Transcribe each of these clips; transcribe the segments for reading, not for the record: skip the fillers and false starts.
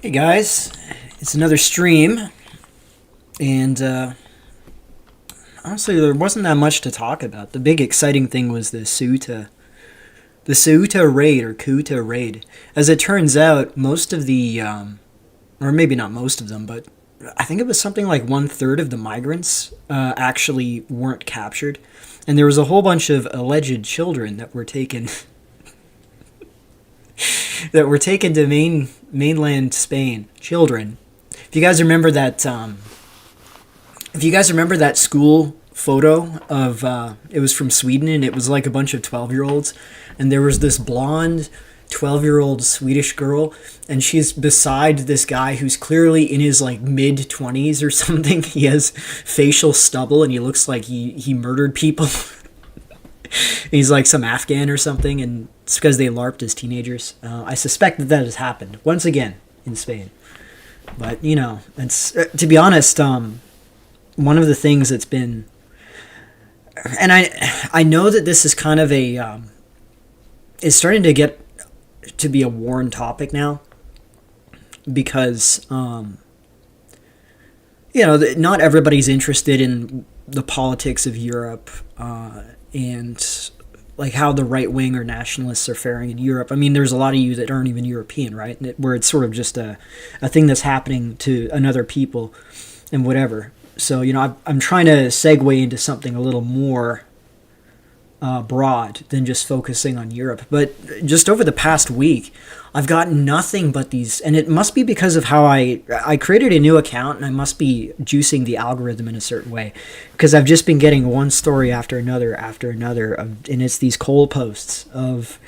Hey guys, it's another stream, and honestly there wasn't that much to talk about. The big exciting thing was the Ceuta raid, or Ceuta raid. As it turns out, most of the, or maybe not most of them, but I think it was something like 1/3 of the migrants actually weren't captured, and there was a whole bunch of alleged children that were taken to mainland Spain. Children. If you guys remember that school photo of it was from Sweden, and it was like a bunch of 12-year-olds, and there was this blonde 12-year-old Swedish girl, and she's beside this guy who's clearly in his like mid-20s or something. He has facial stubble, and he looks like he murdered people. He's like some Afghan or something, and it's because they LARPed as teenagers. I suspect that has happened once again in Spain. But, you know, it's to be honest, one of the things that's been and I know that this is kind of it's starting to get to be a worn topic now, because not everybody's interested in the politics of Europe, and like how the right wing or nationalists are faring in Europe. I mean, there's a lot of you that aren't even European, right? Where it's sort of just a thing that's happening to another people and whatever. So, I'm trying to segue into something a little more broad than just focusing on Europe. But just over the past week, I've gotten nothing but these, and it must be because of how I created a new account, and I must be juicing the algorithm in a certain way, because I've just been getting one story after another, and it's these coal posts of,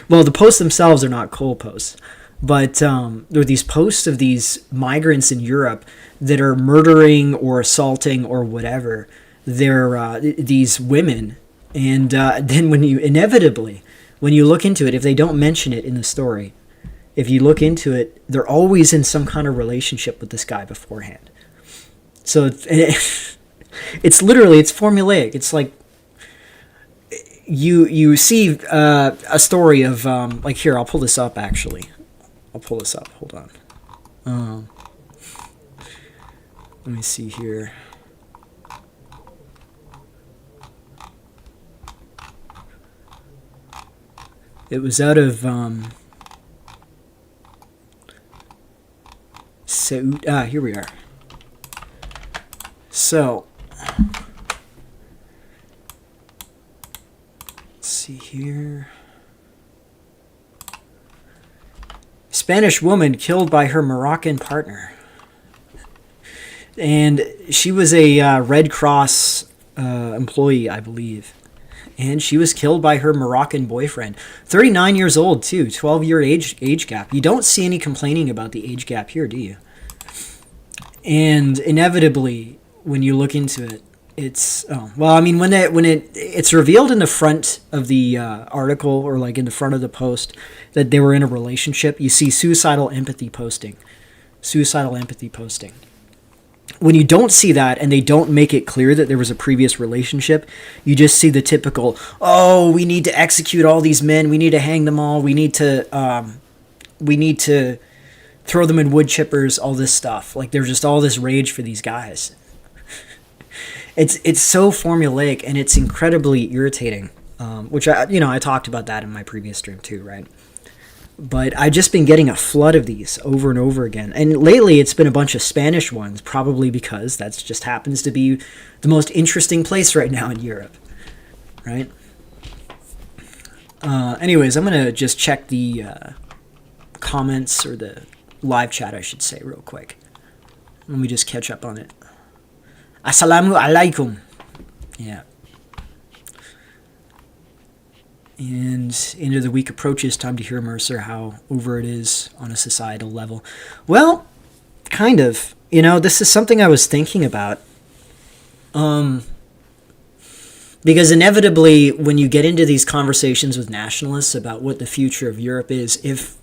well, the posts themselves are not coal posts, but there are these posts of these migrants in Europe that are murdering or assaulting or whatever. They're these women. And then when you look into it, if they don't mention it in the story, if you look into it, they're always in some kind of relationship with this guy beforehand. So it's literally, it's formulaic. It's like you see a story of, like, here, I'll pull this up, actually. Hold on. Let me see here. It was out of here we are. So let's see here. Spanish woman killed by her Moroccan partner. And she was a Red Cross employee, I believe. And she was killed by her Moroccan boyfriend. 39 years old, too. 12-year age gap. You don't see any complaining about the age gap here, do you? And inevitably, when you look into it, it's... when it's revealed in the front of the article, or like in the front of the post, that they were in a relationship, you see suicidal empathy posting. When you don't see that, and they don't make it clear that there was a previous relationship, you just see the typical, oh, we need to execute all these men, we need to hang them all, we need to throw them in wood chippers, all this stuff. Like, there's just all this rage for these guys. It's so formulaic, and it's incredibly irritating, which I talked about that in my previous stream too, right? But I've just been getting a flood of these over and over again. And lately it's been a bunch of Spanish ones, probably because that just happens to be the most interesting place right now in Europe, right? Anyways, I'm going to just check the comments, or the live chat, I should say, real quick. Let me just catch up on it. Assalamu alaikum. Yeah. And end of the week approaches, time to hear, Mercer, how over it is on a societal level. Well, kind of. This is something I was thinking about. Because inevitably, when you get into these conversations with nationalists about what the future of Europe is, if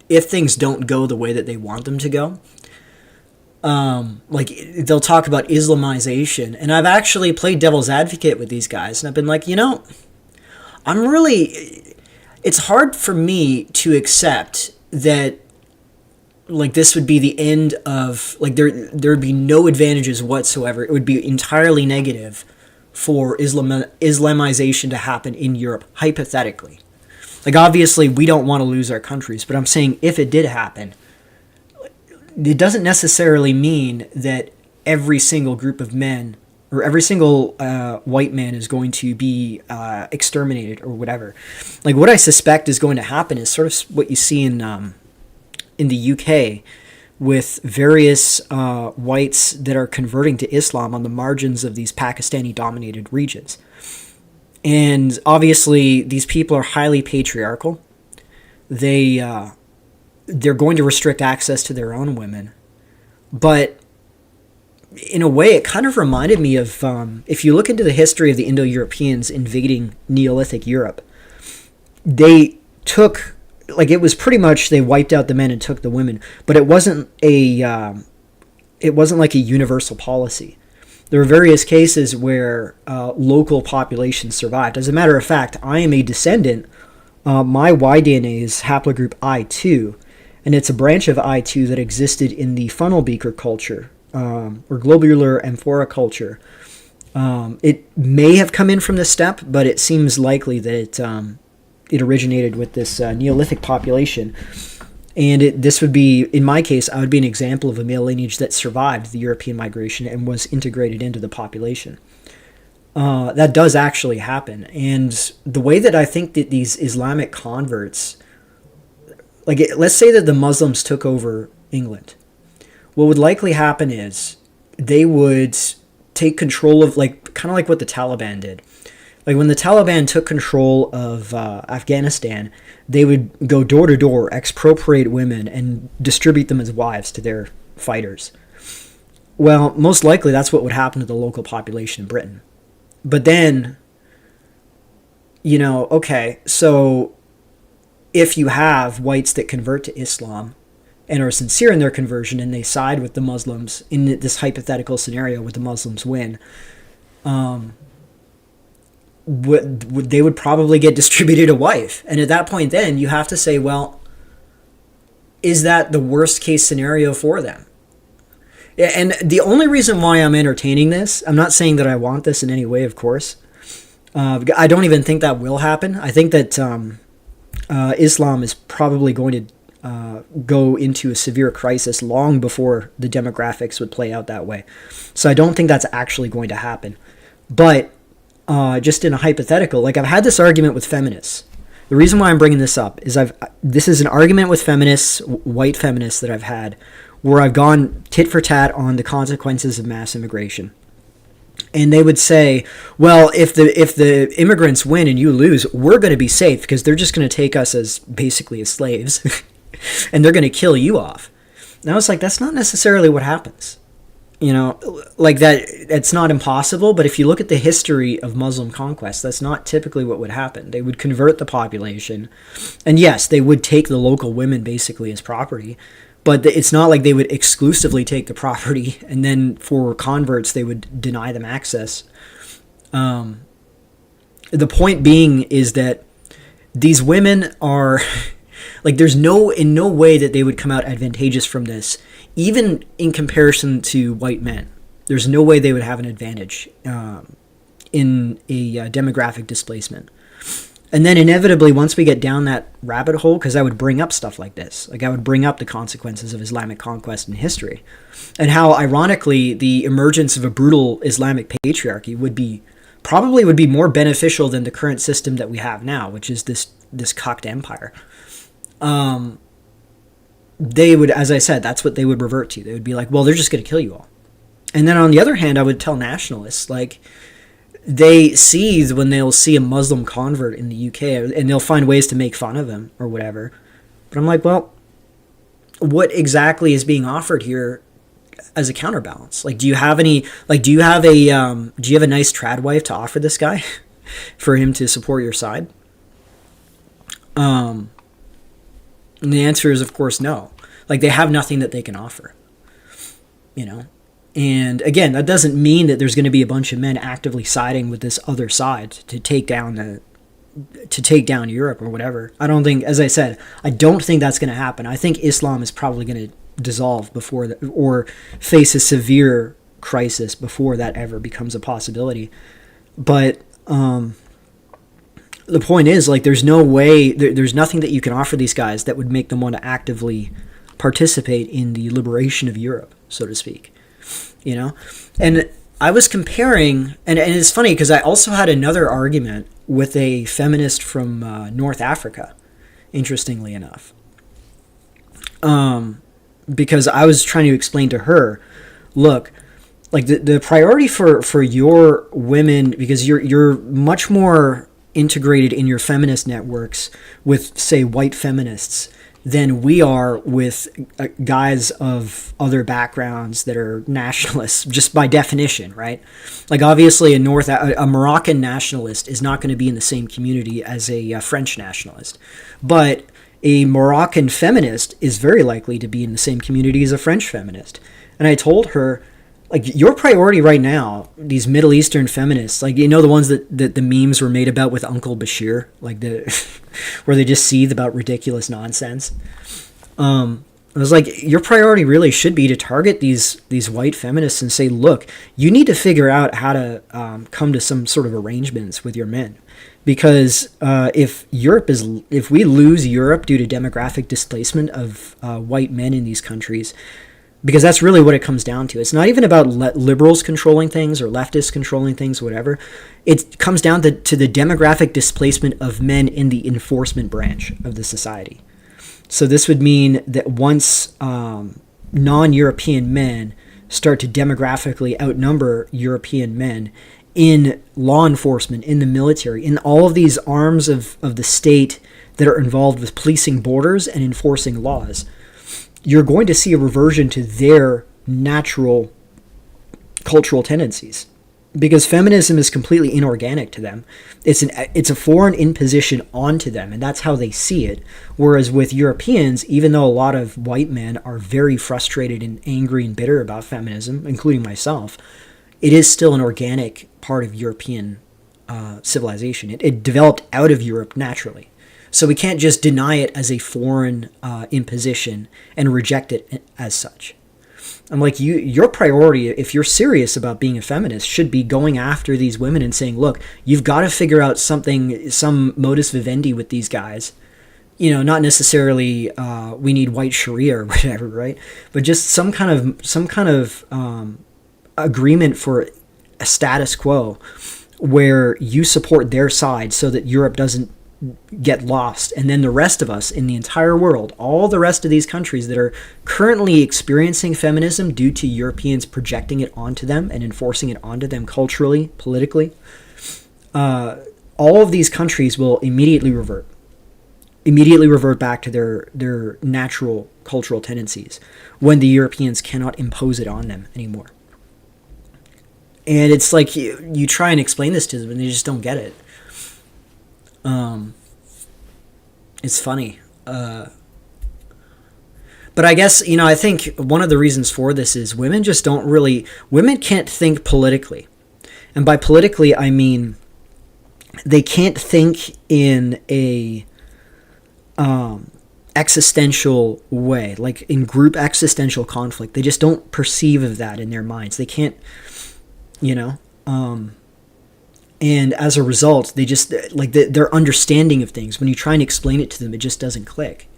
things don't go the way that they want them to go, like, they'll talk about Islamization. And I've actually played devil's advocate with these guys, and I've been like, it's hard for me to accept that, like, this would be the end of, like, there would be no advantages whatsoever. It would be entirely negative for Islamization to happen in Europe, hypothetically. Like, obviously, we don't want to lose our countries, but I'm saying if it did happen, it doesn't necessarily mean that every single group of men, or every single white man, is going to be exterminated or whatever. Like, what I suspect is going to happen is sort of what you see in the UK, with various whites that are converting to Islam on the margins of these Pakistani-dominated regions. And obviously, these people are highly patriarchal. They're going to restrict access to their own women. But in a way, it kind of reminded me of, if you look into the history of the Indo-Europeans invading Neolithic Europe, they took, like, it was pretty much, they wiped out the men and took the women, but it wasn't like a universal policy. There are various cases where local populations survived. As a matter of fact, I am a descendant. My Y-DNA is haplogroup I2, and it's a branch of I2 that existed in the funnel beaker culture, or globular amphora culture. It may have come in from the steppe, but it seems likely that it originated with this Neolithic population. And this would be, in my case, I would be an example of a male lineage that survived the European migration and was integrated into the population. That does actually happen. And the way that I think that these Islamic converts, let's say that the Muslims took over England, what would likely happen is they would take control of, kind of like what the Taliban did. Like when the Taliban took control of Afghanistan, they would go door to door, expropriate women, and distribute them as wives to their fighters. Well, most likely that's what would happen to the local population in Britain. But then, okay, so if you have whites that convert to Islam and are sincere in their conversion and they side with the Muslims in this hypothetical scenario where the Muslims win, they would probably get distributed a wife. And at that point then you have to say, well, is that the worst case scenario for them? And the only reason why I'm entertaining this, I'm not saying that I want this in any way, of course. I don't even think that will happen. I think that Islam is probably going to go into a severe crisis long before the demographics would play out that way. So I don't think that's actually going to happen. But just in a hypothetical, I've had this argument with feminists. The reason why I'm bringing this up is this is an argument with feminists, white feminists that I've had, where I've gone tit for tat on the consequences of mass immigration. And they would say, well, if the immigrants win and you lose, we're going to be safe because they're just going to take us as basically as slaves and they're going to kill you off. And I was like, that's not necessarily what happens. It's not impossible, but if you look at the history of Muslim conquest, that's not typically what would happen. They would convert the population, and yes, they would take the local women basically as property, but it's not like they would exclusively take the property, and then for converts, they would deny them access. The point being is that these women are... there's in no way that they would come out advantageous from this, even in comparison to white men. There's no way they would have an advantage in a demographic displacement. And then inevitably, once we get down that rabbit hole, because I would bring up stuff like this, I would bring up the consequences of Islamic conquest in history, and how, ironically, the emergence of a brutal Islamic patriarchy would be more beneficial than the current system that we have now, which is this cocked empire. They would, as I said, that's what they would revert to. They would be like, well, they're just going to kill you all. And then on the other hand, I would tell nationalists, they seethe when they'll see a Muslim convert in the UK, and they'll find ways to make fun of him or whatever. But I'm like, well, what exactly is being offered here as a counterbalance? Do you have any, do you have a nice trad wife to offer this guy for him to support your side? And the answer is, of course, no. They have nothing that they can offer, And again, that doesn't mean that there's going to be a bunch of men actively siding with this other side to take down Europe or whatever. I don't think, as I said, I don't think that's going to happen. I think Islam is probably going to dissolve before or face a severe crisis before that ever becomes a possibility. But the point is, there's no way, there's nothing that you can offer these guys that would make them want to actively participate in the liberation of Europe, so to speak. And I was comparing, and it's funny because I also had another argument with a feminist from North Africa, interestingly enough. Because I was trying to explain to her, look, the priority for your women, because you're much more integrated in your feminist networks with, say, white feminists than we are with guys of other backgrounds that are nationalists, just by definition, right? Obviously, a Moroccan nationalist is not going to be in the same community as a French nationalist, but a Moroccan feminist is very likely to be in the same community as a French feminist. And I told her, like your priority right now, these Middle Eastern feminists, like, the ones that the memes were made about with Uncle Bashir, like the where they just seethe about ridiculous nonsense. It was like, your priority really should be to target these white feminists and say, look, you need to figure out how to come to some sort of arrangements with your men. Because if we lose Europe due to demographic displacement of white men in these countries, because that's really what it comes down to. It's not even about liberals controlling things or leftists controlling things, whatever. It comes down to the demographic displacement of men in the enforcement branch of the society. So this would mean that once non-European men start to demographically outnumber European men in law enforcement, in the military, in all of these arms of the state that are involved with policing borders and enforcing laws, you're going to see a reversion to their natural cultural tendencies, because feminism is completely inorganic to them. It's a foreign imposition onto them, and that's how they see it. Whereas with Europeans, even though a lot of white men are very frustrated and angry and bitter about feminism, including myself, it is still an organic part of European civilization. It developed out of Europe naturally. So we can't just deny it as a foreign imposition and reject it as such. I'm like, your priority, if you're serious about being a feminist, should be going after these women and saying, look, you've got to figure out some modus vivendi with these guys. Not necessarily we need white Sharia or whatever, right? But just some kind of agreement for a status quo where you support their side so that Europe doesn't get lost, and then the rest of us in the entire world, all the rest of these countries that are currently experiencing feminism due to Europeans projecting it onto them and enforcing it onto them culturally, politically, all of these countries will immediately revert back to their natural cultural tendencies when the Europeans cannot impose it on them anymore. And it's like you try and explain this to them and they just don't get it. It's funny. But I guess, I think one of the reasons for this is women can't think politically. And by politically, I mean, they can't think in a existential way, like in group existential conflict. They just don't perceive of that in their minds. They can't, and as a result, they just, like, their understanding of things, when you try and explain it to them, it just doesn't click.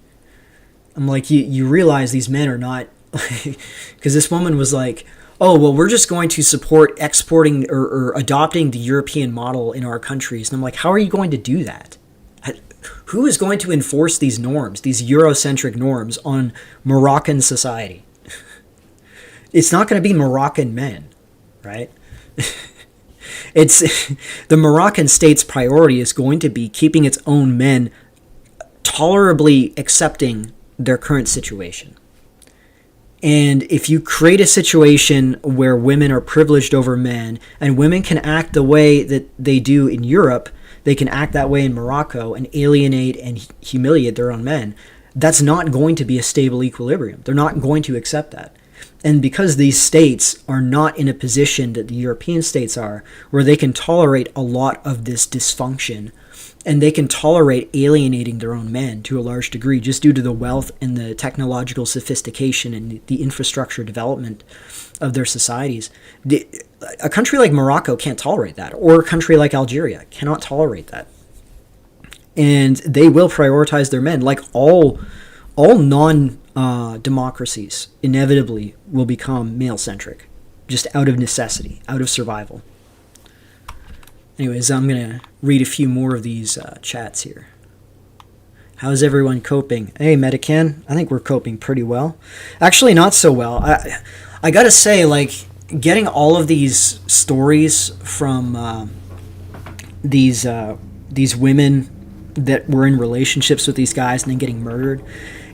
I'm like, you realize these men are not, because this woman was like, oh, well, we're just going to support exporting or adopting the European model in our countries. And I'm like, how are you going to do that? Who is going to enforce these norms, these Eurocentric norms on Moroccan society? It's not going to be Moroccan men, right? It's the Moroccan state's priority is going to be keeping its own men tolerably accepting their current situation. And if you create a situation where women are privileged over men and women can act the way that they do in Europe, they can act that way in Morocco and alienate and humiliate their own men, that's not going to be a stable equilibrium. They're not going to accept that. And because these states are not in a position that the European states are, where they can tolerate a lot of this dysfunction, and they can tolerate alienating their own men to a large degree just due to the wealth and the technological sophistication and the infrastructure development of their societies, a country like Morocco can't tolerate that, or a country like Algeria cannot tolerate that. And they will prioritize their men, like all democracies inevitably will become male-centric, just out of necessity, out of survival. Anyways, I'm going to read a few more of these chats here. How's everyone coping? Hey, Medican, I think we're coping pretty well. Actually, not so well. I gotta say, like, getting all of these stories from these women that were in relationships with these guys and then getting murdered,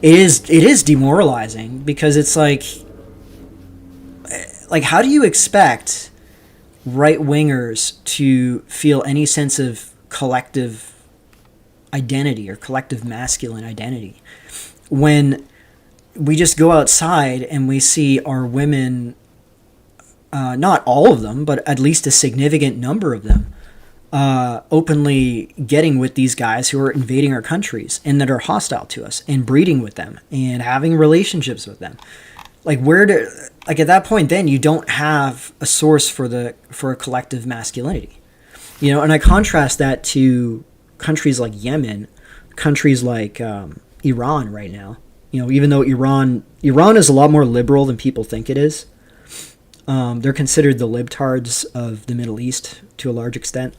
it is demoralizing, because it's like how do you expect right-wingers to feel any sense of collective identity or collective masculine identity when we just go outside and we see our women not all of them, but at least a significant number of them, openly getting with these guys who are invading our countries and that are hostile to us, and breeding with them and having relationships with them. Like, at that point, then you don't have a source for a collective masculinity, and I contrast that to countries like Yemen, countries like Iran right now. Even though Iran is a lot more liberal than people think it is. They're considered the libtards of the Middle East to a large extent.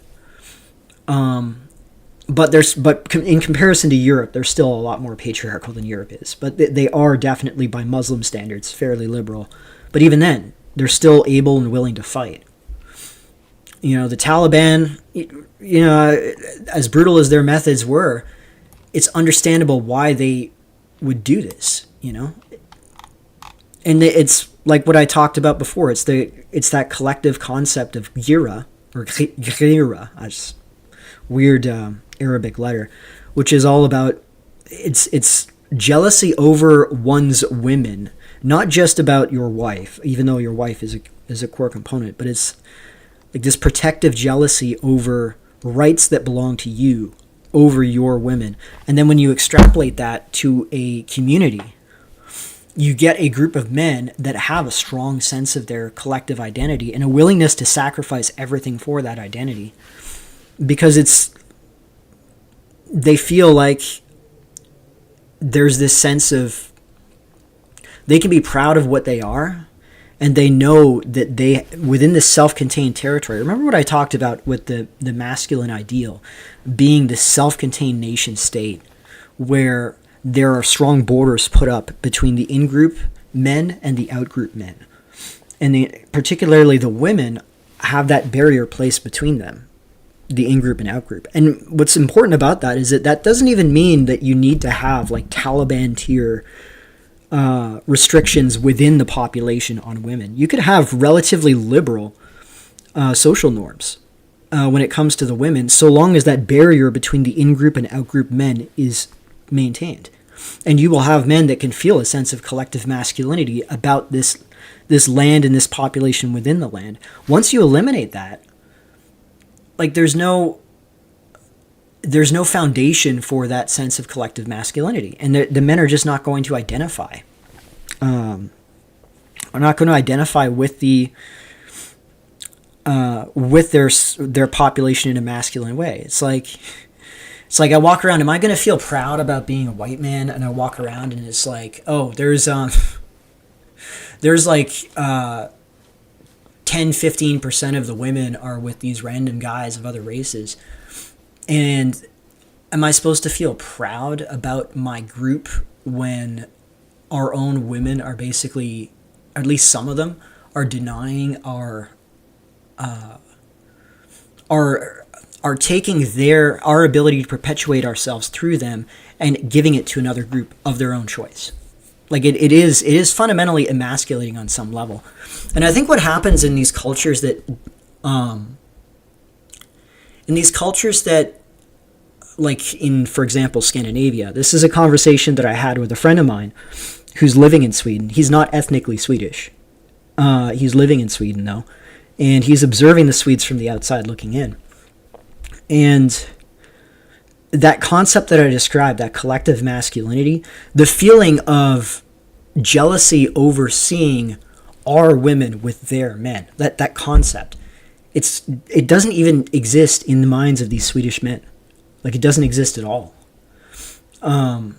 But in comparison to Europe, they're still a lot more patriarchal than Europe is. But they are definitely, by Muslim standards, fairly liberal. But even then, they're still able and willing to fight. The Taliban, as brutal as their methods were, it's understandable why they would do this, And it's like what I talked about before. It's that collective concept of gira, or gira, weird Arabic letter, which is all about it's jealousy over one's women, not just about your wife, even though your wife is a core component, but it's like this protective jealousy over rights that belong to you over your women. And then when you extrapolate that to a community, you get a group of men that have a strong sense of their collective identity and a willingness to sacrifice everything for that identity, because they feel like there's this sense of they can be proud of what they are, and they know that they, within this self-contained territory, remember what I talked about with the masculine ideal being the self-contained nation state, where there are strong borders put up between the in-group men and the out-group men. And particularly the women have that barrier placed between them, the in-group and out-group. And what's important about that is that doesn't even mean that you need to have like Taliban tier restrictions within the population on women. You could have relatively liberal social norms when it comes to the women, so long as that barrier between the in-group and out-group men is maintained. And you will have men that can feel a sense of collective masculinity about this land and this population within the land. Once you eliminate that, like there's no foundation for that sense of collective masculinity, and the men are just not going to identify. Are not going to identify with with their population in a masculine way. It's like I walk around. Am I going to feel proud about being a white man? And I walk around and it's like, oh, there's like 10-15% of the women are with these random guys of other races. And am I supposed to feel proud about my group when our own women are basically, at least some of them, are denying are taking our ability to perpetuate ourselves through them and giving it to another group of their own choice? Like it is fundamentally emasculating on some level. And I think what happens in these cultures that like in, for example, Scandinavia, this is a conversation that I had with a friend of mine who's living in Sweden. He's not ethnically Swedish. He's living in Sweden though, and he's observing the Swedes from the outside looking in. And that concept that I described, that collective masculinity, the feeling of jealousy over seeing our women with their men, that concept, it doesn't even exist in the minds of these Swedish men. Like, it doesn't exist at all. And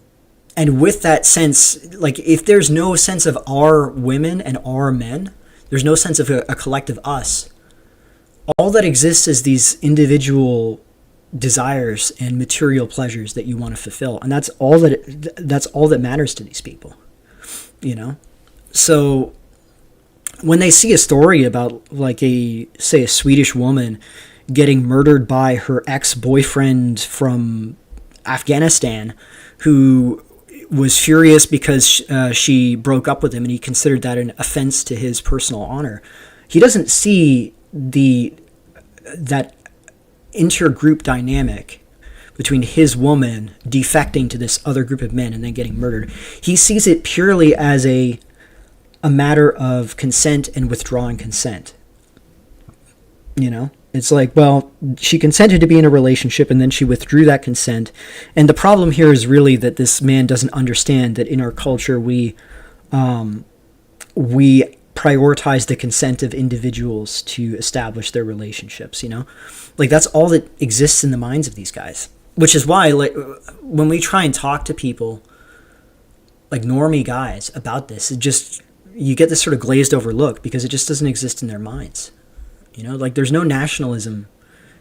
with that sense, like, if there's no sense of our women and our men, there's no sense of a collective us. All that exists is these individual desires and material pleasures that you want to fulfill, and that's all that matters to these people, So when they see a story about, like, a Swedish woman getting murdered by her ex-boyfriend from Afghanistan, who was furious because she broke up with him, and he considered that an offense to his personal honor, he doesn't see that intergroup dynamic between his woman defecting to this other group of men and then getting murdered. He sees it purely as a a matter of consent and withdrawing consent. You know, it's like, well, she consented to be in a relationship and then she withdrew that consent. And the problem here is really that this man doesn't understand that in our culture we prioritize the consent of individuals to establish their relationships, you know? Like, that's all that exists in the minds of these guys. Which is why, like, when we try and talk to people, like normie guys, about this, it just, you get this sort of glazed over look because it just doesn't exist in their minds. You know, like, there's no nationalism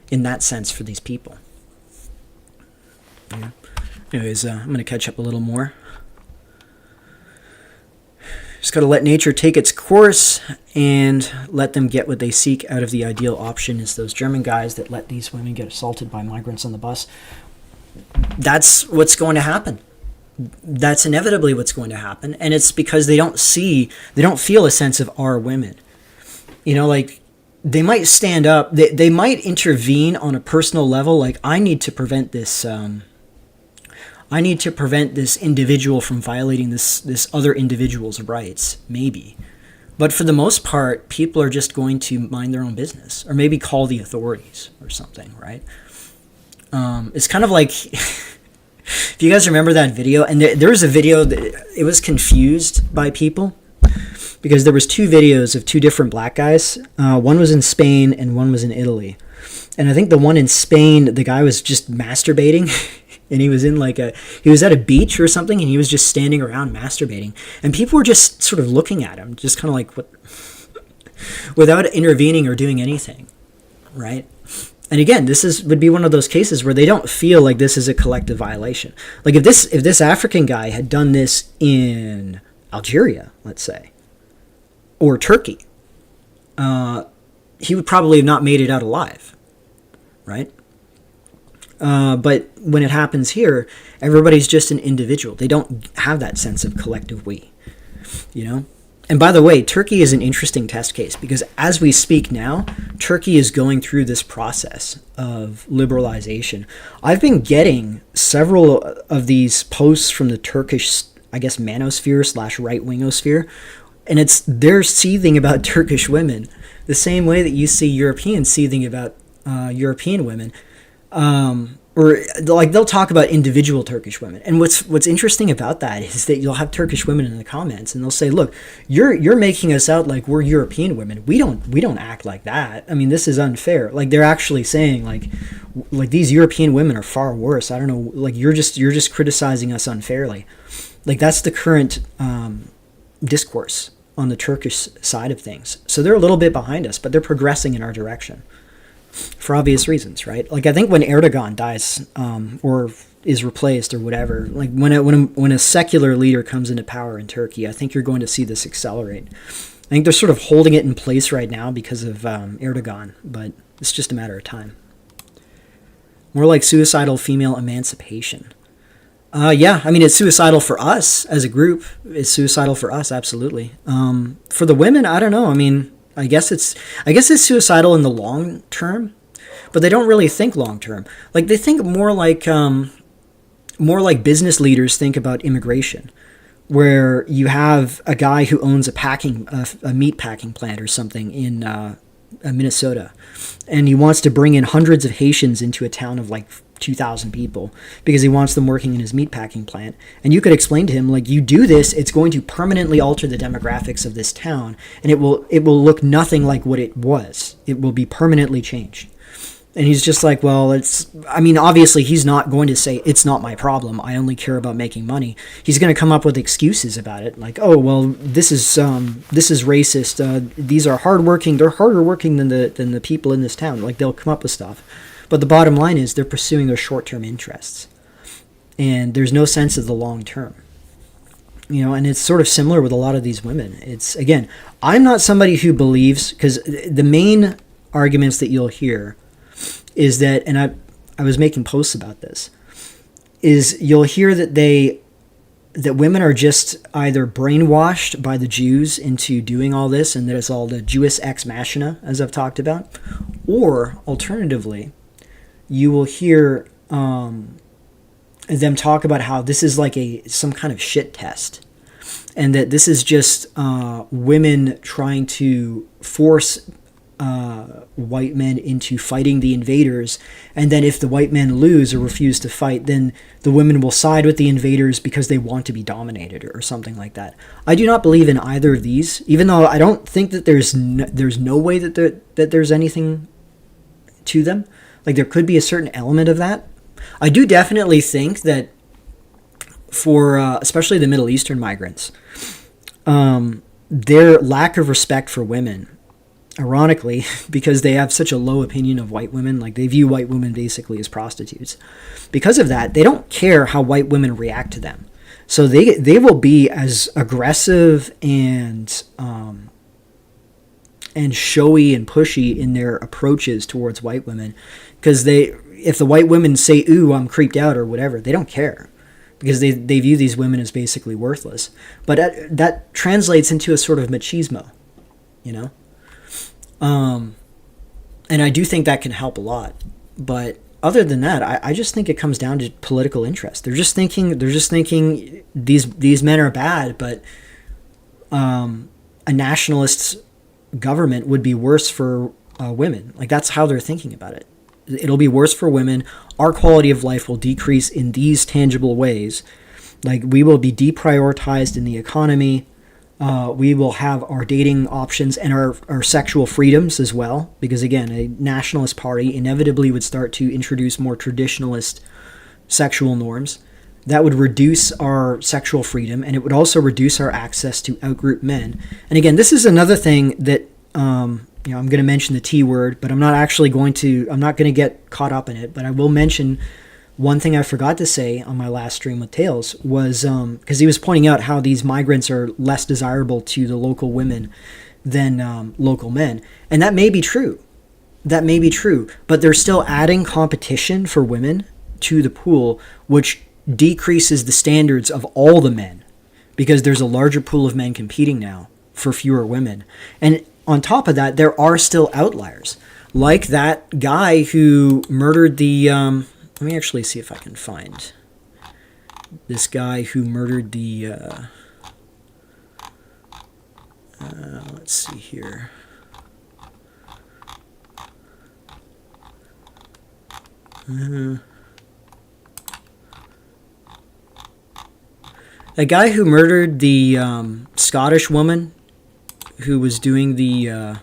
in that sense for these people. Yeah. Anyways, I'm going to catch up a little more. Just got to let nature take its course and let them get what they seek out of the ideal option. Is those German guys that let these women get assaulted by migrants on the bus. That's what's going to happen. That's inevitably what's going to happen. And it's because they don't feel a sense of our women. You know, like, they might stand up, they might intervene on a personal level, like, I need to prevent this individual from violating this other individual's rights, maybe. But for the most part, people are just going to mind their own business, or maybe call the authorities or something, right? It's kind of like, if you guys remember that video, and there was a video that it was confused by people, because there was two videos of two different black guys. One was in Spain and one was in Italy. And I think the one in Spain, the guy was just masturbating. And he was he was at a beach or something, and he was just standing around masturbating. And people were just sort of looking at him, just kind of like, what, without intervening or doing anything, right? And again, would be one of those cases where they don't feel like this is a collective violation. Like, if this African guy had done this in Algeria, let's say, or Turkey, he would probably have not made it out alive, right? But when it happens here, everybody's just an individual. They don't have that sense of collective we, you know? And by the way, Turkey is an interesting test case because as we speak now, Turkey is going through this process of liberalization. I've been getting several of these posts from the Turkish, I guess, manosphere / right-wingosphere, and they're seething about Turkish women the same way that you see Europeans seething about European women. Or like, they'll talk about individual Turkish women. And what's interesting about that is that you'll have Turkish women in the comments and they'll say, look, you're making us out like we're European women. We don't act like that. I mean, this is unfair. Like, they're actually saying like these European women are far worse. I don't know, like, you're just criticizing us unfairly. Like, that's the current discourse on the Turkish side of things. So they're a little bit behind us, but they're progressing in our direction. For obvious reasons, right? Like, I think when Erdogan dies, or is replaced or whatever, like when a secular leader comes into power in Turkey, I think you're going to see this accelerate. I think they're sort of holding it in place right now because of Erdogan, but it's just a matter of time. More like suicidal female emancipation. Yeah, I mean, it's suicidal for us as a group. It's suicidal for us, absolutely. For the women, I don't know. I mean, I guess it's suicidal in the long term, but they don't really think long term. Like, they think more like business leaders think about immigration, where you have a guy who owns a meat packing plant or something in Minnesota, and he wants to bring in hundreds of Haitians into a town of like 2,000 people because he wants them working in his meatpacking plant. And you could explain to him, like, you do this, it's going to permanently alter the demographics of this town, and it will look nothing like what it was. It will be permanently changed. And he's just like, well, obviously he's not going to say, it's not my problem, I only care about making money. He's going to come up with excuses about it, like, oh, well, this is racist. These are hardworking. They're harder working than the people in this town. Like, they'll come up with stuff. But the bottom line is they're pursuing their short-term interests. And there's no sense of the long term. You know, and it's sort of similar with a lot of these women. It's, again, I'm not somebody who believes, because the main arguments that you'll hear is that, and I was making posts about this, is you'll hear that women are just either brainwashed by the Jews into doing all this, and that it's all the Jewish ex machina, as I've talked about, or alternatively, you will hear them talk about how this is like some kind of shit test. and that this is just women trying to force white men into fighting the invaders, and then if the white men lose or refuse to fight, then the women will side with the invaders because they want to be dominated or something like that. I do not believe in either of these, even though I don't think that there's no way that there's anything to them. Like, there could be a certain element of that. I do definitely think that for especially the Middle Eastern migrants, their lack of respect for women, ironically, because they have such a low opinion of white women, like they view white women basically as prostitutes. Because of that, they don't care how white women react to them. So they will be as aggressive and showy and pushy in their approaches towards white women, because if the white women say, "Ooh, I'm creeped out" or whatever, they don't care, because they view these women as basically worthless. But that translates into a sort of machismo, you know? And I do think that can help a lot. But other than that, I just think it comes down to political interest. They're just thinking these men are bad, but a nationalist government would be worse for women. Like, that's how they're thinking about it. It'll be worse for women. Our quality of life will decrease in these tangible ways. Like, we will be deprioritized in the economy. We will have our dating options and our sexual freedoms as well. Because, again, a nationalist party inevitably would start to introduce more traditionalist sexual norms. That would reduce our sexual freedom, and it would also reduce our access to outgroup men. And again, this is another thing that, I'm going to mention the T word, but I'm not going to get caught up in it, but I will mention one thing I forgot to say on my last stream with Tails was, because he was pointing out how these migrants are less desirable to the local women than local men. And that may be true. But they're still adding competition for women to the pool, which decreases the standards of all the men, because there's a larger pool of men competing now for fewer women. And on top of that, there are still outliers, like that guy who murdered the let me actually see if I can find this guy who murdered the let's see here. A guy who murdered the Scottish woman who was doing the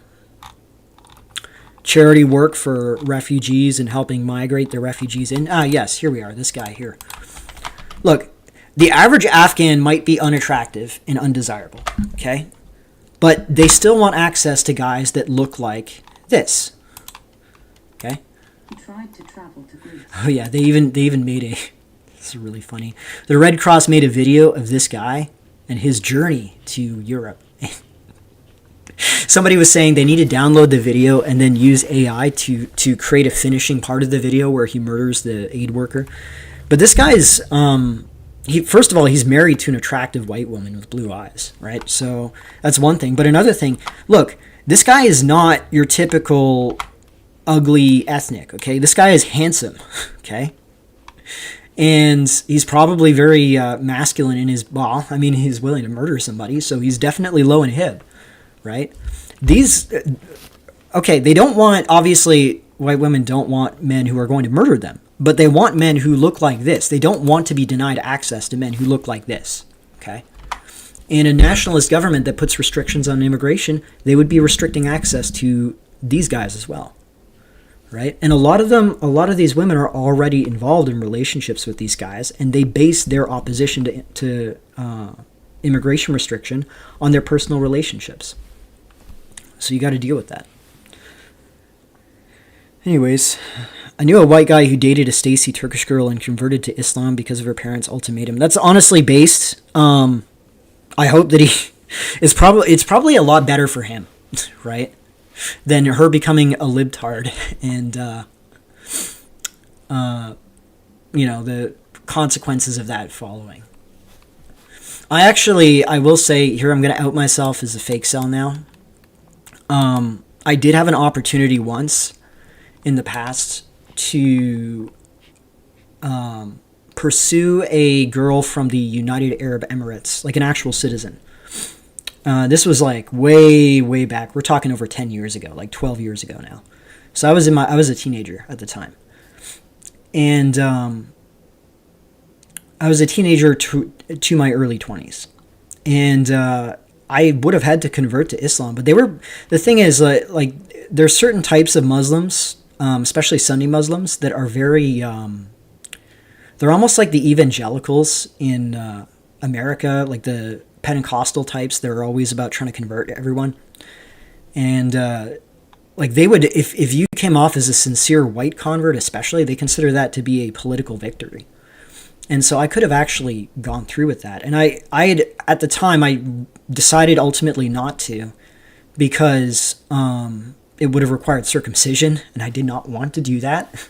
charity work for refugees and helping migrate the refugees in. Yes, here we are, this guy here. Look, the average Afghan might be unattractive and undesirable, okay? But they still want access to guys that look like this, okay? He tried to travel to Greece. Oh yeah, they even made a... This is really funny. The Red Cross made a video of this guy and his journey to Europe. Somebody was saying they need to download the video and then use AI to create a finishing part of the video where he murders the aid worker. But this guy is, first of all, he's married to an attractive white woman with blue eyes, right? So that's one thing. But another thing, look, this guy is not your typical ugly ethnic, okay? This guy is handsome, okay? And he's probably very masculine in his, he's willing to murder somebody, so he's definitely low in hip, right? They don't want, obviously, white women don't want men who are going to murder them, but they want men who look like this. They don't want to be denied access to men who look like this, okay? In a nationalist government that puts restrictions on immigration, they would be restricting access to these guys as well. Right? And a lot of these women are already involved in relationships with these guys, and they base their opposition to immigration restriction on their personal relationships. So you got to deal with that. Anyways, I knew a white guy who dated a Stacey Turkish girl and converted to Islam because of her parents' ultimatum. That's honestly based. I hope that it's probably a lot better for him, right? Than her becoming a libtard and, the consequences of that following. I will say, here I'm going to out myself as a fake cell now. I did have an opportunity once in the past to pursue a girl from the United Arab Emirates, like an actual citizen. This was like way back. We're talking over 10 years ago, like 12 years ago now. So I was a teenager at the time. And I was a teenager to my early 20s. And I would have had to convert to Islam, but the thing is, like there's certain types of Muslims, especially Sunni Muslims, that are very, they're almost like the evangelicals in America, like the Pentecostal types. They're always about trying to convert everyone. And like they would, if you came off as a sincere white convert especially, they consider that to be a political victory. And so I could have actually gone through with that. And I had, at the time, I decided ultimately not to, because it would have required circumcision, and I did not want to do that.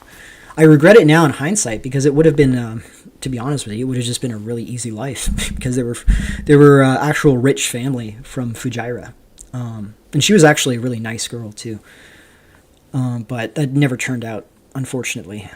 I regret it now in hindsight, because it would have been, to be honest with you, it would have just been a really easy life, because they were actual rich family from Fujairah. And she was actually a really nice girl, too. But that never turned out, unfortunately.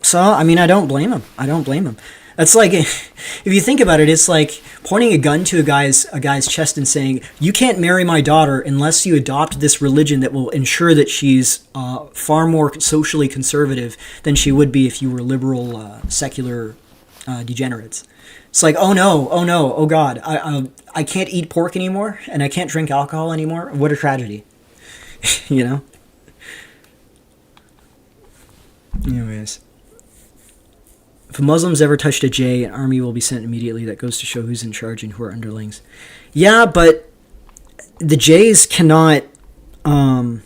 So, I mean, I don't blame him. That's like, if you think about it, it's like pointing a gun to a guy's chest and saying, you can't marry my daughter unless you adopt this religion that will ensure that she's far more socially conservative than she would be if you were liberal, secular degenerates. It's like, oh no, oh God, I can't eat pork anymore, and I can't drink alcohol anymore. What a tragedy. You know? Anyways. If Muslims ever touched a J, an army will be sent immediately. That goes to show who's in charge and who are underlings. Yeah, but the J's cannot... and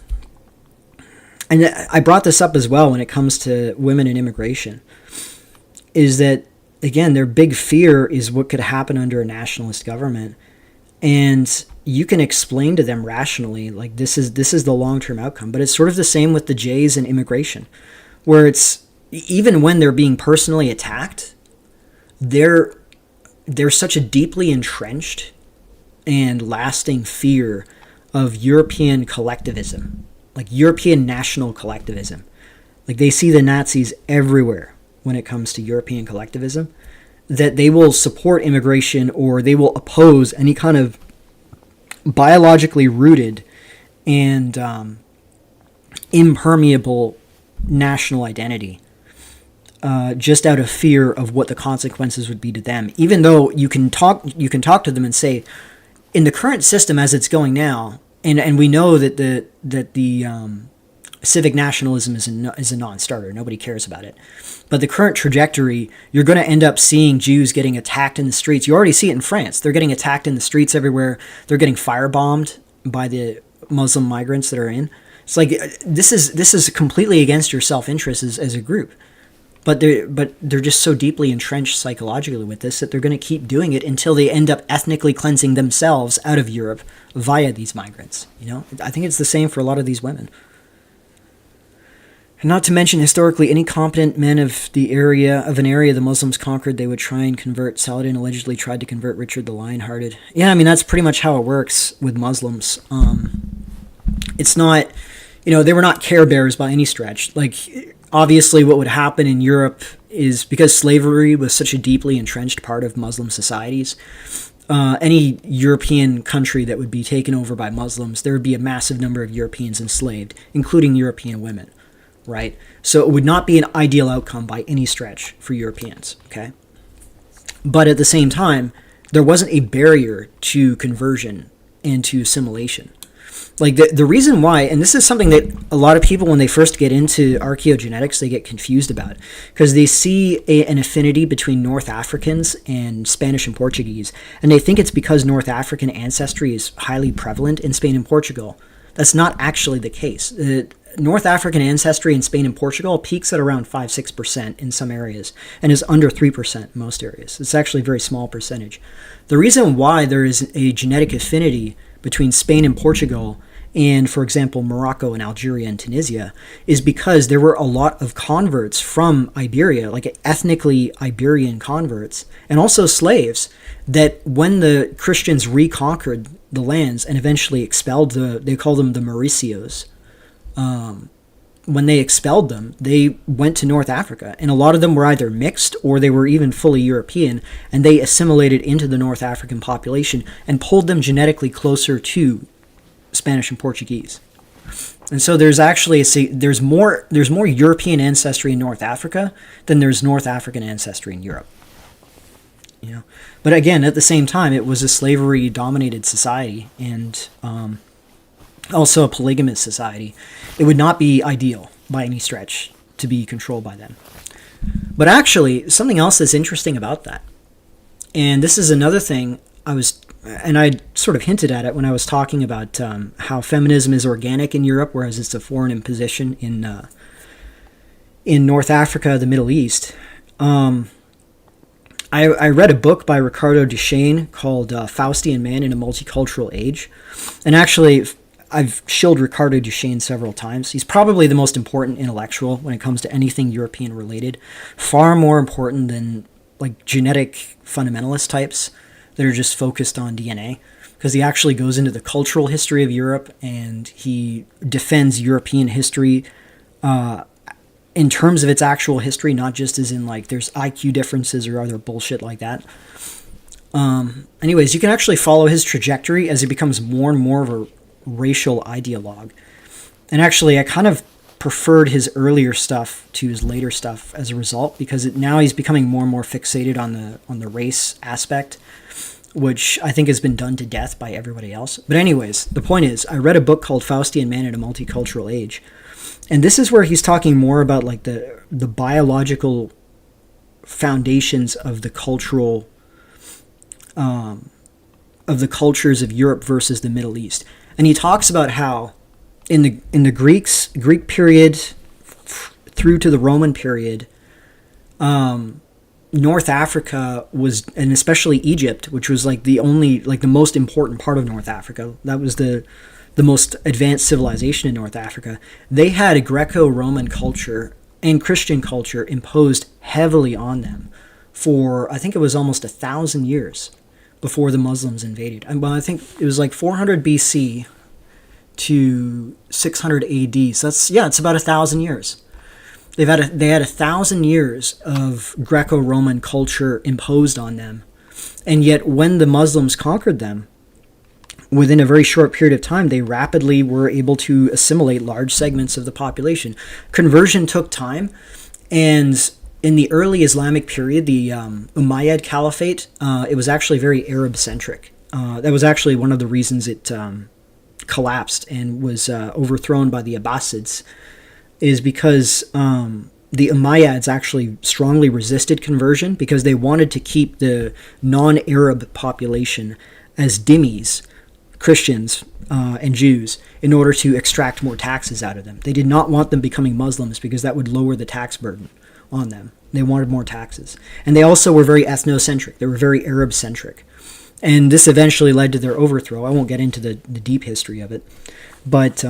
I brought this up as well when it comes to women and immigration, is that, again, their big fear is what could happen under a nationalist government. And you can explain to them rationally, like, this is the long-term outcome. But it's sort of the same with the J's and immigration, where it's, even when they're being personally attacked, they're such a deeply entrenched and lasting fear of European collectivism, like European national collectivism. Like, they see the Nazis everywhere when it comes to European collectivism, that they will support immigration, or they will oppose any kind of biologically rooted and impermeable national identity. Just out of fear of what the consequences would be to them, even though you can talk to them and say, in the current system as it's going now, and we know that the civic nationalism is a non-starter. Nobody cares about it. But the current trajectory, you're going to end up seeing Jews getting attacked in the streets. You already see it in France. They're getting attacked in the streets everywhere. They're getting firebombed by the Muslim migrants that are in. It's like, this is completely against your self-interest as a group. But they're just so deeply entrenched psychologically with this that they're going to keep doing it until they end up ethnically cleansing themselves out of Europe via these migrants. You know, I think it's the same for a lot of these women. And not to mention, historically, any competent men of an area the Muslims conquered, they would try and convert. Saladin allegedly tried to convert Richard the Lion-Hearted. Yeah, I mean, that's pretty much how it works with Muslims. It's not, they were not Care Bears by any stretch. Like, obviously, what would happen in Europe is, because slavery was such a deeply entrenched part of Muslim societies, any European country that would be taken over by Muslims, there would be a massive number of Europeans enslaved, including European women, right? So it would not be an ideal outcome by any stretch for Europeans, okay? But at the same time, there wasn't a barrier to conversion and to assimilation. Like, the reason why, and this is something that a lot of people, when they first get into archaeogenetics, they get confused about, because they see an affinity between North Africans and Spanish and Portuguese, and they think it's because North African ancestry is highly prevalent in Spain and Portugal. That's not actually the case. North African ancestry in Spain and Portugal peaks at around 5-6% in some areas, and is under 3% in most areas. It's actually a very small percentage. The reason why there is a genetic affinity between Spain and Portugal and, for example, Morocco and Algeria and Tunisia is because there were a lot of converts from Iberia, like ethnically Iberian converts, and also slaves, that when the Christians reconquered the lands and eventually expelled they call them the Mauricios, when they expelled them, they went to North Africa, and a lot of them were either mixed or they were even fully European, and they assimilated into the North African population and pulled them genetically closer to Spanish and Portuguese. And so there's actually there's more European ancestry in North Africa than there's North African ancestry in Europe. But again, at the same time, it was a slavery-dominated society, and also a polygamous society. It would not be ideal by any stretch to be controlled by them. But actually, something else that's interesting about that, and this is another thing I sort of hinted at it when I was talking about how feminism is organic in Europe, whereas it's a foreign imposition in North Africa, the Middle East. I read a book by Ricardo Duchesne called Faustian Man in a Multicultural Age. And actually, I've shilled Ricardo Duchesne several times. He's probably the most important intellectual when it comes to anything European related. Far more important than like genetic fundamentalist types that are just focused on DNA. Because he actually goes into the cultural history of Europe, and he defends European history in terms of its actual history, not just as in like there's IQ differences or other bullshit like that. Anyways, you can actually follow his trajectory as he becomes more and more of a racial ideologue. And actually, I kind of preferred his earlier stuff to his later stuff as a result, because now he's becoming more and more fixated on the race aspect, which I think has been done to death by everybody else. But anyways, the point is, I read a book called Faustian Man in a Multicultural Age. And this is where he's talking more about like the biological foundations of the cultural of the cultures of Europe versus the Middle East. And he talks about how in the Greek period through to the Roman period, North Africa was, and especially Egypt, which was like the most important part of North Africa. That was the most advanced civilization in North Africa. They had a Greco-Roman culture and Christian culture imposed heavily on them for, I think it was almost 1,000 years before the Muslims invaded. And I think it was like 400 BC to 600 AD. So it's about 1,000 years. They had 1,000 years of Greco-Roman culture imposed on them. And yet when the Muslims conquered them, within a very short period of time, they rapidly were able to assimilate large segments of the population. Conversion took time, and in the early Islamic period, the Umayyad Caliphate, it was actually very Arab-centric. That was actually one of the reasons it collapsed and was overthrown by the Abbasids, is because the Umayyads actually strongly resisted conversion because they wanted to keep the non-Arab population as dhimmis, Christians and Jews, in order to extract more taxes out of them. They did not want them becoming Muslims because that would lower the tax burden on them. They wanted more taxes. And they also were very ethnocentric. They were very Arab-centric. And this eventually led to their overthrow. I won't get into the deep history of it. But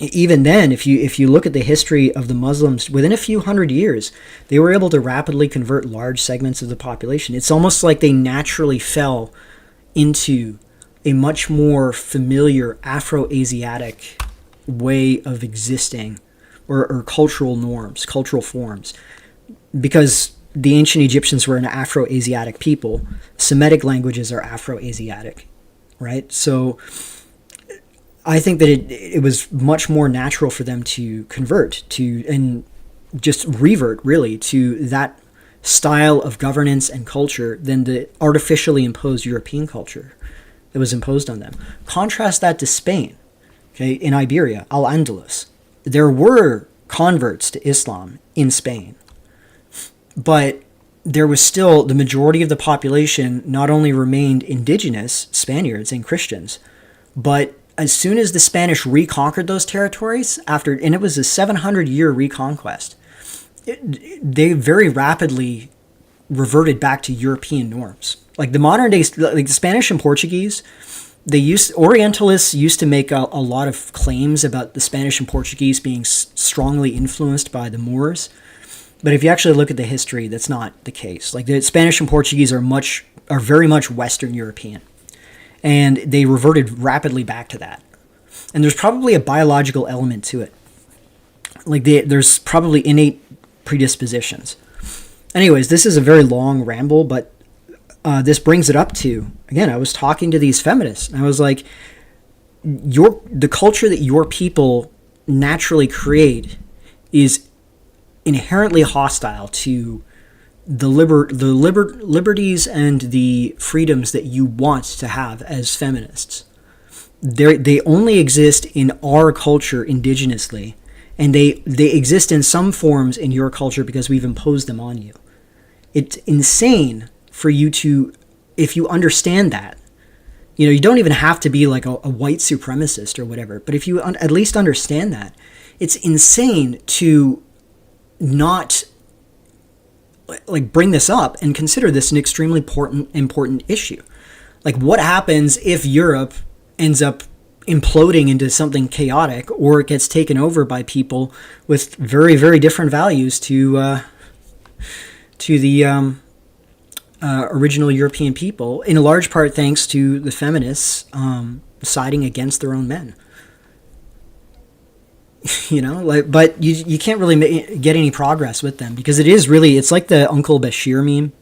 even then, if you look at the history of the Muslims, within a few hundred years, they were able to rapidly convert large segments of the population. It's almost like they naturally fell into a much more familiar Afro-Asiatic way of existing, or cultural norms, cultural forms. Because the ancient Egyptians were an Afro-Asiatic people, Semitic languages are Afro-Asiatic, right? So I think that it was much more natural for them to convert to, and just revert really to that style of governance and culture than the artificially imposed European culture that was imposed on them. Contrast that to Spain, okay, in Iberia, Al-Andalus. There were converts to Islam in Spain, but there was still, the majority of the population not only remained indigenous Spaniards and Christians, but as soon as the Spanish reconquered those territories, and it was a 700-year reconquest, they very rapidly reverted back to European norms. Like the modern day, like the Spanish and Portuguese, Orientalists used to make a lot of claims about the Spanish and Portuguese being strongly influenced by the Moors. But if you actually look at the history, that's not the case. Like the Spanish and Portuguese are very much Western European. And they reverted rapidly back to that. And there's probably a biological element to it. Like there's probably innate predispositions. Anyways, this is a very long ramble, but this brings it up to, again, I was talking to these feminists, and I was like, the culture that your people naturally create is inherently hostile to the liberties and the freedoms that you want to have as feminists. They only exist in our culture indigenously, and they exist in some forms in your culture because we've imposed them on you. It's insane for you to, if you understand that, you don't even have to be like a white supremacist or whatever, but if you at least understand that, it's insane to not like bring this up and consider this an extremely important issue. Like, what happens if Europe ends up imploding into something chaotic, or it gets taken over by people with very, very different values to the original European people, in a large part thanks to the feminists siding against their own men. But you can't really get any progress with them, because it's like the Uncle Bashir meme,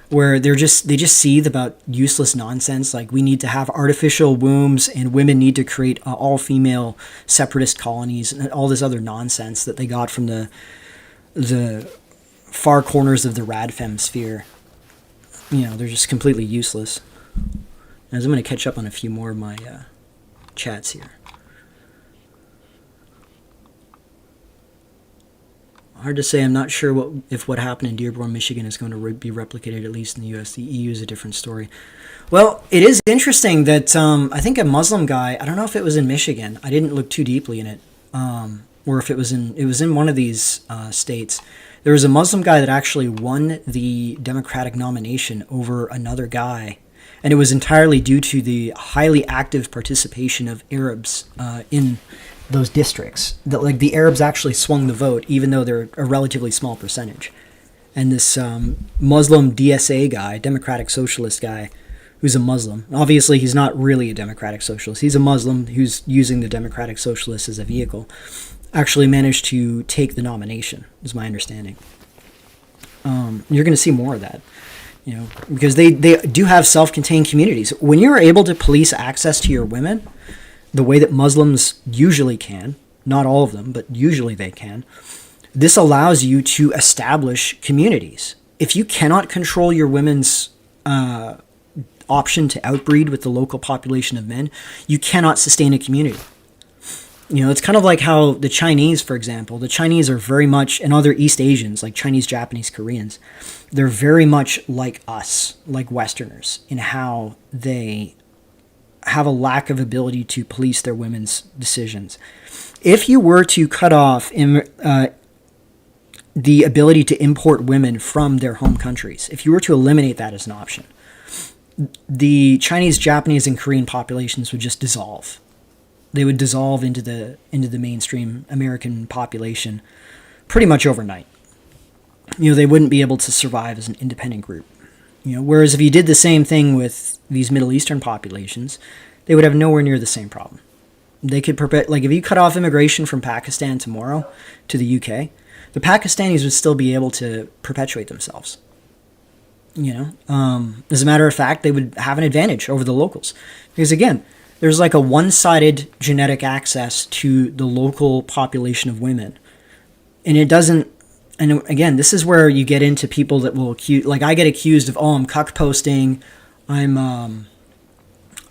where they just seethe about useless nonsense. Like, we need to have artificial wombs, and women need to create all-female separatist colonies, and all this other nonsense that they got from the far corners of the radfem sphere. They're just completely useless. As I'm going to catch up on a few more of my chats here. Hard to say. I'm not sure if what happened in Dearborn, Michigan is going to be replicated, at least in the U.S. The EU is a different story. Well, it is interesting that I think a Muslim guy, I don't know if it was in Michigan, I didn't look too deeply in it, or if it was in one of these states. There was a Muslim guy that actually won the Democratic nomination over another guy, and it was entirely due to the highly active participation of Arabs in those districts. That, like, the Arabs actually swung the vote, even though they're a relatively small percentage. And this Muslim DSA guy, Democratic Socialist guy, who's a Muslim, obviously he's not really a Democratic Socialist, he's a Muslim who's using the Democratic Socialists as a vehicle, actually managed to take the nomination, is my understanding. You're going to see more of that, because they do have self-contained communities. When you're able to police access to your women the way that Muslims usually can, not all of them, but usually they can, this allows you to establish communities. If you cannot control your women's option to outbreed with the local population of men, you cannot sustain a community. It's kind of like how the Chinese, for example, the Chinese are very much, and other East Asians, like Chinese, Japanese, Koreans, they're very much like us, like Westerners, in how they have a lack of ability to police their women's decisions. If you were to cut off the ability to import women from their home countries, if you were to eliminate that as an option, the Chinese, Japanese, and Korean populations would just dissolve. They would dissolve into the mainstream American population pretty much overnight. They wouldn't be able to survive as an independent group. Whereas if you did the same thing with these Middle Eastern populations, they would have nowhere near the same problem. They could if you cut off immigration from Pakistan tomorrow to the UK, the Pakistanis would still be able to perpetuate themselves. As a matter of fact, they would have an advantage over the locals, because again, there's like a one-sided genetic access to the local population of women. And it doesn't, and again, this is where you get into people that will accuse, like I get accused of, I'm cuck posting, I'm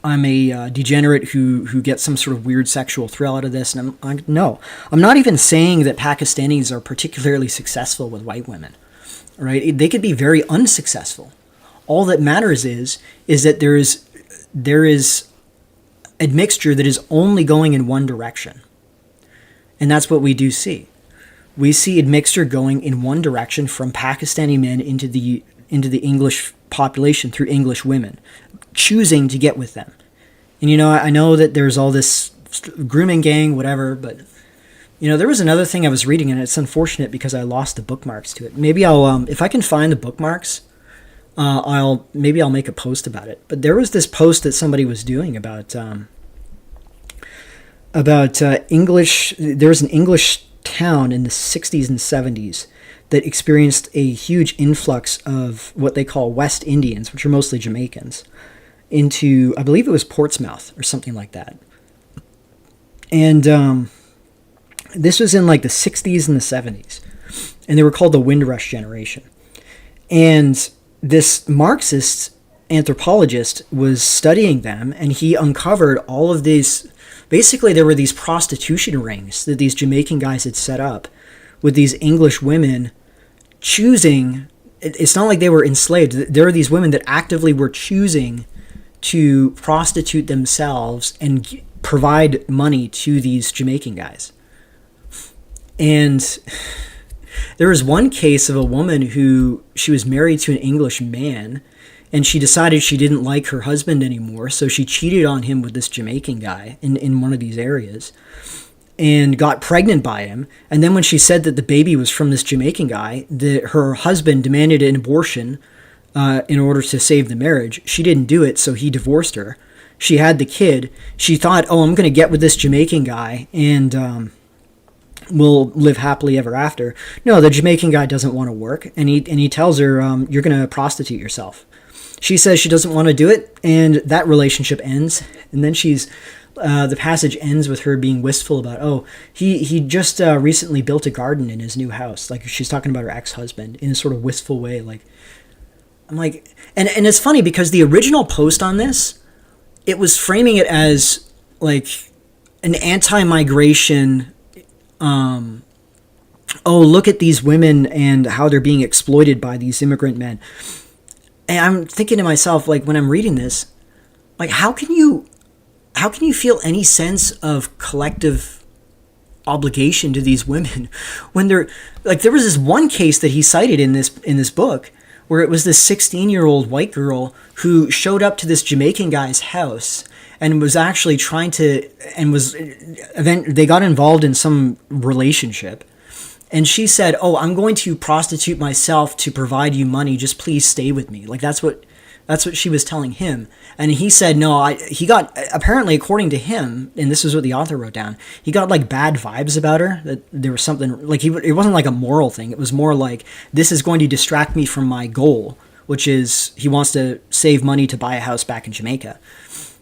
a degenerate who gets some sort of weird sexual thrill out of this. And I'm not even saying that Pakistanis are particularly successful with white women, right? They could be very unsuccessful. All that matters is that there is admixture that is only going in one direction. And that's what we do see. We see admixture going in one direction from Pakistani men into the English population through English women, choosing to get with them. And I know that there's all this grooming gang, whatever, but there was another thing I was reading, and it's unfortunate because I lost the bookmarks to it. Maybe I'll if I can find the bookmarks, I'll make a post about it. But there was this post that somebody was doing about about English. There was an English town in the 60s and 70s that experienced a huge influx of what they call West Indians, which are mostly Jamaicans, into, I believe it was Portsmouth or something like that. And this was in like the 60s and the 70s. And they were called the Windrush generation. And this Marxist anthropologist was studying them, and he uncovered all of these. Basically, there were these prostitution rings that these Jamaican guys had set up with these English women choosing. It's not like they were enslaved. There were these women that actively were choosing to prostitute themselves and provide money to these Jamaican guys. And there was one case of a woman who, she was married to an English man, and she decided she didn't like her husband anymore, so she cheated on him with this Jamaican guy in one of these areas and got pregnant by him. And then when she said that the baby was from this Jamaican guy, her husband demanded an abortion in order to save the marriage. She didn't do it, so he divorced her. She had the kid. She thought, oh, I'm going to get with this Jamaican guy and we'll live happily ever after. No, the Jamaican guy doesn't want to work, and he tells her, you're going to prostitute yourself. She says she doesn't want to do it, and that relationship ends. And then the passage ends with her being wistful about, oh, he just recently built a garden in his new house. Like, she's talking about her ex-husband in a sort of wistful way. Like, I'm like, and it's funny because the original post on this, it was framing it as like an anti-migration, oh, look at these women and how they're being exploited by these immigrant men. And I'm thinking to myself, like, when I'm reading this, like, how can you feel any sense of collective obligation to these women when they're like, there was this one case that he cited in this book where it was this 16-year-old white girl who showed up to this Jamaican guy's house and was actually they got involved in some relationship. And she said, oh, I'm going to prostitute myself to provide you money. Just please stay with me. Like, that's what she was telling him. And he said, no, he got, apparently, according to him, and this is what the author wrote down, he got like bad vibes about her, that there was something, like, it wasn't like a moral thing. It was more like, this is going to distract me from my goal, which is he wants to save money to buy a house back in Jamaica.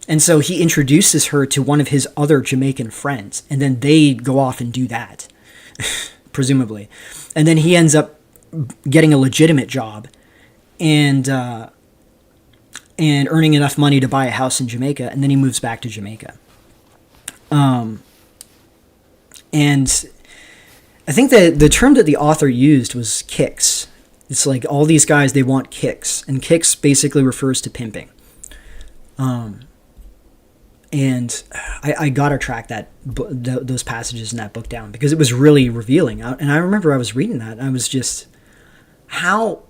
And so he introduces her to one of his other Jamaican friends, and then they go off and do that. Presumably. And then he ends up getting a legitimate job and earning enough money to buy a house in Jamaica, and then he moves back to Jamaica. And I think that the term that the author used was kicks. It's like all these guys, they want kicks, and kicks basically refers to pimping. And I gotta track those passages in that book down because it was really revealing. And I remember I was reading that, and I was just, how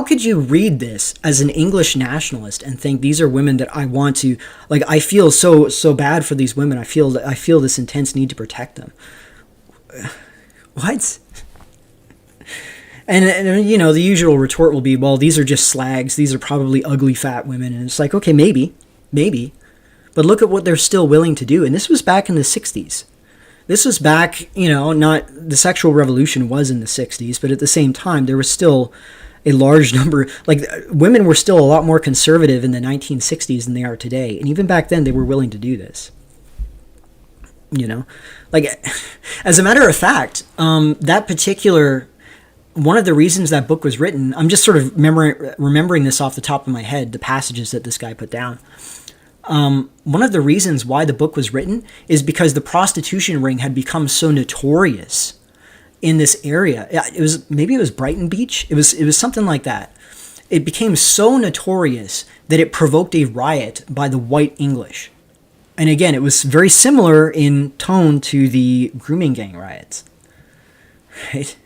could you read this as an English nationalist and think these are women that I want to, like, I feel so bad for these women. I feel this intense need to protect them. What? And you know, the usual retort will be, well, these are just slags. These are probably ugly fat women. And it's like, okay, maybe. But look at what they're still willing to do. And this was back in the 60s. This was back, you know, not the sexual revolution was in the 60s, but at the same time, there was still a large number, like, women were still a lot more conservative in the 1960s than they are today. And even back then, they were willing to do this. You know? Like, as a matter of fact, that particular, one of the reasons that book was written, I'm just sort of remembering this off the top of my head, the passages that this guy put down. One of the reasons why the book was written is because the prostitution ring had become so notorious in this area. Maybe it was Brighton Beach. It was something like that. It became so notorious that it provoked a riot by the white English. And again, it was very similar in tone to the grooming gang riots. Right?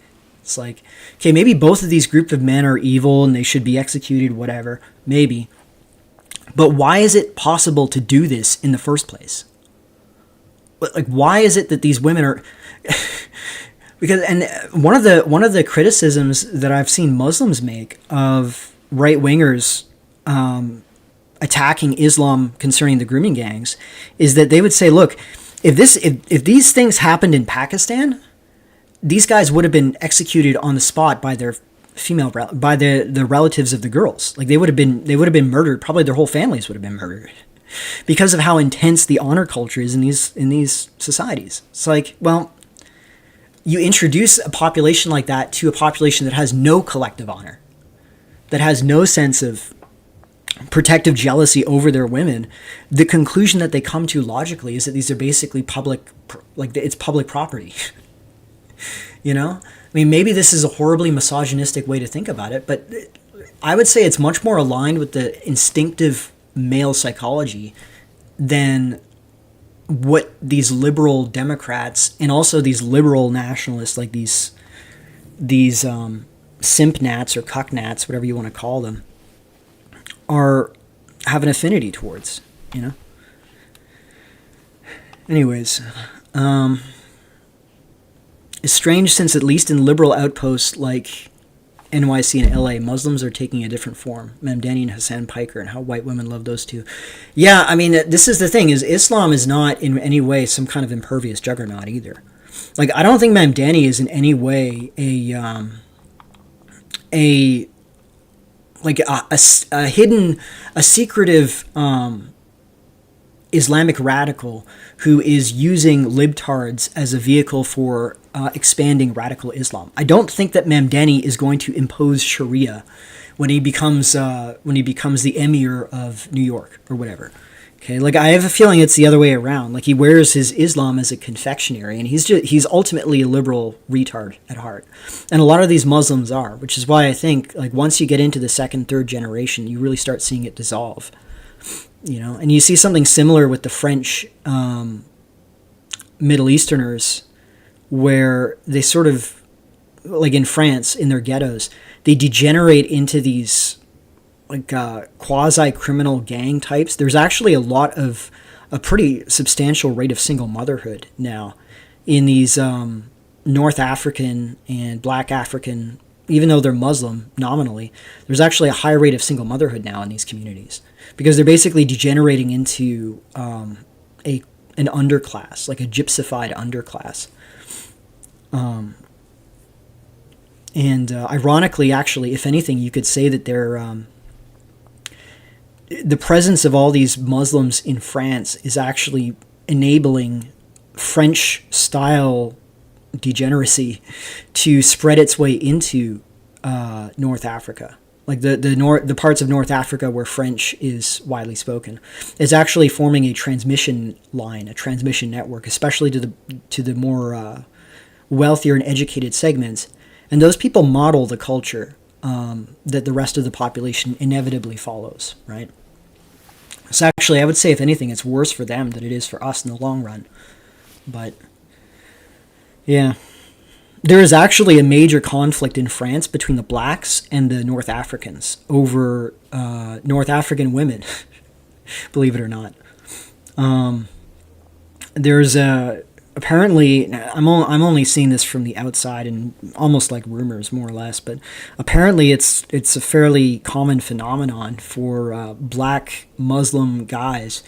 It's like, okay, maybe both of these groups of men are evil and they should be executed, whatever. Maybe. But why is it possible to do this in the first place? Like, why is it that these women are... Because, and one of the criticisms that I've seen Muslims make of right-wingers, attacking Islam concerning the grooming gangs is that they would say, look, if these things happened in Pakistan, these guys would have been executed on the spot by their by the relatives of the girls. Like they would have been murdered. Probably their whole families would have been murdered because of how intense the honor culture is in these societies. It's like, well, you introduce a population like that to a population that has no collective honor, that has no sense of protective jealousy over their women. The conclusion that they come to logically is that these are basically public, like it's public property. You know? I mean, maybe this is a horribly misogynistic way to think about it, but I would say it's much more aligned with the instinctive male psychology than what these liberal Democrats and also these liberal nationalists, like these simpnats or cucknats, whatever you want to call them, have an affinity towards, you know? Anyways, it's strange since at least in liberal outposts like NYC and LA, Muslims are taking a different form. Mamdani and Hassan Piker, and how white women love those two. Yeah, I mean, this is the thing, is Islam is not in any way some kind of impervious juggernaut either. Like, I don't think Mamdani is in any way a secretive Islamic radical who is using libtards as a vehicle for expanding radical Islam. I don't think that Mamdani is going to impose Sharia when he becomes the emir of New York or whatever. Okay, like I have a feeling it's the other way around. Like he wears his Islam as a confectionery, and he's ultimately a liberal retard at heart. And a lot of these Muslims are, which is why I think like once you get into the second, third generation, you really start seeing it dissolve. You know, and you see something similar with the French Middle Easterners, where they sort of, like in France, in their ghettos, they degenerate into these like quasi-criminal gang types. There's actually a pretty substantial rate of single motherhood now in these North African and Black African, even though they're Muslim nominally, there's actually a high rate of single motherhood now in these communities because they're basically degenerating into an underclass, like a gypsified underclass. Ironically, actually, if anything, you could say that they're the presence of all these Muslims in France is actually enabling French-style degeneracy to spread its way into North Africa. Like the parts of North Africa where French is widely spoken, is actually forming a transmission line, a transmission network, especially to the more wealthier and educated segments. And those people model the culture that the rest of the population inevitably follows, right? So actually, I would say, if anything, it's worse for them than it is for us in the long run. But, yeah. There is actually a major conflict in France between the blacks and the North Africans over North African women, believe it or not. There's apparently, I'm only seeing this from the outside and almost like rumors, more or less, but apparently it's a fairly common phenomenon for black Muslim guys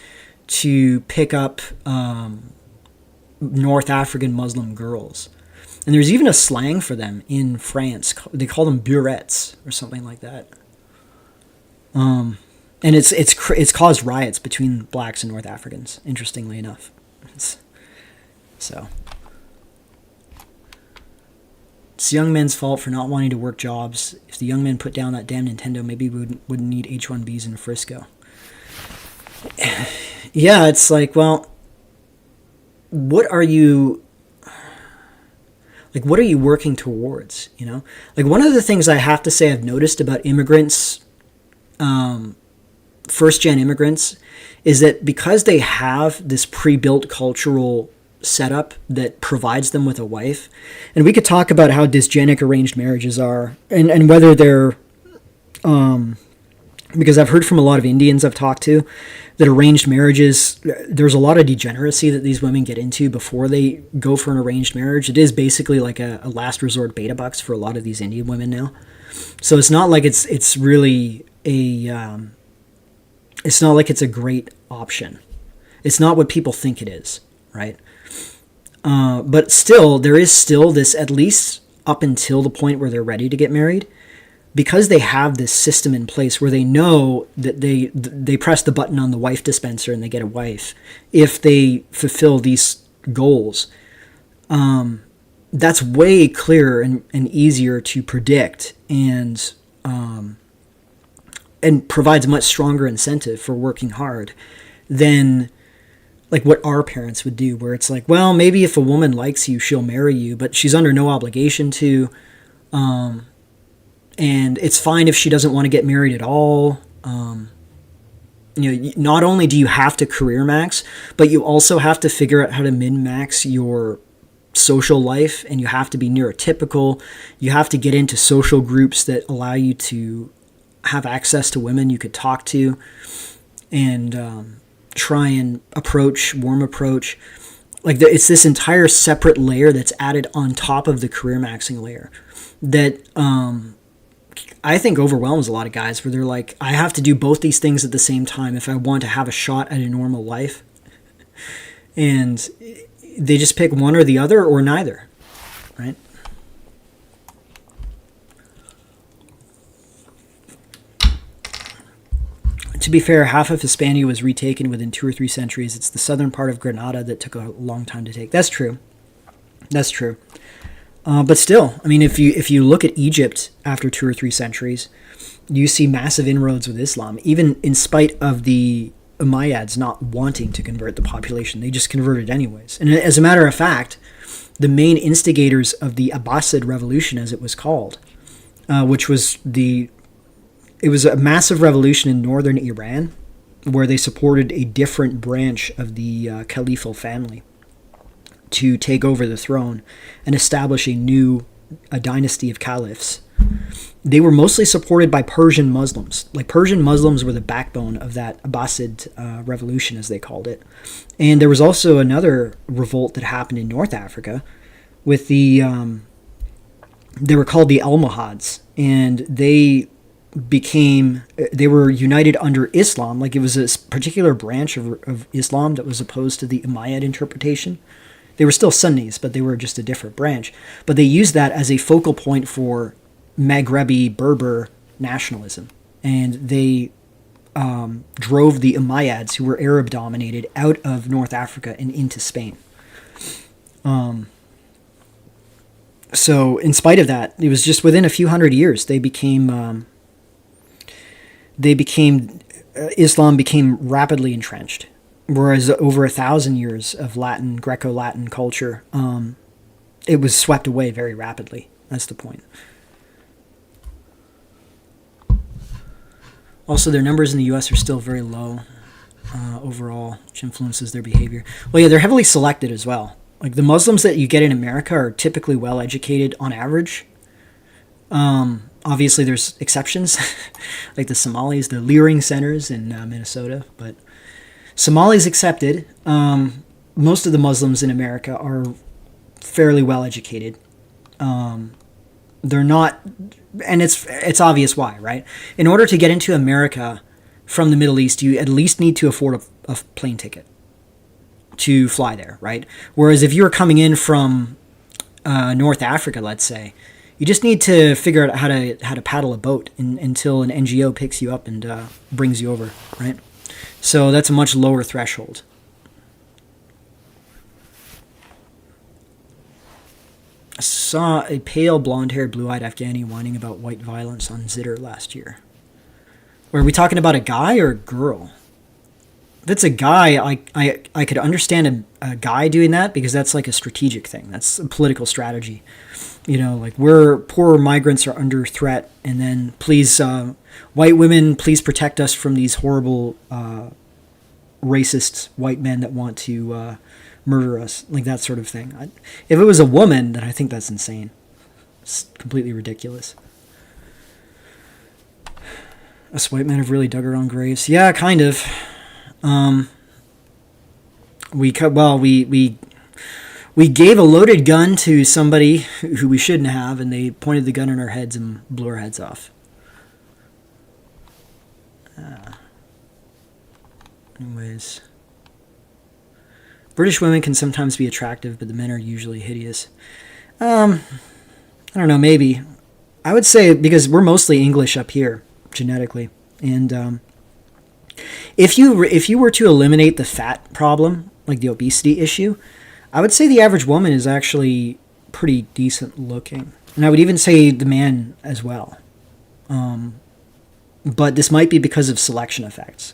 to pick up North African Muslim girls. And there's even a slang for them in France. They call them burettes or something like that. And it's caused riots between blacks and North Africans, interestingly enough. It's young men's fault for not wanting to work jobs. If the young men put down that damn Nintendo, maybe we wouldn't need H-1Bs in Frisco. Yeah, it's like, well, what are you working towards, you know? Like, one of the things I have to say I've noticed about immigrants, first-gen immigrants, is that because they have this pre-built cultural setup that provides them with a wife, and we could talk about how dysgenic arranged marriages are, and whether they're, because I've heard from a lot of Indians I've talked to, that arranged marriages, there's a lot of degeneracy that these women get into before they go for an arranged marriage. It is basically like a last resort beta bucks for a lot of these Indian women now. So it's not like it's really a It's not like it's a great option. It's not what people think it is, right? But still, there is still this, at least up until the point where they're ready to get married, because they have this system in place where they know that they press the button on the wife dispenser and they get a wife if they fulfill these goals. That's way clearer and easier to predict, and provides a much stronger incentive for working hard than like what our parents would do, where it's like, well, maybe if a woman likes you, she'll marry you, but she's under no obligation to, and it's fine if she doesn't want to get married at all. Not only do you have to career max, but you also have to figure out how to min max your social life, and you have to be neurotypical. You have to get into social groups that allow you to have access to women you could talk to, and try and warm approach. Like it's this entire separate layer that's added on top of the career maxing layer that I think overwhelms a lot of guys, where they're like, I have to do both these things at the same time if I want to have a shot at a normal life. And they just pick one or the other or neither, right? To be fair, half of Hispania was retaken within 2 or 3 centuries. It's the southern part of Granada that took a long time to take. That's true. That's true. But still, I mean, if you look at Egypt after 2 or 3 centuries, you see massive inroads with Islam, even in spite of the Umayyads not wanting to convert the population. They just converted anyways. And as a matter of fact, the main instigators of the Abbasid revolution, as it was called, which was it was a massive revolution in northern Iran, where they supported a different branch of the caliphal family to take over the throne and establish a dynasty of caliphs. They were mostly supported by Persian Muslims. Like, Persian Muslims were the backbone of that Abbasid revolution, as they called it. And there was also another revolt that happened in North Africa with they were called the Almohads, and they were united under Islam. Like, it was a particular branch of Islam that was opposed to the Umayyad interpretation. They were still Sunnis, but they were just a different branch. But they used that as a focal point for Maghrebi Berber nationalism. And they drove the Umayyads, who were Arab-dominated, out of North Africa and into Spain. So in spite of that, it was just within a few hundred years, Islam became rapidly entrenched. Whereas over 1,000 years of Greco-Latin culture, it was swept away very rapidly. That's the point. Also, their numbers in the U.S. are still very low overall, which influences their behavior. Well, yeah, they're heavily selected as well. Like, the Muslims that you get in America are typically well-educated on average. Obviously, there's exceptions, like the Somalis, the Leering centers in Minnesota, but Somalis accepted. Most of the Muslims in America are fairly well educated. They're not, and it's obvious why, right? In order to get into America from the Middle East, you at least need to afford a plane ticket to fly there, right? Whereas if you're coming in from North Africa, let's say, you just need to figure out how to paddle a boat until an NGO picks you up and brings you over, right? So that's a much lower threshold. I saw a pale, blonde-haired, blue-eyed Afghani whining about white violence on Zitter last year. Are we talking about a guy or a girl? If it's a guy, I could understand a guy doing that, because that's like a strategic thing. That's a political strategy. You know, like, poor migrants are under threat, and then please, white women, please protect us from these horrible racist white men that want to murder us, like that sort of thing. If it was a woman, then I think that's insane. It's completely ridiculous. Us white men have really dug our own graves. Yeah, kind of. We gave a loaded gun to somebody who we shouldn't have, and they pointed the gun in our heads and blew our heads off. Anyways. British women can sometimes be attractive, but the men are usually hideous. I don't know, maybe. I would say, because we're mostly English up here, genetically. And if you were to eliminate the fat problem, like the obesity issue, I would say the average woman is actually pretty decent looking. And I would even say the man as well. But this might be because of selection effects.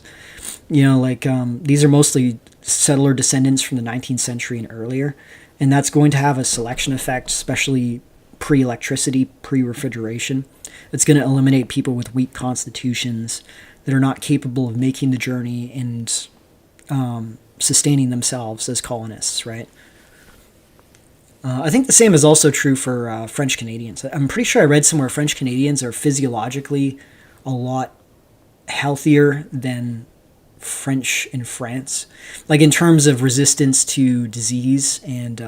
You know, like, these are mostly settler descendants from the 19th century and earlier. And that's going to have a selection effect, especially pre-electricity, pre-refrigeration. It's going to eliminate people with weak constitutions that are not capable of making the journey and sustaining themselves as colonists, right? I think the same is also true for French Canadians. I'm pretty sure I read somewhere French Canadians are physiologically a lot healthier than French in France, like in terms of resistance to disease and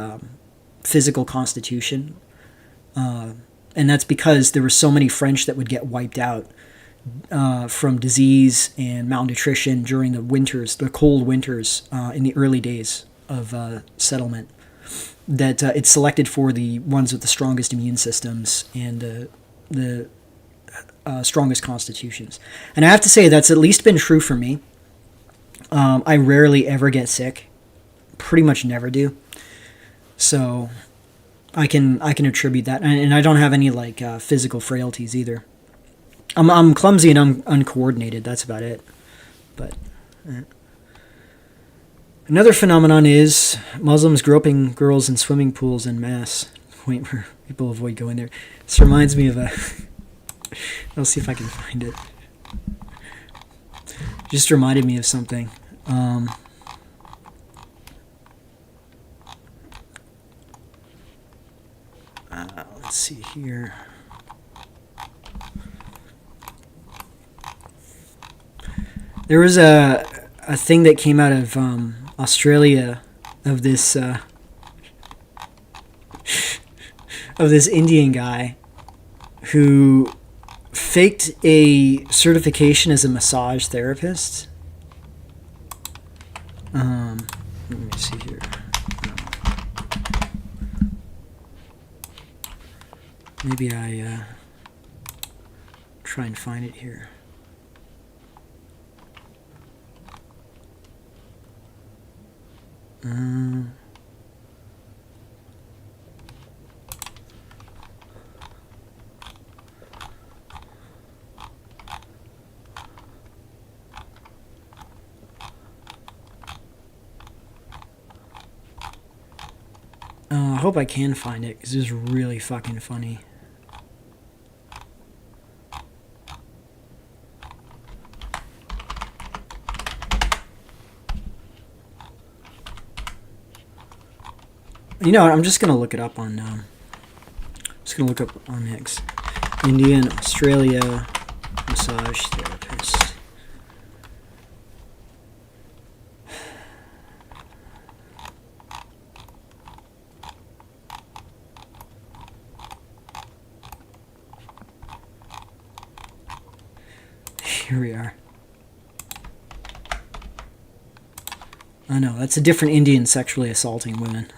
physical constitution. And that's because there were so many French that would get wiped out from disease and malnutrition during the winters, the cold winters in the early days of settlement, that it selected for the ones with the strongest immune systems and the strongest constitutions. And I have to say that's at least been true for me. I rarely ever get sick, pretty much never do. So I can attribute that, and I don't have any like physical frailties either. I'm clumsy and uncoordinated. That's about it. But another phenomenon is Muslims groping girls in swimming pools en masse. Point where people avoid going there. This reminds me of a. I'll see if I can find it. Just reminded me of something. Let's see here. There was a thing that came out of Australia of this Indian guy who faked a certification as a massage therapist. Let me see here. Maybe I try and find it here. I hope I can find it, because it's really fucking funny. You know what, I'm just going to look it up on... just going to look up on X. Indian, Australia, massage therapist. Here we are. Oh no, that's a different Indian sexually assaulting women.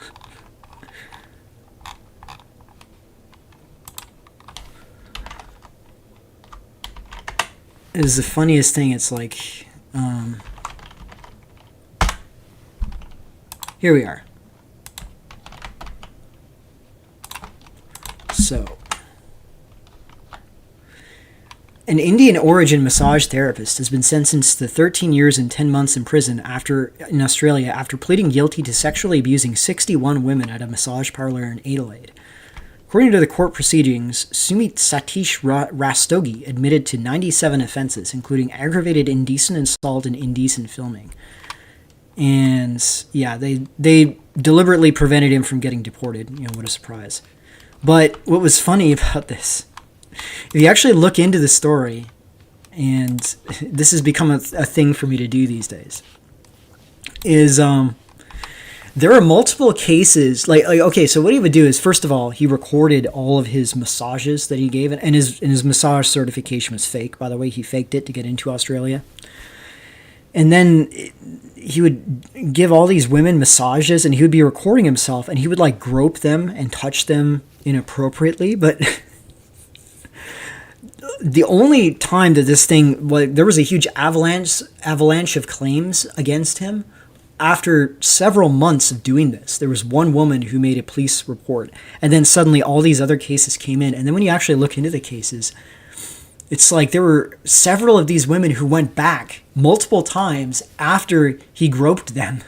It is the funniest thing. It's like, here we are. So, an Indian origin massage therapist has been sentenced to 13 years and 10 months in prison in Australia after pleading guilty to sexually abusing 61 women at a massage parlor in Adelaide. According to the court proceedings, Sumit Satish Rastogi admitted to 97 offenses, including aggravated indecent assault and indecent filming. And yeah, they deliberately prevented him from getting deported. You know, what a surprise. But what was funny about this, if you actually look into the story, and this has become a thing for me to do these days, is there are multiple cases, like okay, so what he would do is, first of all, he recorded all of his massages that he gave, and his massage certification was fake, by the way. He faked it to get into Australia. And then he would give all these women massages, and he would be recording himself, and he would like grope them and touch them inappropriately. But the only time that this thing, like, there was a huge avalanche of claims against him after several months of doing this. There was one woman who made a police report, and then suddenly all these other cases came in. And then when you actually look into the cases, it's like there were several of these women who went back multiple times after he groped them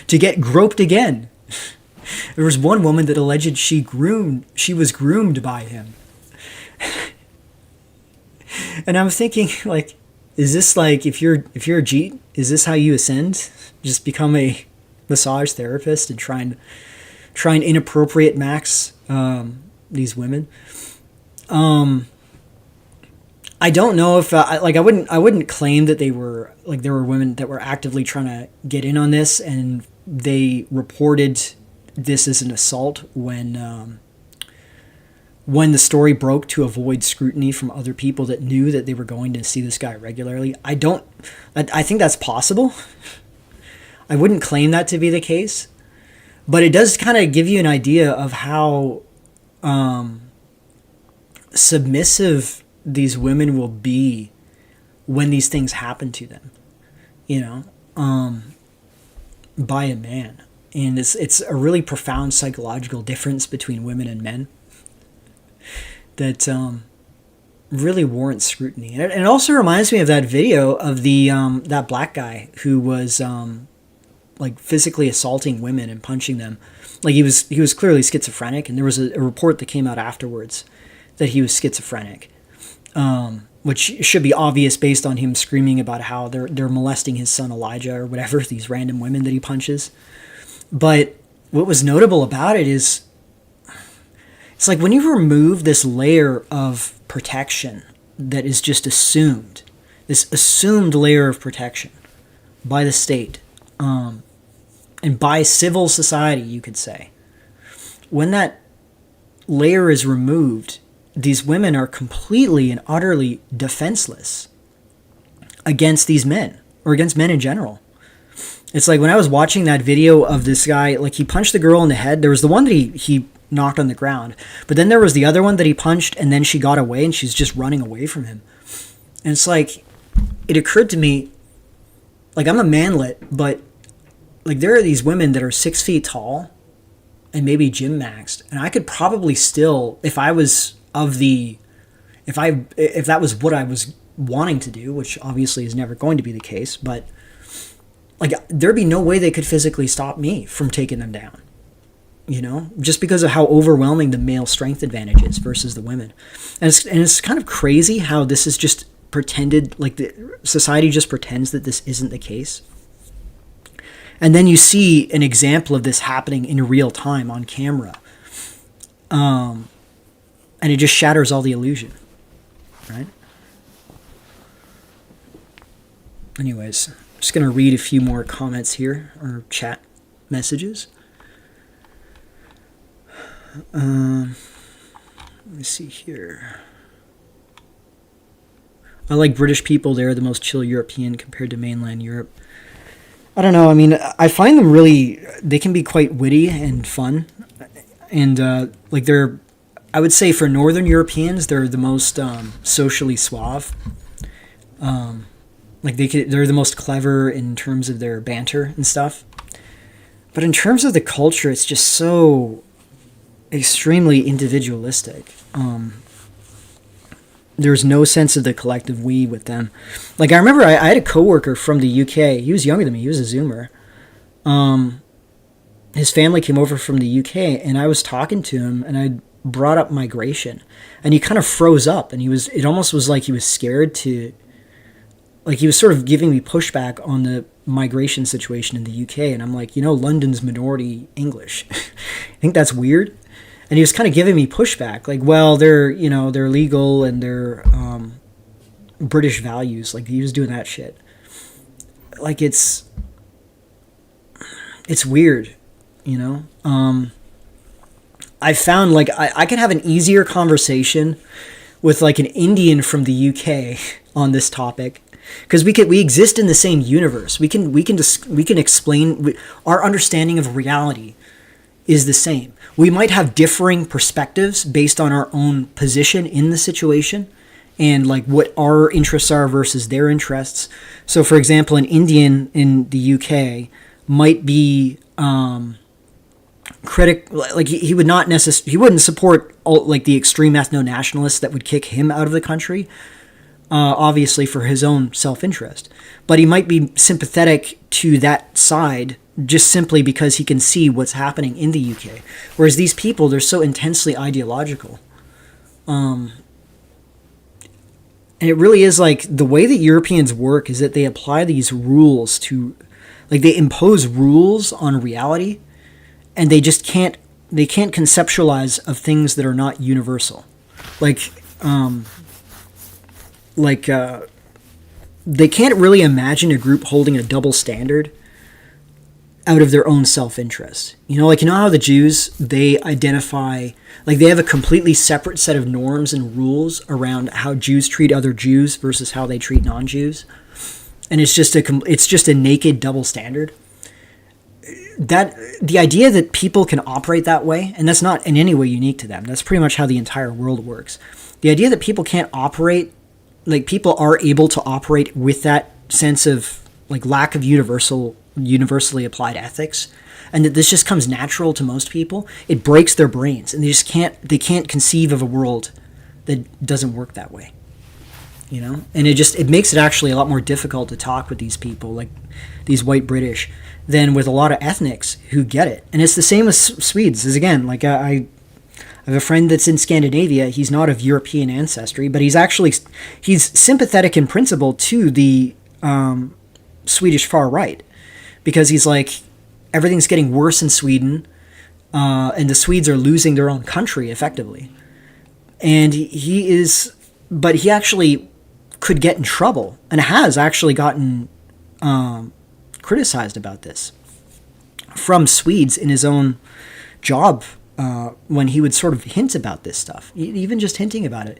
to get groped again. There was one woman that alleged she was groomed by him. And I'm thinking, like, is this like, if you're a G, is this how you ascend? Just become a massage therapist and try and inappropriate max these women? I don't know if I wouldn't claim that there were women that were actively trying to get in on this, and they reported this as an assault when the story broke to avoid scrutiny from other people that knew that they were going to see this guy regularly. I think that's possible. I wouldn't claim that to be the case, but it does kind of give you an idea of how submissive these women will be when these things happen to them, by a man. And it's a really profound psychological difference between women and men that really warrants scrutiny. And it also reminds me of that video of the that black guy who was like physically assaulting women and punching them. Like he was clearly schizophrenic, and there was a report that came out afterwards that he was schizophrenic. Which should be obvious based on him screaming about how they're molesting his son Elijah or whatever, these random women that he punches. But what was notable about it is, it's like when you remove this layer of protection that is just assumed, this assumed layer of protection by the state, and by civil society, you could say. When that layer is removed, these women are completely and utterly defenseless against these men, or against men in general. It's like when I was watching that video of this guy, like he punched the girl in the head. There was the one that he knocked on the ground, but then there was the other one that he punched, and then she got away, and she's just running away from him. And it's like, it occurred to me, like, I'm a manlet, but like there are these women that are 6 feet tall and maybe gym maxed, and I could probably still, if that was what I was wanting to do, which obviously is never going to be the case, but like there'd be no way they could physically stop me from taking them down, just because of how overwhelming the male strength advantage is versus the women. And it's kind of crazy how this is just pretended, like the society just pretends that this isn't the case. And then you see an example of this happening in real time on camera. And it just shatters all the illusion, right? Anyways, I'm just going to read a few more comments here, or chat messages. Let me see here. I like British people. They're the most chill European compared to mainland Europe. I don't know. I mean, I find them they can be quite witty and fun. And like I would say for Northern Europeans, they're the most socially suave. Like they're the most clever in terms of their banter and stuff. But in terms of the culture, it's just so extremely individualistic. There's no sense of the collective we with them. Like I remember I had a coworker from the UK. He was younger than me. He was a Zoomer. His family came over from the UK, and I was talking to him, and I brought up migration, and he kind of froze up, and it almost was like he was scared to, like he was sort of giving me pushback on the migration situation in the UK. And I'm like, London's minority English. I think that's weird. And he was kind of giving me pushback, like, well, they're legal and they're British values. Like he was doing that shit. Like it's weird, I found like I can have an easier conversation with like an Indian from the UK on this topic because we exist in the same universe. We can explain, our understanding of reality is the same. We might have differing perspectives based on our own position in the situation and like what our interests are versus their interests. So for example, an Indian in the UK might be like he would not necessarily, he wouldn't support like the extreme ethno-nationalists that would kick him out of the country, obviously for his own self-interest, but he might be sympathetic to that side just simply because he can see what's happening in the UK. Whereas these people, they're so intensely ideological. And it really is like the way that Europeans work is that they apply these rules to, like they impose rules on reality, and they just can't conceptualize of things that are not universal. They can't really imagine a group holding a double standard out of their own self-interest. You know how the Jews, they identify, like they have a completely separate set of norms and rules around how Jews treat other Jews versus how they treat non-Jews. And it's just a naked double standard. That the idea that people can operate that way, and that's not in any way unique to them. That's pretty much how the entire world works. The idea that people can't operate, like people are able to operate with that sense of like lack of universally applied ethics, and that this just comes natural to most people, it breaks their brains, and they can't conceive of a world that doesn't work that way. And it makes it actually a lot more difficult to talk with these people, like these white British, than with a lot of ethnics who get it. And it's the same with Swedes. As again, like I have a friend that's in Scandinavia. He's not of European ancestry, but he's sympathetic in principle to the Swedish far right, because he's like, everything's getting worse in Sweden, and the Swedes are losing their own country effectively. And but he actually could get in trouble, and has actually gotten criticized about this from Swedes in his own job, when he would sort of hint about this stuff, even just hinting about it.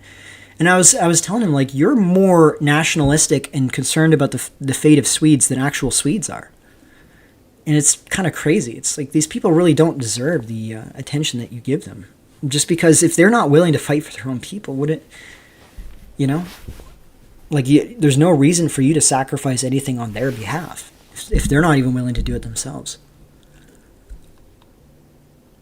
And I was telling him, like, you're more nationalistic and concerned about the fate of Swedes than actual Swedes are. And it's kind of crazy. It's like these people really don't deserve the attention that you give them. Just because if they're not willing to fight for their own people, wouldn't, there's no reason for you to sacrifice anything on their behalf if they're not even willing to do it themselves.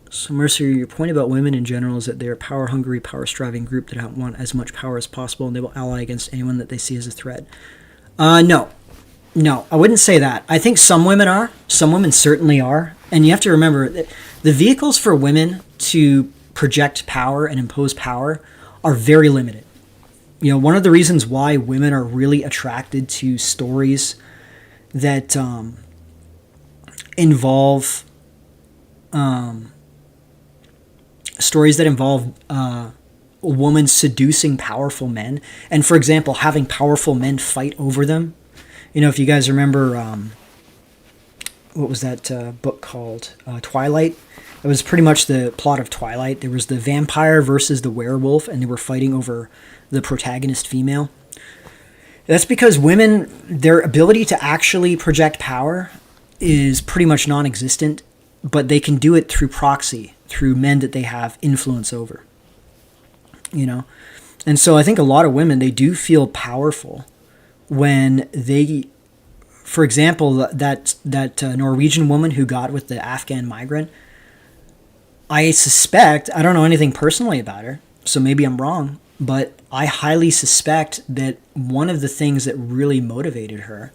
So Mercer, your point about women in general is that they're a power-hungry, power-striving group that want as much power as possible, and they will ally against anyone that they see as a threat. No, I wouldn't say that. I think some women are. Some women certainly are. And you have to remember that the vehicles for women to project power and impose power are very limited. One of the reasons why women are really attracted to stories that involve a woman seducing powerful men, and for example having powerful men fight over them. If you guys remember, what was that book called? Twilight. It was pretty much the plot of Twilight. There was the vampire versus the werewolf, and they were fighting over the protagonist female. That's because women, their ability to actually project power is pretty much non-existent, but they can do it through proxy, through men that they have influence over. And so I think a lot of women, they do feel powerful when they, for example, that Norwegian woman who got with the Afghan migrant, I suspect, I don't know anything personally about her, so maybe I'm wrong, but I highly suspect that one of the things that really motivated her,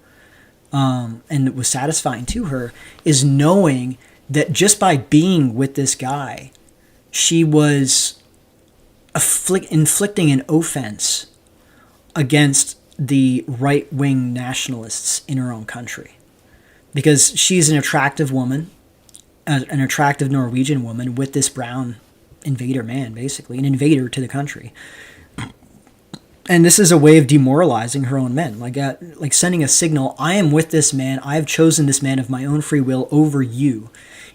and that was satisfying to her, is knowing that just by being with this guy, she was inflicting an offense against the right-wing nationalists in her own country. Because she's an attractive woman, an attractive Norwegian woman with this brown invader man, basically, an invader to the country. And this is a way of demoralizing her own men, like sending a signal, I am with this man, I have chosen this man of my own free will over you,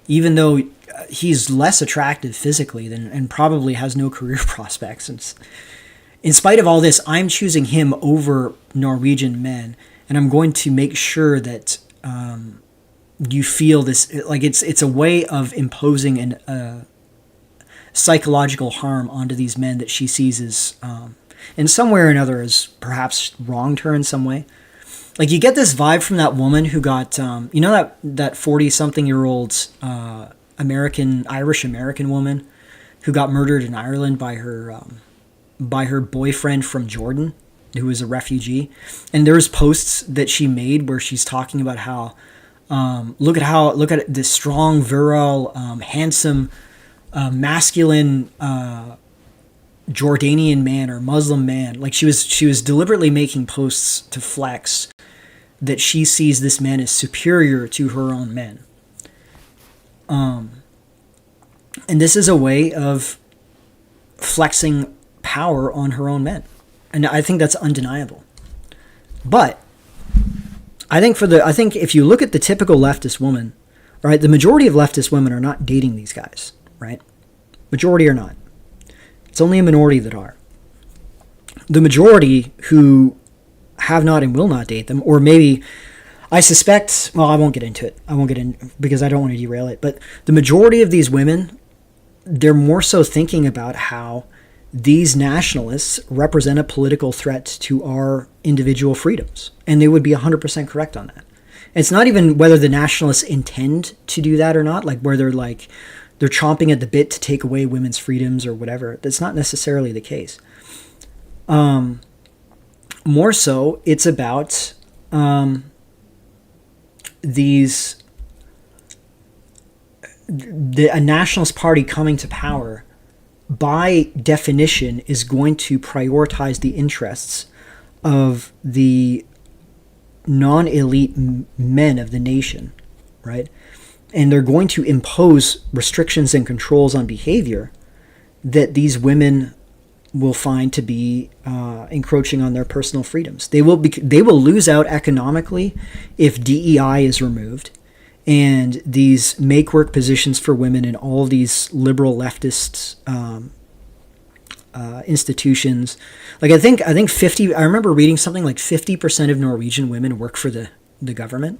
even though he's less attractive physically and probably has no career prospects. in spite of all this, I'm choosing him over Norwegian men, and I'm going to make sure that you feel this, like it's a way of imposing an psychological harm onto these men that she sees as in some way or another as perhaps wronged her in some way. Like, you get this vibe from that woman who got you know, that 40-something-year-old Irish American woman who got murdered in Ireland by her boyfriend from Jordan, who was a refugee. And there's posts that she made where she's talking about how look at this strong, virile, handsome, masculine Jordanian man or Muslim man. Like, she was deliberately making posts to flex that she sees this man as superior to her own men. And this is a way of flexing power on her own men. And I think that's undeniable. But I think if you look at the typical leftist woman, right, the majority of leftist women are not dating these guys, right? Majority are not. It's only a minority that are. The majority who have not and will not date them, or maybe, I suspect, well, I won't get into it. I won't get in because I don't want to derail it. But the majority of these women, they're more so thinking about how these nationalists represent a political threat to our individual freedoms. And they would be 100% correct on that. It's not even whether the nationalists intend to do that or not, like where they're chomping at the bit to take away women's freedoms or whatever. That's not necessarily the case. More so, it's about a nationalist party coming to power, by definition, is going to prioritize the interests of the non-elite men of the nation, right? And they're going to impose restrictions and controls on behavior that these women will find to be encroaching on their personal freedoms. They will lose out economically if DEI is removed, and these make-work positions for women in all these liberal leftist institutions. Like, I think 50. I remember reading something like 50% of Norwegian women work for the government,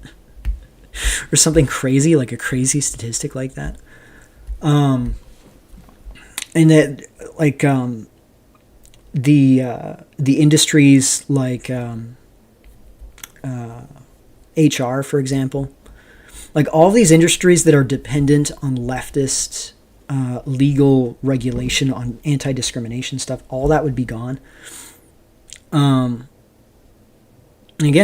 or something crazy, like a crazy statistic like that. And that, like, the industries like HR, for example, like all these industries that are dependent on leftist legal regulation on anti-discrimination stuff, all that would be gone. Again,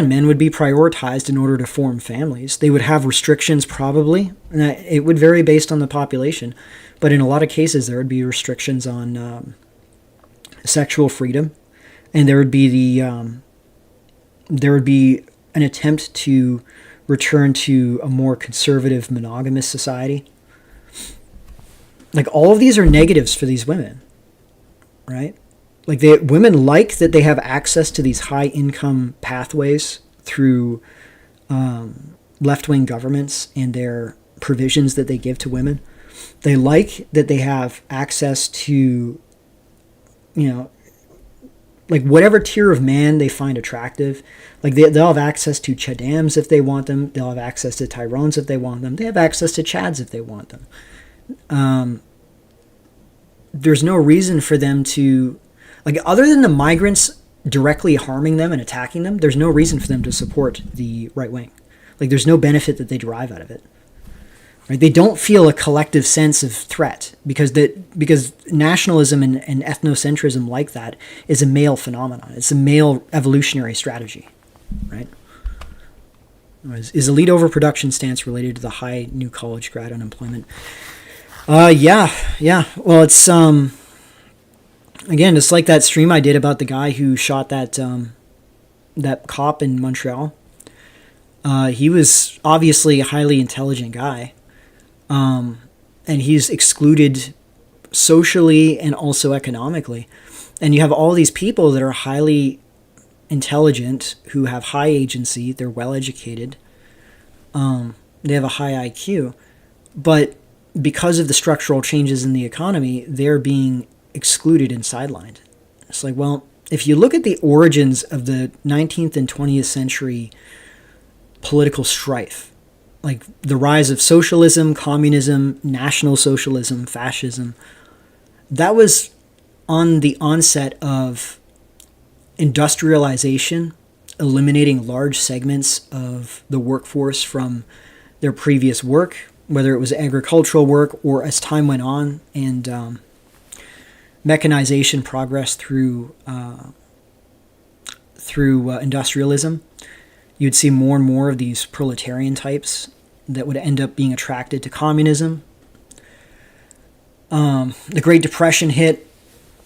men would be prioritized in order to form families. They would have restrictions probably, and it would vary based on the population, but in a lot of cases there would be restrictions on sexual freedom, and there would be an attempt to return to a more conservative, monogamous society. Like, all of these are negatives for these women, right? Like, women like that they have access to these high income pathways through left-wing governments and their provisions that they give to women. They like that they have access to, like, whatever tier of man they find attractive. Like, they'll have access to Chadams if they want them. They'll have access to Tyrones if they want them. They have access to Chads if they want them. There's no reason for them to, like, other than the migrants directly harming them and attacking them, there's no reason for them to support the right wing. Like, there's no benefit that they derive out of it. Right? They don't feel a collective sense of threat because nationalism and ethnocentrism like that is a male phenomenon. It's a male evolutionary strategy, right? Is elite overproduction stance related to the high new college grad unemployment? Yeah. Well, it's again, it's like that stream I did about the guy who shot that cop in Montreal. He was obviously a highly intelligent guy. And he's excluded socially and also economically. And you have all these people that are highly intelligent, who have high agency, they're well educated, they have a high IQ, but because of the structural changes in the economy, they're being excluded and sidelined. It's like, well, if you look at the origins of the 19th and 20th century political strife, like the rise of socialism, communism, National Socialism, fascism, that was on the onset of industrialization, eliminating large segments of the workforce from their previous work, whether it was agricultural work or as time went on and mechanization progressed through industrialism, you'd see more and more of these proletarian types that would end up being attracted to communism. The Great Depression hit.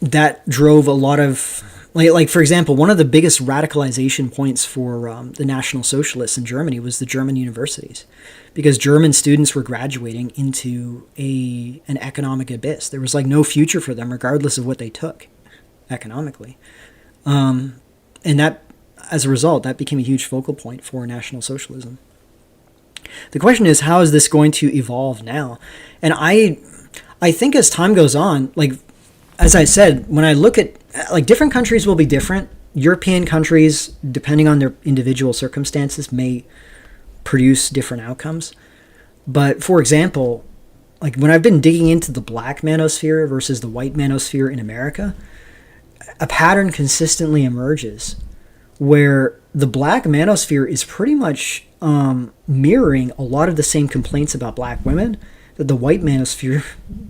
That drove a lot of, like for example, one of the biggest radicalization points for the National Socialists in Germany was the German universities, because German students were graduating into an economic abyss. There was like no future for them, regardless of what they took economically. And that, as a result, that became a huge focal point for National Socialism. The question is, how is this going to evolve now? And I think as time goes on, like, as I said, when I look at, like, different countries will be different. European countries, depending on their individual circumstances, may produce different outcomes. But for example, like when I've been digging into the black manosphere versus the white manosphere in America, a pattern consistently emerges where the black manosphere is pretty much mirroring a lot of the same complaints about black women that the white manosphere,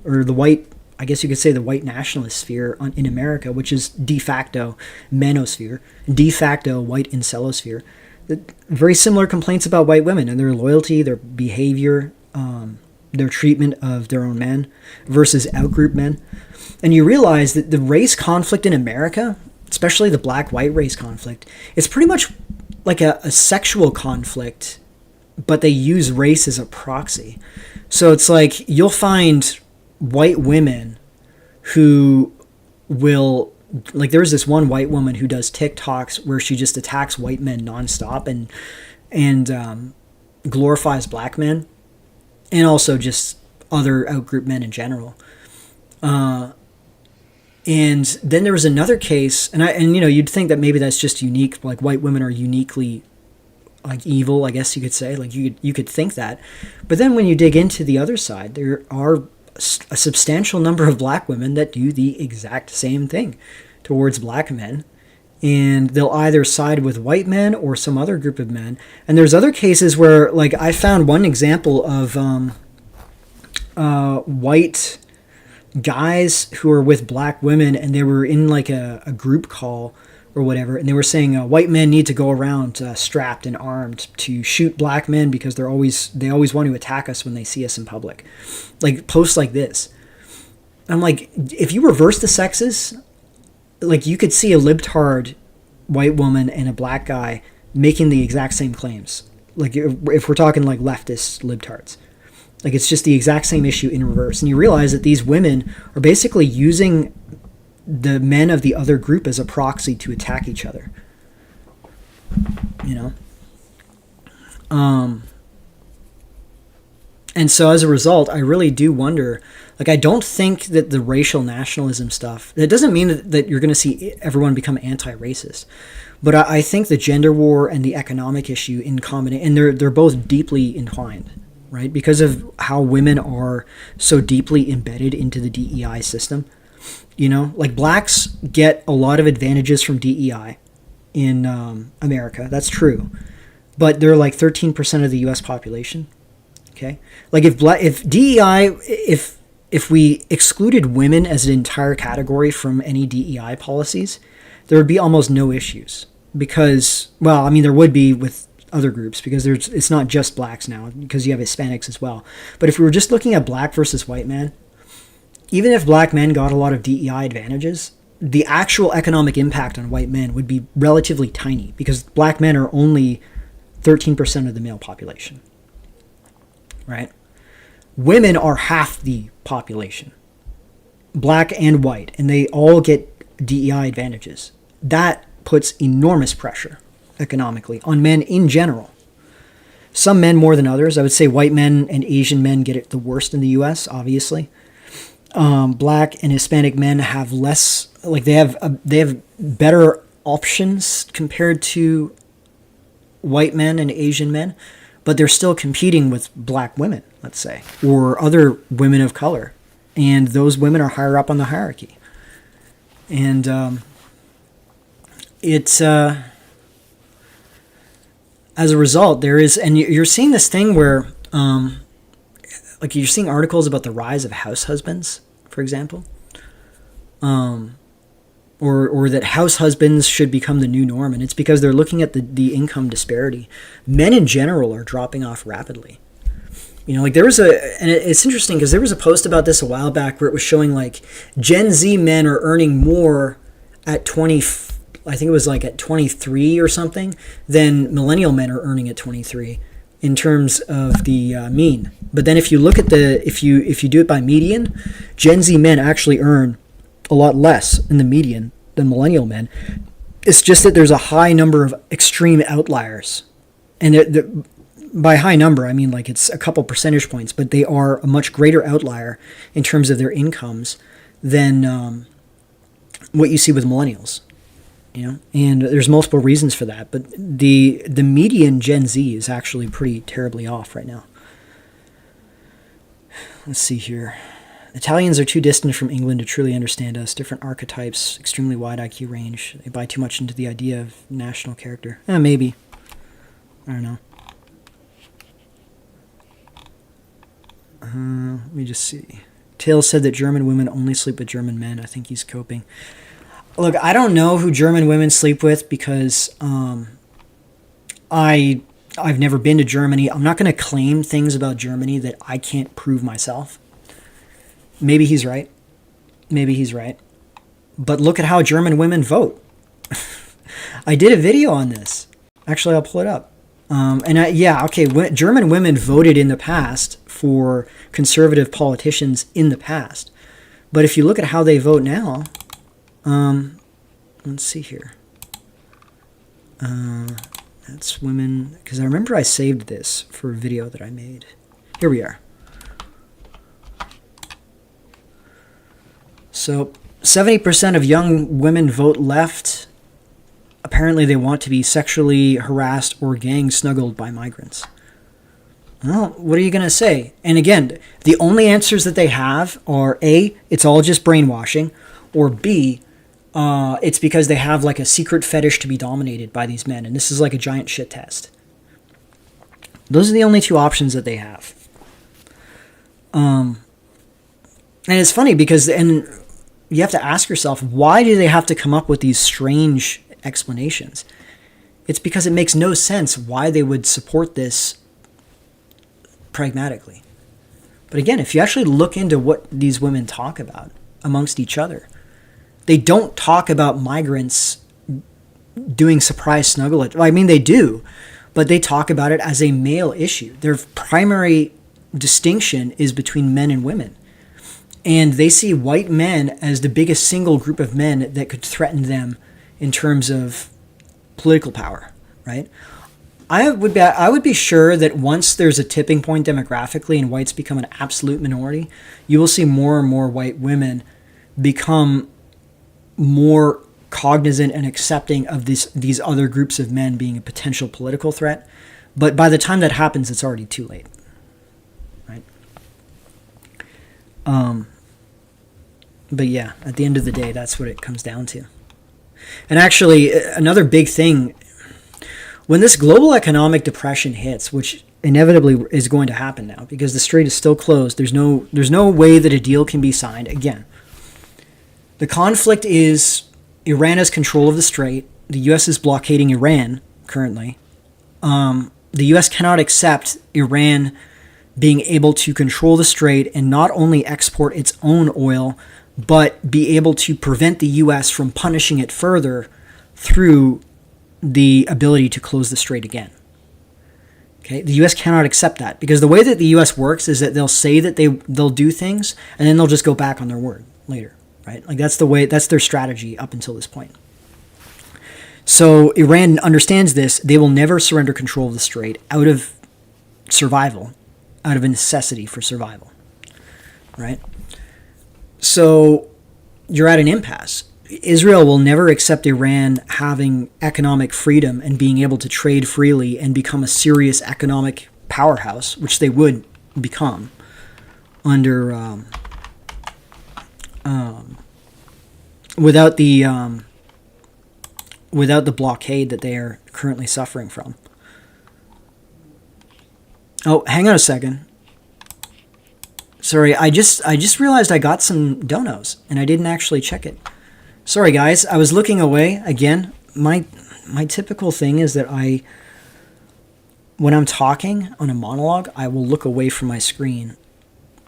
or the white, I guess you could say the white nationalist sphere in America, which is de facto manosphere, de facto white incelosphere. Very similar complaints about white women and their loyalty, their behavior, their treatment of their own men versus outgroup men. And you realize that the race conflict in America, especially the black-white race conflict, it's pretty much like a sexual conflict, but they use race as a proxy. So it's like you'll find white women who will, like, there's this one white woman who does TikToks where she just attacks white men nonstop and glorifies black men and also just other outgroup men in general. And then there was another case, and you know, you'd think that maybe that's just unique, like white women are uniquely like evil, I guess you could say, like you could think that. But then when you dig into the other side, there are a substantial number of black women that do the exact same thing towards black men, and they'll either side with white men or some other group of men. And there's other cases where, like, I found one example of white guys who were with black women, and they were in like a group call or whatever, and they were saying white men need to go around strapped and armed to shoot black men because they always want to attack us when they see us in public. Like posts like this. I'm like, if you reverse the sexes, like you could see a libtard white woman and a black guy making the exact same claims. Like if we're talking like leftist libtards. Like it's just the exact same issue in reverse. And you realize that these women are basically using the men of the other group as a proxy to attack each other. You know? And so as a result, I really do wonder, like, I don't think that the racial nationalism stuff, that doesn't mean that you're going to see everyone become anti-racist. But I think the gender war and the economic issue in combination, and they're both deeply entwined, right? Because of how women are so deeply embedded into the DEI system. You know, like blacks get a lot of advantages from DEI in America. That's true. But they're like 13% of the U.S. population. Okay? Like if DEI, if we excluded women as an entire category from any DEI policies, there would be almost no issues. Because, well, I mean, there would be with other groups because it's not just blacks now because you have Hispanics as well. But if we were just looking at black versus white men, even if black men got a lot of DEI advantages, the actual economic impact on white men would be relatively tiny because black men are only 13% of the male population, right? Women are half the population, black and white, and they all get DEI advantages. That puts enormous pressure economically on men in general. Some men more than others. I would say white men and Asian men get it the worst in the U.S., obviously. Black and Hispanic men have less like they have better options compared to white men and Asian men, but they're still competing with black women, let's say, or other women of color, and those women are higher up on the hierarchy. And it's as a result, there is, and you're seeing this thing where, like, you're seeing articles about the rise of house husbands, for example, or that house husbands should become the new norm, and it's because they're looking at the income disparity. Men in general are dropping off rapidly. You know, like there was and it's interesting because there was a post about this a while back where it was showing like Gen Z men are earning more at 20, I think it was like at 23 or something, than millennial men are earning at 23 in terms of the mean. But then if you look at if you do it by median, Gen Z men actually earn a lot less in the median than millennial men. It's just that there's a high number of extreme outliers, and by high number I mean like it's a couple percentage points, but they are a much greater outlier in terms of their incomes than what you see with millennials. You know, and there's multiple reasons for that, but the median Gen Z is actually pretty terribly off right now. Let's see here. Italians are too distant from England to truly understand us. Different archetypes, extremely wide IQ range. They buy too much into the idea of national character. Maybe. I don't know. Let me just see. Tails said that German women only sleep with German men. I think he's coping. Look, I don't know who German women sleep with because I've never been to Germany. I'm not going to claim things about Germany that I can't prove myself. Maybe he's right. Maybe he's right. But look at how German women vote. I did a video on this. Actually, I'll pull it up. German women voted in the past for conservative politicians in the past. But if you look at how they vote now, let's see here. That's women, because I remember I saved this for a video that I made. Here we are. So 70% of young women vote left. Apparently they want to be sexually harassed or gang snuggled by migrants. Well, what are you going to say? And again, the only answers that they have are A, it's all just brainwashing, or B, it's because they have like a secret fetish to be dominated by these men, and this is like a giant shit test. Those are the only two options that they have. And it's funny because you have to ask yourself, why do they have to come up with these strange explanations? It's because it makes no sense why they would support this pragmatically. But again, if you actually look into what these women talk about amongst each other, they don't talk about migrants doing surprise snuggle. I mean, they do, but they talk about it as a male issue. Their primary distinction is between men and women. And they see white men as the biggest single group of men that could threaten them in terms of political power, right? I would be sure that once there's a tipping point demographically and whites become an absolute minority, you will see more and more white women become more cognizant and accepting of these other groups of men being a potential political threat. But by the time that happens, it's already too late, right? But yeah, at the end of the day, that's what it comes down to. And actually, another big thing, when this global economic depression hits, which inevitably is going to happen now because the strait is still closed, there's no way that a deal can be signed again. The conflict is Iran has control of the strait. The U.S. is blockading Iran currently. The U.S. cannot accept Iran being able to control the strait and not only export its own oil, but be able to prevent the U.S. from punishing it further through the ability to close the strait again. Okay, the U.S. cannot accept that because the way that the U.S. works is that they'll say that they'll do things and then they'll just go back on their word later, right? Like that's their strategy up until this point. So Iran understands this. They will never surrender control of the strait out of survival, out of a necessity for survival, right? So you're at an impasse. Israel will never accept Iran having economic freedom and being able to trade freely and become a serious economic powerhouse, which they would become under without the blockade that they are currently suffering from. Oh, hang on a second. Sorry, I just realized I got some donos and I didn't actually check it. Sorry guys, I was looking away again. My typical thing is that when I'm talking on a monologue, I will look away from my screen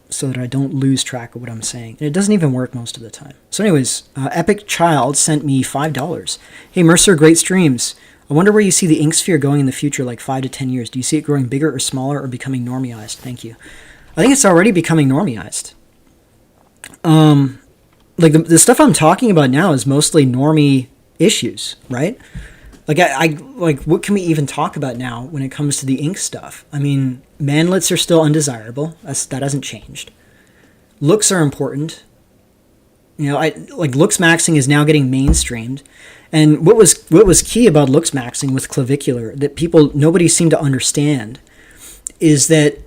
so that I don't lose track of what I'm saying. And it doesn't even work most of the time. So anyways, Epic Child sent me $5. Hey Mercer, great streams. I wonder where you see the ink sphere going in the future, like 5 to 10 years. Do you see it growing bigger or smaller or becoming normalized? Thank you. I think it's already becoming normalized. Like the stuff I'm talking about now is mostly normie issues, right? Like I like, what can we even talk about now when it comes to the ink stuff? I mean, manlets are still undesirable. That hasn't changed. Looks are important. You know, looks maxing is now getting mainstreamed. And what was key about looks maxing with clavicular that nobody seemed to understand is that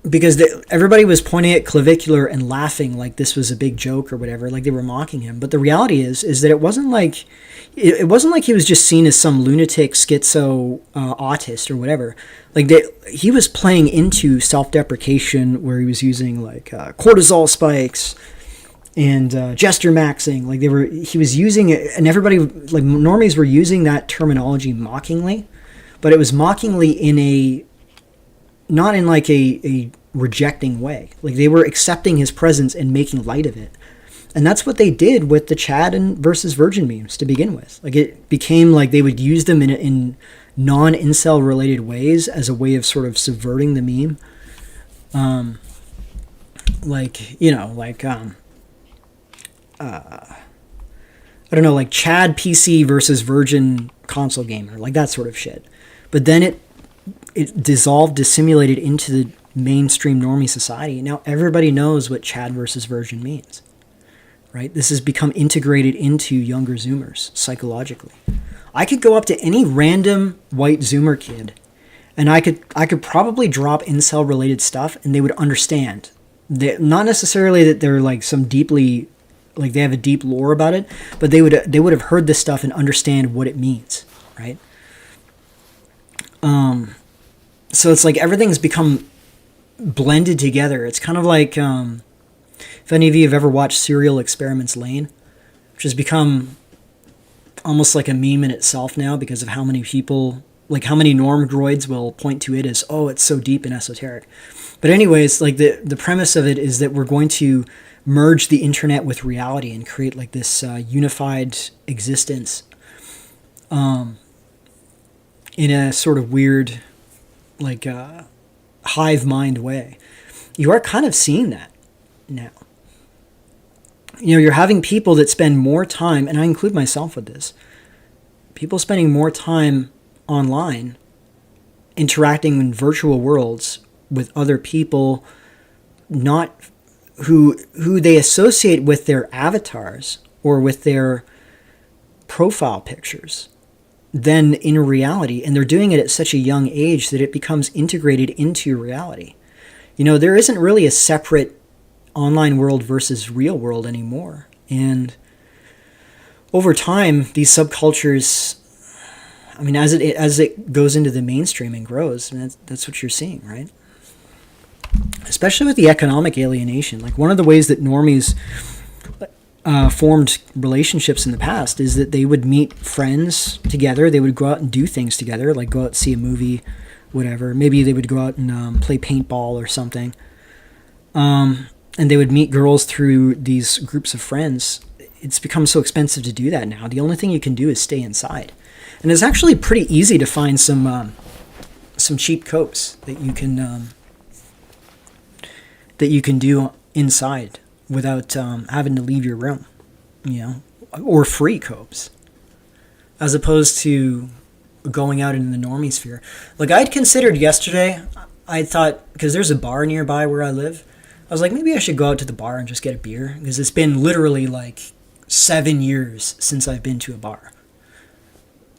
because everybody was pointing at clavicular and laughing like this was a big joke or whatever, like they were mocking him. But the reality is that it wasn't like he was just seen as some lunatic schizo autist or whatever. Like he was playing into self-deprecation where he was using like cortisol spikes and gesture maxing. Like he was using it, and everybody, like normies, were using that terminology mockingly, but it was mockingly not in like a rejecting way. Like they were accepting his presence and making light of it. And that's what they did with the Chad and versus Virgin memes to begin with. Like it became like they would use them in non-incel related ways as a way of sort of subverting the meme. I don't know, like Chad PC versus Virgin console gamer, like that sort of shit. But then it dissimulated into the mainstream normie society. Now everybody knows what Chad versus Virgin means, right? This has become integrated into younger Zoomers psychologically. I could go up to any random white Zoomer kid and I could probably drop incel related stuff and they would understand. Not necessarily that they're like some deeply, like they have a deep lore about it, but they would have heard this stuff and understand what it means, right? So it's like everything's become blended together. It's kind of like, if any of you have ever watched Serial Experiments Lane, which has become almost like a meme in itself now because of how many people, like how many norm droids will point to it as, oh, it's so deep and esoteric. But anyways, like the premise of it is that we're going to merge the internet with reality and create like this unified existence in a sort of weird, like hive mind way. You are kind of seeing that now. You know, you're having people that spend more time, and I include myself with this, people spending more time online interacting in virtual worlds with other people, not who they associate with their avatars or with their profile pictures than in reality. And they're doing it at such a young age that it becomes integrated into reality. You know, there isn't really a separate online world versus real world anymore. And over time, these subcultures, I mean, as it goes into the mainstream and grows, and that's what you're seeing, right? Especially with the economic alienation. Like one of the ways that normies formed relationships in the past is that they would meet friends together. They would go out and do things together, like go out and see a movie, whatever. Maybe they would go out and play paintball or something. And they would meet girls through these groups of friends. It's become so expensive to do that now. The only thing you can do is stay inside. And it's actually pretty easy to find some cheap copes that you can do inside without having to leave your room, you know, or free copes, as opposed to going out in the normie sphere. Like I'd considered yesterday, I thought, because there's a bar nearby where I live, I was like, maybe I should go out to the bar and just get a beer, because it's been literally like 7 years since I've been to a bar.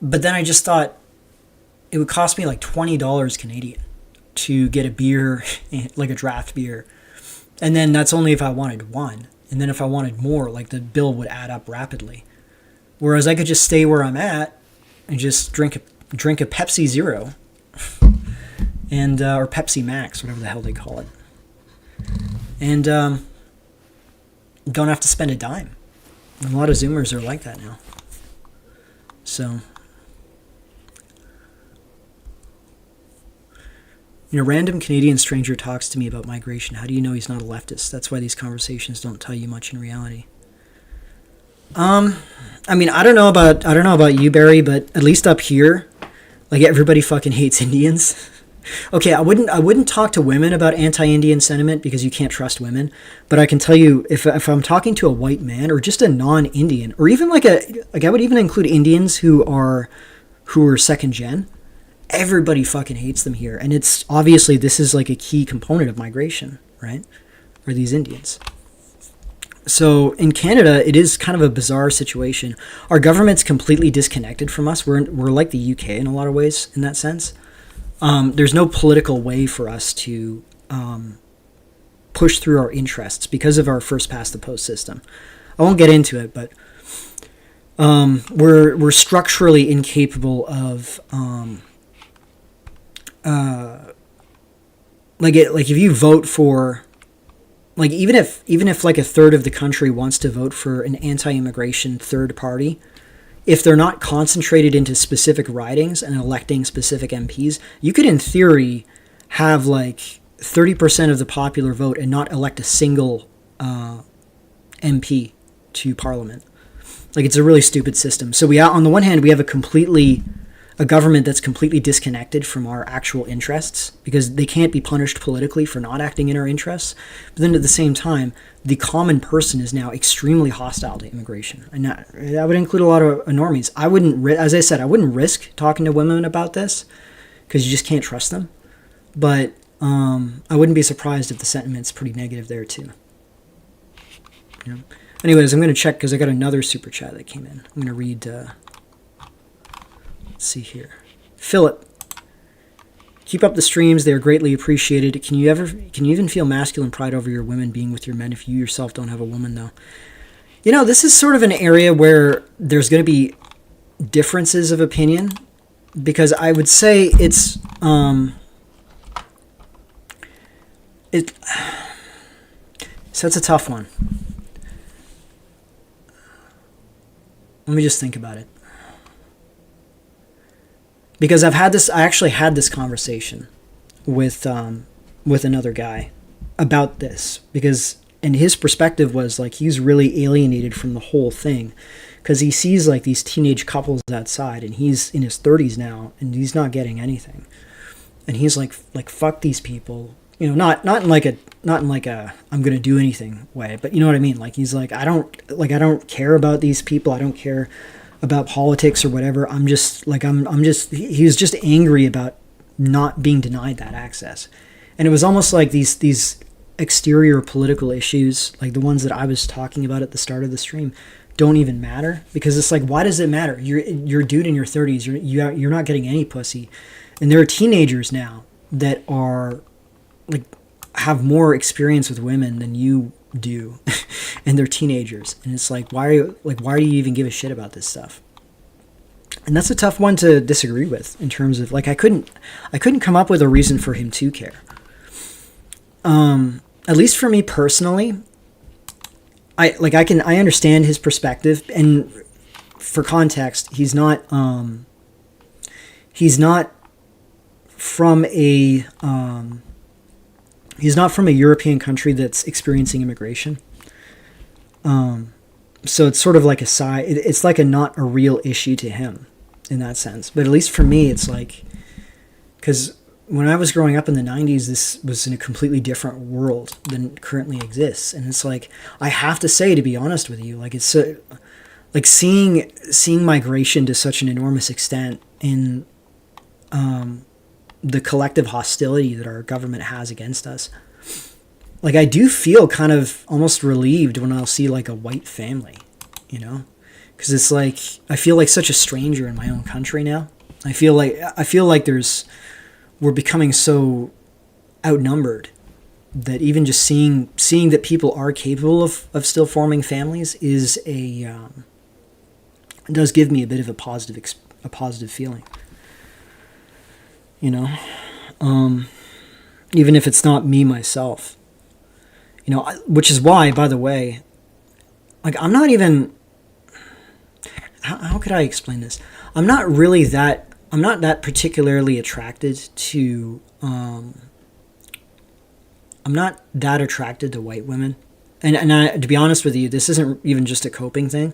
But then I just thought it would cost me like $20 Canadian to get a beer, like a draft beer. And then that's only if I wanted one. And then if I wanted more, like the bill would add up rapidly. Whereas I could just stay where I'm at and just drink a Pepsi Zero and or Pepsi Max, whatever the hell they call it. And don't have to spend a dime. And a lot of Zoomers are like that now. So, random Canadian stranger talks to me about migration. How do you know he's not a leftist? That's why these conversations don't tell you much in reality. I mean, I don't know about you, Barry, but at least up here, like, everybody fucking hates Indians. Okay, I wouldn't talk to women about anti-Indian sentiment because you can't trust women. But I can tell you, if I'm talking to a white man or just a non-Indian, or even I would even include Indians who are second gen, everybody fucking hates them here. And it's obviously, this is like a key component of migration, right? Are these Indians. So in Canada, it is kind of a bizarre situation. Our government's completely disconnected from us. We're like the UK in a lot of ways in that sense. There's no political way for us to push through our interests because of our first past the post system. I won't get into it, but we're structurally incapable of if you vote for, like, even if like a third of the country wants to vote for an anti-immigration third party, if they're not concentrated into specific ridings and electing specific MPs, you could, in theory, have like 30% of the popular vote and not elect a single MP to Parliament. Like, it's a really stupid system. So on the one hand, we have a government that's completely disconnected from our actual interests because they can't be punished politically for not acting in our interests. But then at the same time, the common person is now extremely hostile to immigration. And that would include a lot of normies. I wouldn't risk talking to women about this because you just can't trust them. But I wouldn't be surprised if the sentiment's pretty negative there too. Yeah. Anyways, I'm going to check because I got another super chat that came in. I'm going to read... Let's see here. Philip, keep up the streams. They are greatly appreciated. Can you even feel masculine pride over your women being with your men if you yourself don't have a woman, though? This is sort of an area where there's going to be differences of opinion, because I would say it's so it's a tough one. Let me just think about it. Because I actually had this conversation with another guy about this, and his perspective was like he's really alienated from the whole thing because he sees like these teenage couples outside, and he's in his 30s now and he's not getting anything, and he's like fuck these people, not in like a I'm gonna do anything way, but you know what I mean. Like he's like I don't care about these people. I don't care about politics or whatever. He was just angry about not being denied that access. And it was almost like these exterior political issues, like the ones that I was talking about at the start of the stream, don't even matter, because it's like, why does it matter? You're a dude in your 30s, you're not getting any pussy. And there are teenagers now that are like have more experience with women than you do, and they're teenagers, and it's like, why do you even give a shit about this stuff? And that's a tough one to disagree with, in terms of like I couldn't come up with a reason for him to care. At least for me personally, I understand his perspective, and for context, he's not from a European country that's experiencing immigration. So it's sort of like it's like not a real issue to him in that sense. But at least for me, it's like, because when I was growing up in the 90s, this was in a completely different world than currently exists. And it's like, I have to say, to be honest with you, like it's like seeing migration to such an enormous extent in the collective hostility that our government has against us. Like I do feel kind of almost relieved when I'll see like a white family you know? Because it's like, I feel like such a stranger in my own country now. I feel like we're becoming so outnumbered that even just seeing that people are capable of still forming families is it does give me a bit of a positive feeling, you know, even if it's not me myself, you know, which is why, by the way, like I'm not even, how could I explain this? I'm not that particularly attracted to, I'm not that attracted to white women. And to be honest with you, this isn't even just a coping thing.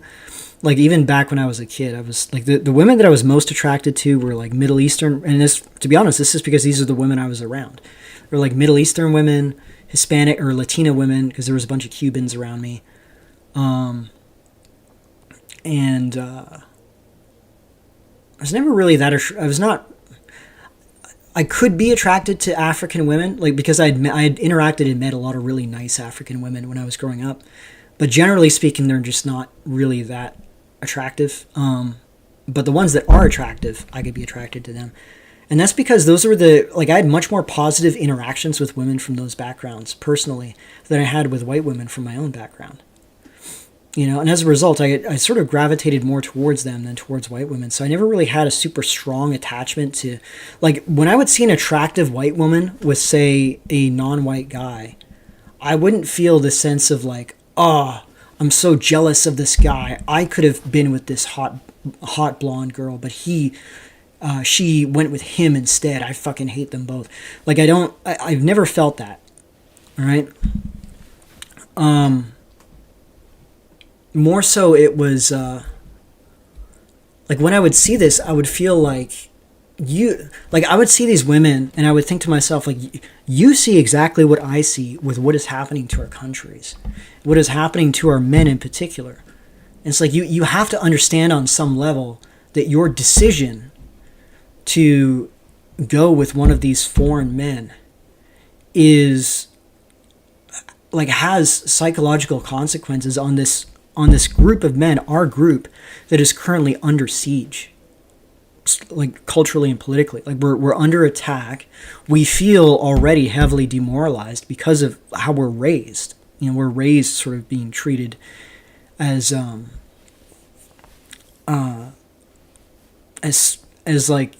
Like, even back when I was a kid, I was like, the women that I was most attracted to were like Middle Eastern. And this, to be honest, this is because these are the women I was around. They were like Middle Eastern women, Hispanic or Latina women, because there was a bunch of Cubans around me. I was never really that. I was not. I could be attracted to African women, like, because I had interacted and met a lot of really nice African women when I was growing up, but generally speaking, they're just not really that attractive. But the ones that are attractive, I could be attracted to them, and that's because those were I had much more positive interactions with women from those backgrounds personally than I had with white women from my own background. You know, and as a result, I sort of gravitated more towards them than towards white women. So I never really had a super strong attachment to, like, when I would see an attractive white woman with, say, a non-white guy, I wouldn't feel the sense of like, oh, I'm so jealous of this guy. I could have been with this hot blonde girl, but she went with him instead. I fucking hate them both. Like, I've never felt that. All right. More so, it was like, when I would see this, I would feel like I would see these women and I would think to myself, like, you see exactly what I see with what is happening to our countries, what is happening to our men in particular. And it's like, you have to understand on some level that your decision to go with one of these foreign men is, like, has psychological consequences on this group of men, our group, that is currently under siege, like, culturally and politically. Like, we're under attack. We feel already heavily demoralized because of how we're raised. You know, we're raised sort of being treated as like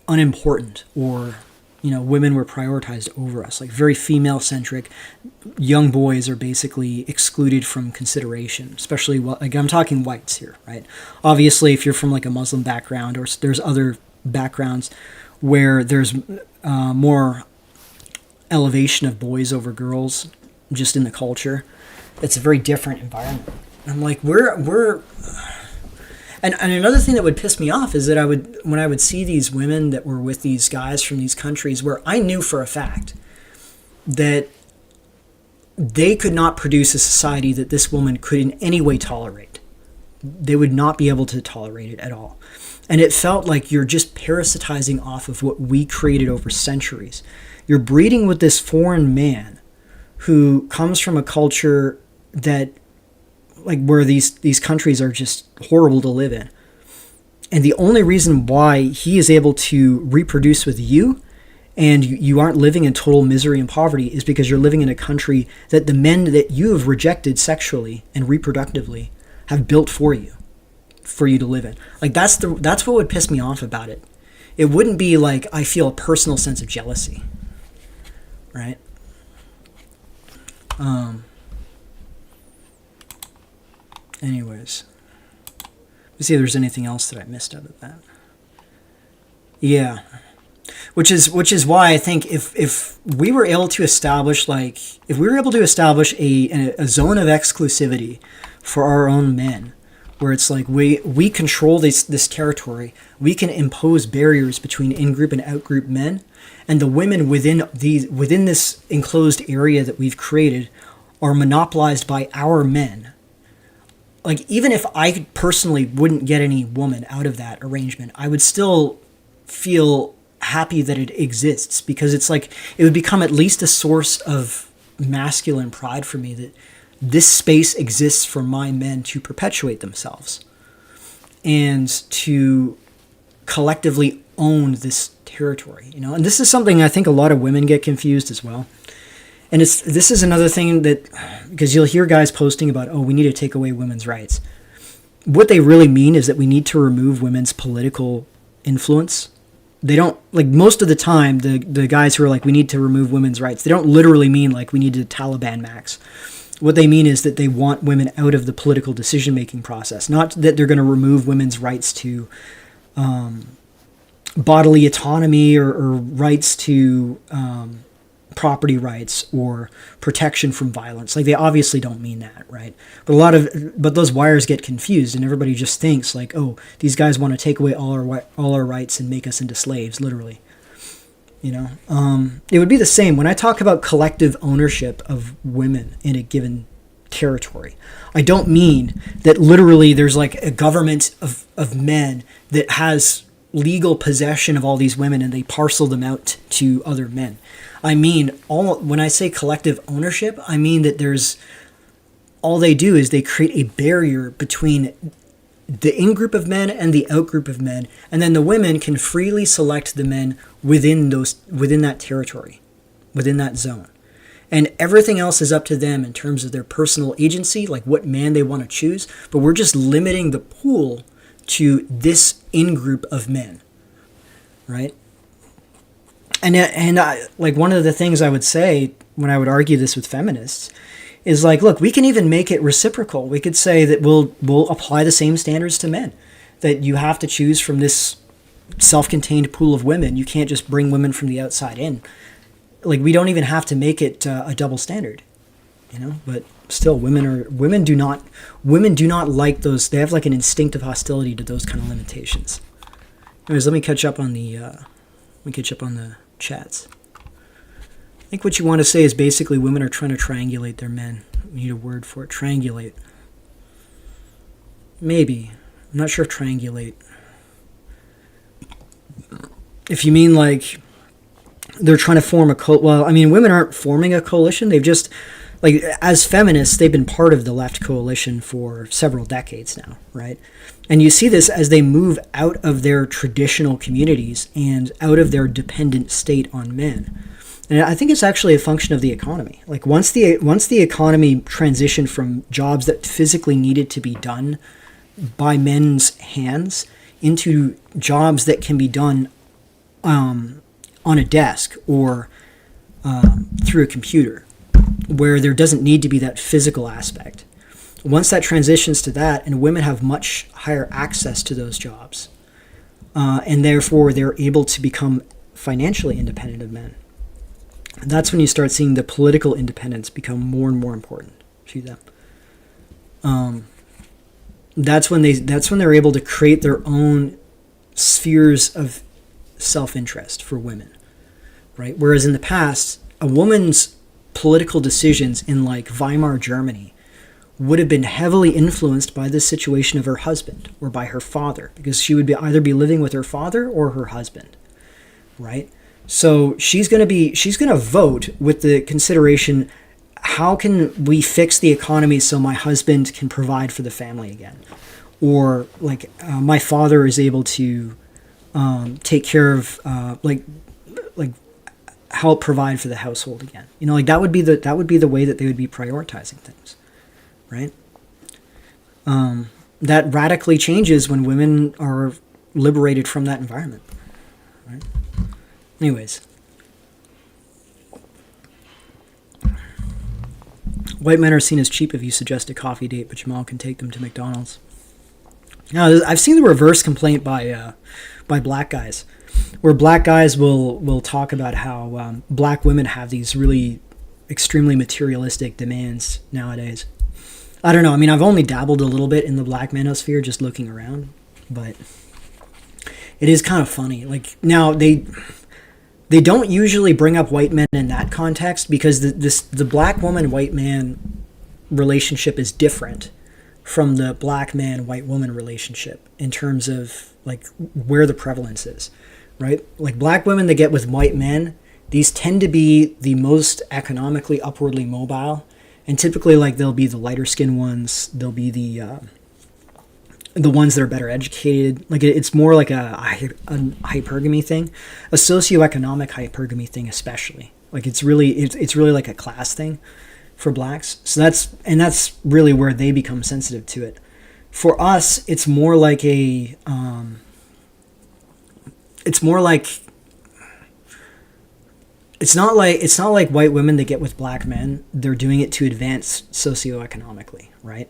unimportant, or, you know, women were prioritized over us, like very female centric. Young boys are basically excluded from consideration, especially, like, I'm talking whites here, right? Obviously, if you're from like a Muslim background, or there's other backgrounds where there's more elevation of boys over girls just in the culture, it's a very different environment. I'm like, and another thing that would piss me off is that when I would see these women that were with these guys from these countries where I knew for a fact that they could not produce a society that this woman could in any way tolerate. They would not be able to tolerate it at all. And it felt like you're just parasitizing off of what we created over centuries. You're breeding with this foreign man who comes from a culture that, like, where these countries are just horrible to live in. And the only reason why he is able to reproduce with you and you aren't living in total misery and poverty is because you're living in a country that the men that you have rejected sexually and reproductively have built for you to live in. Like, that's what would piss me off about it. It wouldn't be like I feel a personal sense of jealousy, right? Anyways, let's see if there's anything else that I missed out of that. Yeah, which is why I think if we were able to establish a zone of exclusivity for our own men, where it's like we control this territory, we can impose barriers between in-group and out-group men, and the women within this enclosed area that we've created are monopolized by our men. Like, even if I personally wouldn't get any woman out of that arrangement, I would still feel happy that it exists, because it's like it would become at least a source of masculine pride for me this space exists for my men to perpetuate themselves and to collectively own this territory, you know. And this is something I think a lot of women get confused as well. And this is another thing that, because you'll hear guys posting about, oh, we need to take away women's rights. What they really mean is that we need to remove women's political influence. They don't, like, most of the time, the guys who are like, we need to remove women's rights, they don't literally mean like we need to Taliban max. What they mean is that they want women out of the political decision-making process, not that they're going to remove women's rights to bodily autonomy or rights to property rights or protection from violence. Like, they obviously don't mean that, right? But those wires get confused, and everybody just thinks like, oh, these guys want to take away all our rights and make us into slaves, literally. You know, it would be the same when I talk about collective ownership of women in a given territory. I don't mean that literally there's like a government of men that has legal possession of all these women and they parcel them out to other men. I mean, when I say collective ownership, I mean that all they do is they create a barrier between the in-group of men and the out-group of men, and then the women can freely select the men within that territory, within that zone. And everything else is up to them in terms of their personal agency, like what man they want to choose, but we're just limiting the pool to this in-group of men, right? And like one of the things I would say when I would argue this with feminists is like, look, we can even make it reciprocal. We could say that we'll apply the same standards to men, that you have to choose from this self-contained pool of women. You can't just bring women from the outside in. Like, we don't even have to make it a double standard, you know. But still, women do not like those. They have like an instinctive hostility to those kind of limitations. Anyways, let me catch up on the chats. I think what you want to say is basically women are trying to triangulate their men. We need a word for it. Triangulate. Maybe. I'm not sure if triangulate. If you mean like they're trying to form well, I mean, women aren't forming a coalition. They've just, like, as feminists, they've been part of the left coalition for several decades now, right? And you see this as they move out of their traditional communities and out of their dependent state on men. And I think it's actually a function of the economy. Like, once the economy transitioned from jobs that physically needed to be done by men's hands into jobs that can be done on a desk or through a computer, where there doesn't need to be that physical aspect. Once that transitions to that, and women have much higher access to those jobs, and therefore they're able to become financially independent of men, that's when you start seeing the political independence become more and more important to them. That's when they're able to create their own spheres of self-interest for women, right? Whereas in the past, a woman's political decisions in like Weimar Germany would have been heavily influenced by the situation of her husband or by her father, because she would either be living with her father or her husband, right? So she's going to vote with the consideration, how can we fix the economy so my husband can provide for the family again? Or like my father is able to take care of like help provide for the household again. You know, like that would be the way that they would be prioritizing things, right? That radically changes when women are liberated from that environment, right? Anyways, white men are seen as cheap if you suggest a coffee date, but Jamal can take them to McDonald's. Now, I've seen the reverse complaint by black guys, where black guys will talk about how black women have these really extremely materialistic demands nowadays. I don't know. I mean, I've only dabbled a little bit in the black manosphere, just looking around, but it is kind of funny. Like, now they don't usually bring up white men in that context, because the black woman white man relationship is different from the black man white woman relationship in terms of like where the prevalence is, right? Like, black women that get with white men, these tend to be the most economically upwardly mobile And typically, like, they'll be the lighter skinned ones. They'll be the ones that are better educated. Like, it's more like a hypergamy thing, a socioeconomic hypergamy thing, especially. Like, it's really like a class thing for blacks. So that's really where they become sensitive to it. For us, it's more like it's not like white women that get with black men. They're doing it to advance socioeconomically, right?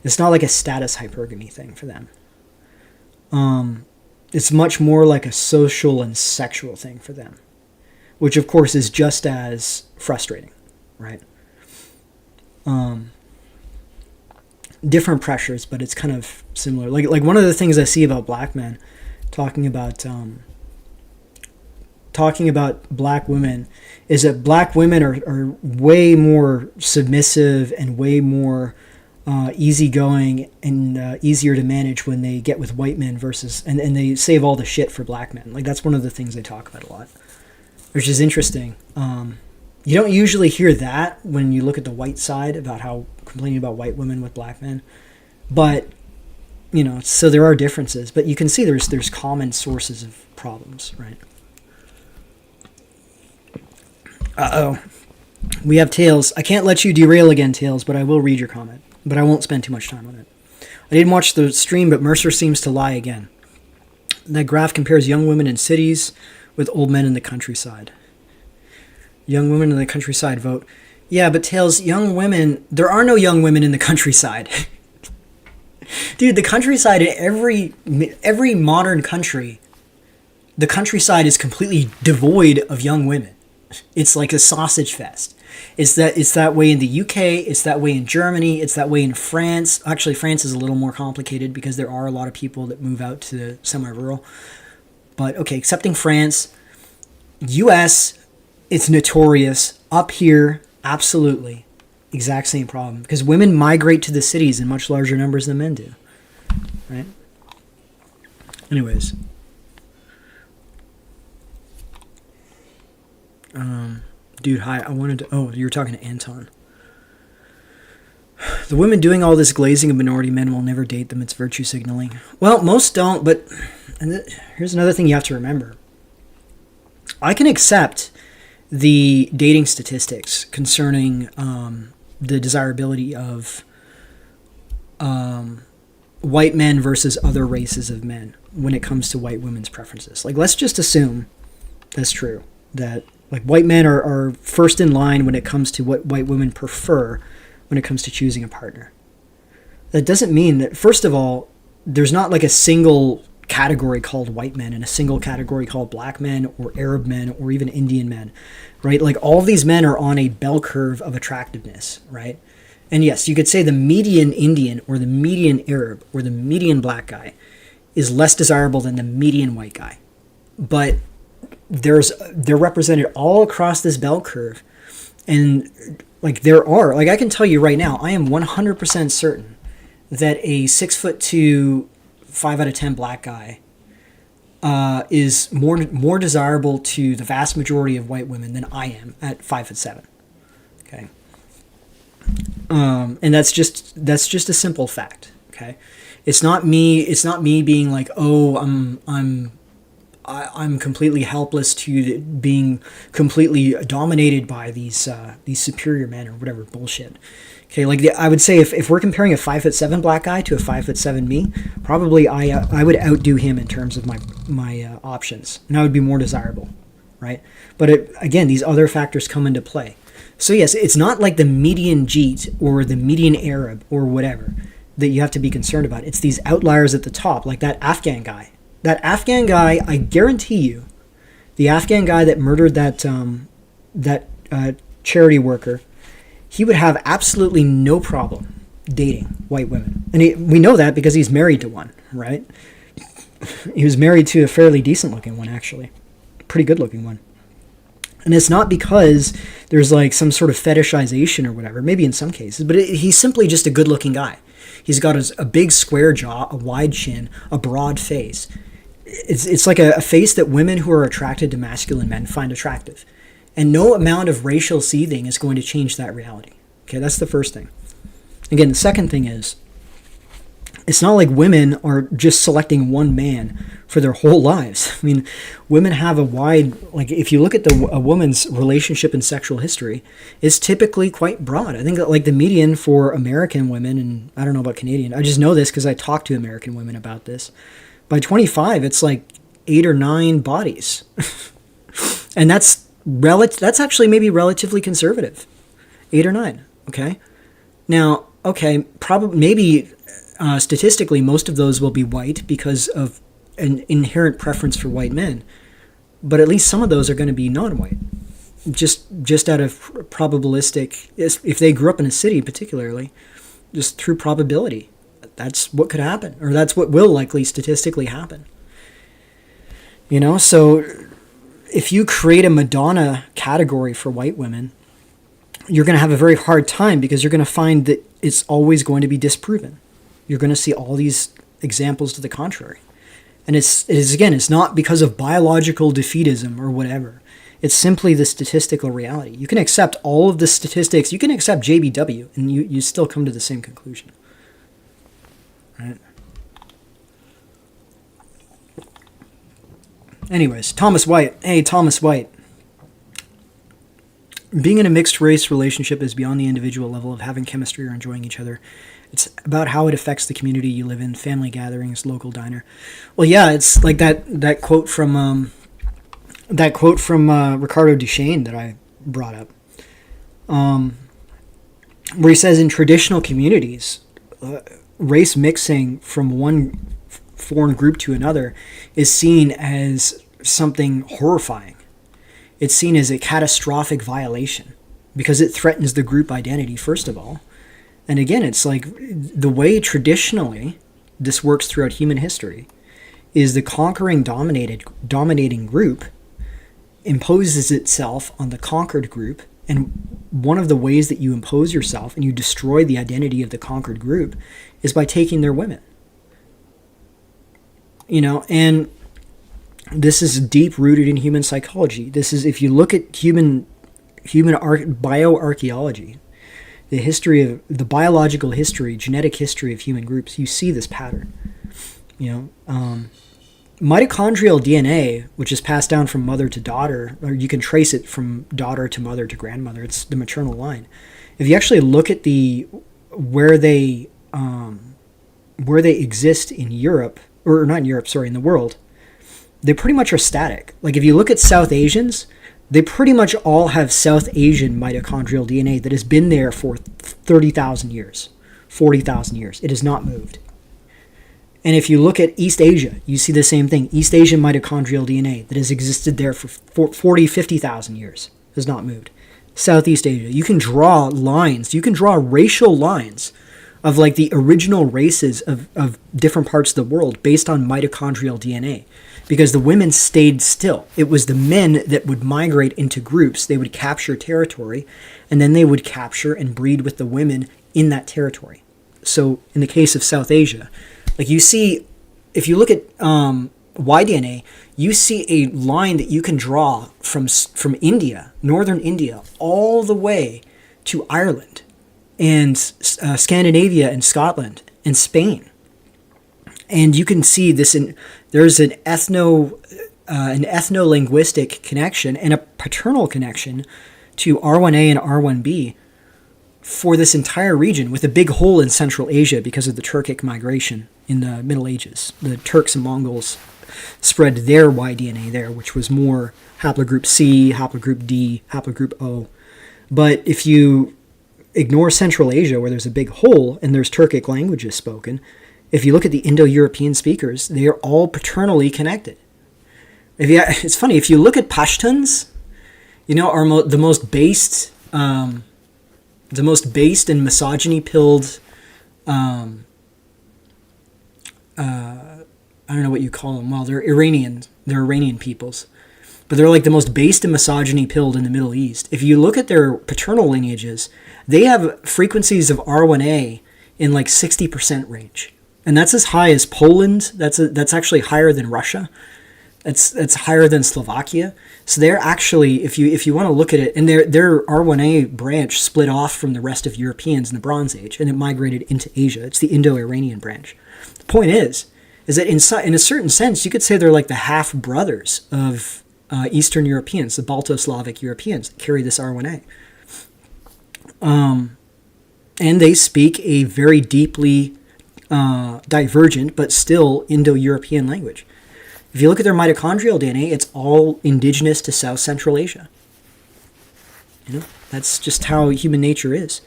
It's not like a status hypergamy thing for them. It's much more like a social and sexual thing for them, which of course is just as frustrating, right? Different pressures, but it's kind of similar. Like one of the things I see about black men talking about black women is that black women are way more submissive and way more easygoing and easier to manage when they get with white men versus and they save all the shit for black men. Like, that's one of the things they talk about a lot, which is interesting. You don't usually hear that when you look at the white side about how complaining about white women with black men, but so there are differences, but you can see there's common sources of problems, right? We have Tails. I can't let you derail again, Tails, but I will read your comment. But I won't spend too much time on it. I didn't watch the stream, but Mercer seems to lie again. That graph compares young women in cities with old men in the countryside. Young women in the countryside vote. Yeah, but Tails, young women... There are no young women in the countryside. Dude, the countryside in every modern country, the countryside is completely devoid of young women. It's like a sausage fest. It's that way in the UK, it's that way in Germany, it's that way in France. Actually, France is a little more complicated because there are a lot of people that move out to the semi-rural. But, okay, excepting France, US, it's notorious. Up here, absolutely. Exact same problem. Because women migrate to the cities in much larger numbers than men do. Right? Anyways. Dude, hi. I wanted to... Oh, you were talking to Anton. The women doing all this glazing of minority men will never date them. It's virtue signaling. Well, most don't, but... here's another thing you have to remember. I can accept the dating statistics concerning the desirability of white men versus other races of men when it comes to white women's preferences. Like, let's just assume that's true. That, like, white men are first in line when it comes to what white women prefer when it comes to choosing a partner. That doesn't mean that, first of all, there's not like a single category called white men and a single category called black men or Arab men or even Indian men, right? Like, all of these men are on a bell curve of attractiveness, right? And yes, you could say the median Indian or the median Arab or the median black guy is less desirable than the median white guy. But they're represented all across this bell curve. And like, I can tell you right now, I am 100% certain that a 6'2", 5 out of 10 black guy is more desirable to the vast majority of white women than I am at 5'7". Okay. And that's just a simple fact. Okay. It's not me being like, oh, I'm completely helpless to being completely dominated by these superior men or whatever bullshit. Okay, like, I would say if we're comparing a 5'7" black guy to a 5'7" me, probably I would outdo him in terms of my options, and I would be more desirable, right? But again, these other factors come into play. So yes, it's not like the median Jeet or the median Arab or whatever that you have to be concerned about. It's these outliers at the top, like that Afghan guy. That Afghan guy, I guarantee you, the Afghan guy that murdered that charity worker, he would have absolutely no problem dating white women. And we know that because he's married to one, right? He was married to a fairly decent-looking one, actually. Pretty good-looking one. And it's not because there's like some sort of fetishization or whatever, maybe in some cases, but he's simply just a good-looking guy. He's got a big square jaw, a wide chin, a broad face. It's like a face that women who are attracted to masculine men find attractive. And no amount of racial seething is going to change that reality. Okay, that's the first thing. Again, the second thing is, it's not like women are just selecting one man for their whole lives. I mean, women have a wide, like if you look at a woman's relationship and sexual history, it's typically quite broad. I think that like the median for American women, and I don't know about Canadian, I just know this because I talk to American women about this. By 25, it's like 8 or 9 bodies. And that's actually maybe relatively conservative. 8 or 9, okay? Now, okay, probably maybe statistically most of those will be white because of an inherent preference for white men, but at least some of those are going to be non-white, just out of probabilistic, if they grew up in a city particularly, just through probability. That's what could happen, or that's what will likely statistically happen. You know, so if you create a Madonna category for white women, you're going to have a very hard time because you're going to find that it's always going to be disproven. You're going to see all these examples to the contrary. And it's not because of biological defeatism or whatever. It's simply the statistical reality. You can accept all of the statistics. You can accept JBW, and you still come to the same conclusion. Right? Anyways, Thomas White. Hey, Thomas White. Being in a mixed race relationship is beyond the individual level of having chemistry or enjoying each other. It's about how it affects the community you live in, family gatherings, local diner. Well, yeah, it's like that quote from Ricardo Duchesne that I brought up, where he says in traditional communities, race mixing from one foreign group to another is seen as something horrifying. It's seen as a catastrophic violation because it threatens the group identity, first of all. And again, it's like the way traditionally this works throughout human history is the conquering dominating group imposes itself on the conquered group. And one of the ways that you impose yourself and you destroy the identity of the conquered group is by taking their women. You know, and this is deep rooted in human psychology. This is, if you look at human bioarchaeology, the history of the biological history, genetic history of human groups, you see this pattern. You know, mitochondrial DNA, which is passed down from mother to daughter, or you can trace it from daughter to mother to grandmother. It's the maternal line. If you actually look at where they exist in Europe, or not in Europe, sorry, in the world, they pretty much are static. Like if you look at South Asians, they pretty much all have South Asian mitochondrial DNA that has been there for 30,000 years, 40,000 years. It has not moved. And if you look at East Asia, you see the same thing. East Asian mitochondrial DNA that has existed there for 40, 50,000 years has not moved. Southeast Asia, you can draw lines. You can draw racial lines of like the original races of different parts of the world based on mitochondrial DNA. Because the women stayed still. It was the men that would migrate into groups. They would capture territory, and then they would capture and breed with the women in that territory. So in the case of South Asia, like you see, if you look at Y-DNA, you see a line that you can draw from India, northern India, all the way to Ireland and Scandinavia and Scotland and Spain. And you can see this there's an ethno-linguistic connection and a paternal connection to R1A and R1B for this entire region, with a big hole in Central Asia because of the Turkic migration in the Middle Ages. The Turks and Mongols spread their Y-DNA there, which was more haplogroup C, haplogroup D, haplogroup O. But if you ignore Central Asia, where there's a big hole and there's Turkic languages spoken, if you look at the Indo-European speakers, they are all paternally connected. It's funny, if you look at Pashtuns, you know, are the most based and misogyny-pilled, I don't know what you call them. Well, they're Iranian peoples. But they're like the most based and misogyny-pilled in the Middle East. If you look at their paternal lineages, they have frequencies of R1A in like 60% range. And that's as high as Poland. That's actually higher than Russia. It's higher than Slovakia. So they're actually, if you want to look at it, and their R1A branch split off from the rest of Europeans in the Bronze Age, and it migrated into Asia. It's the Indo-Iranian branch. The point is that in a certain sense, you could say they're like the half brothers of Eastern Europeans, the Balto-Slavic Europeans that carry this R1A. And they speak a very deeply divergent but still Indo-European language. If you look at their mitochondrial DNA, it's all indigenous to South Central Asia. That's just how human nature is.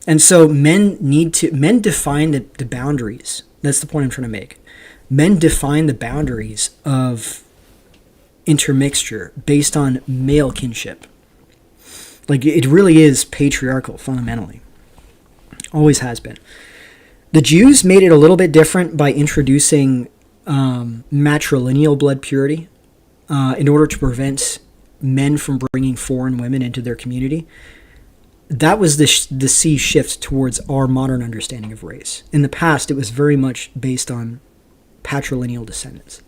And so men define the boundaries. That's the point I'm trying to make. Men define the boundaries of intermixture based on male kinship. Like, it really is patriarchal fundamentally. Always has been. The Jews made it a little bit different by introducing matrilineal blood purity in order to prevent men from bringing foreign women into their community. That was the sea shift towards our modern understanding of race. In the past, it was very much based on patrilineal descendants.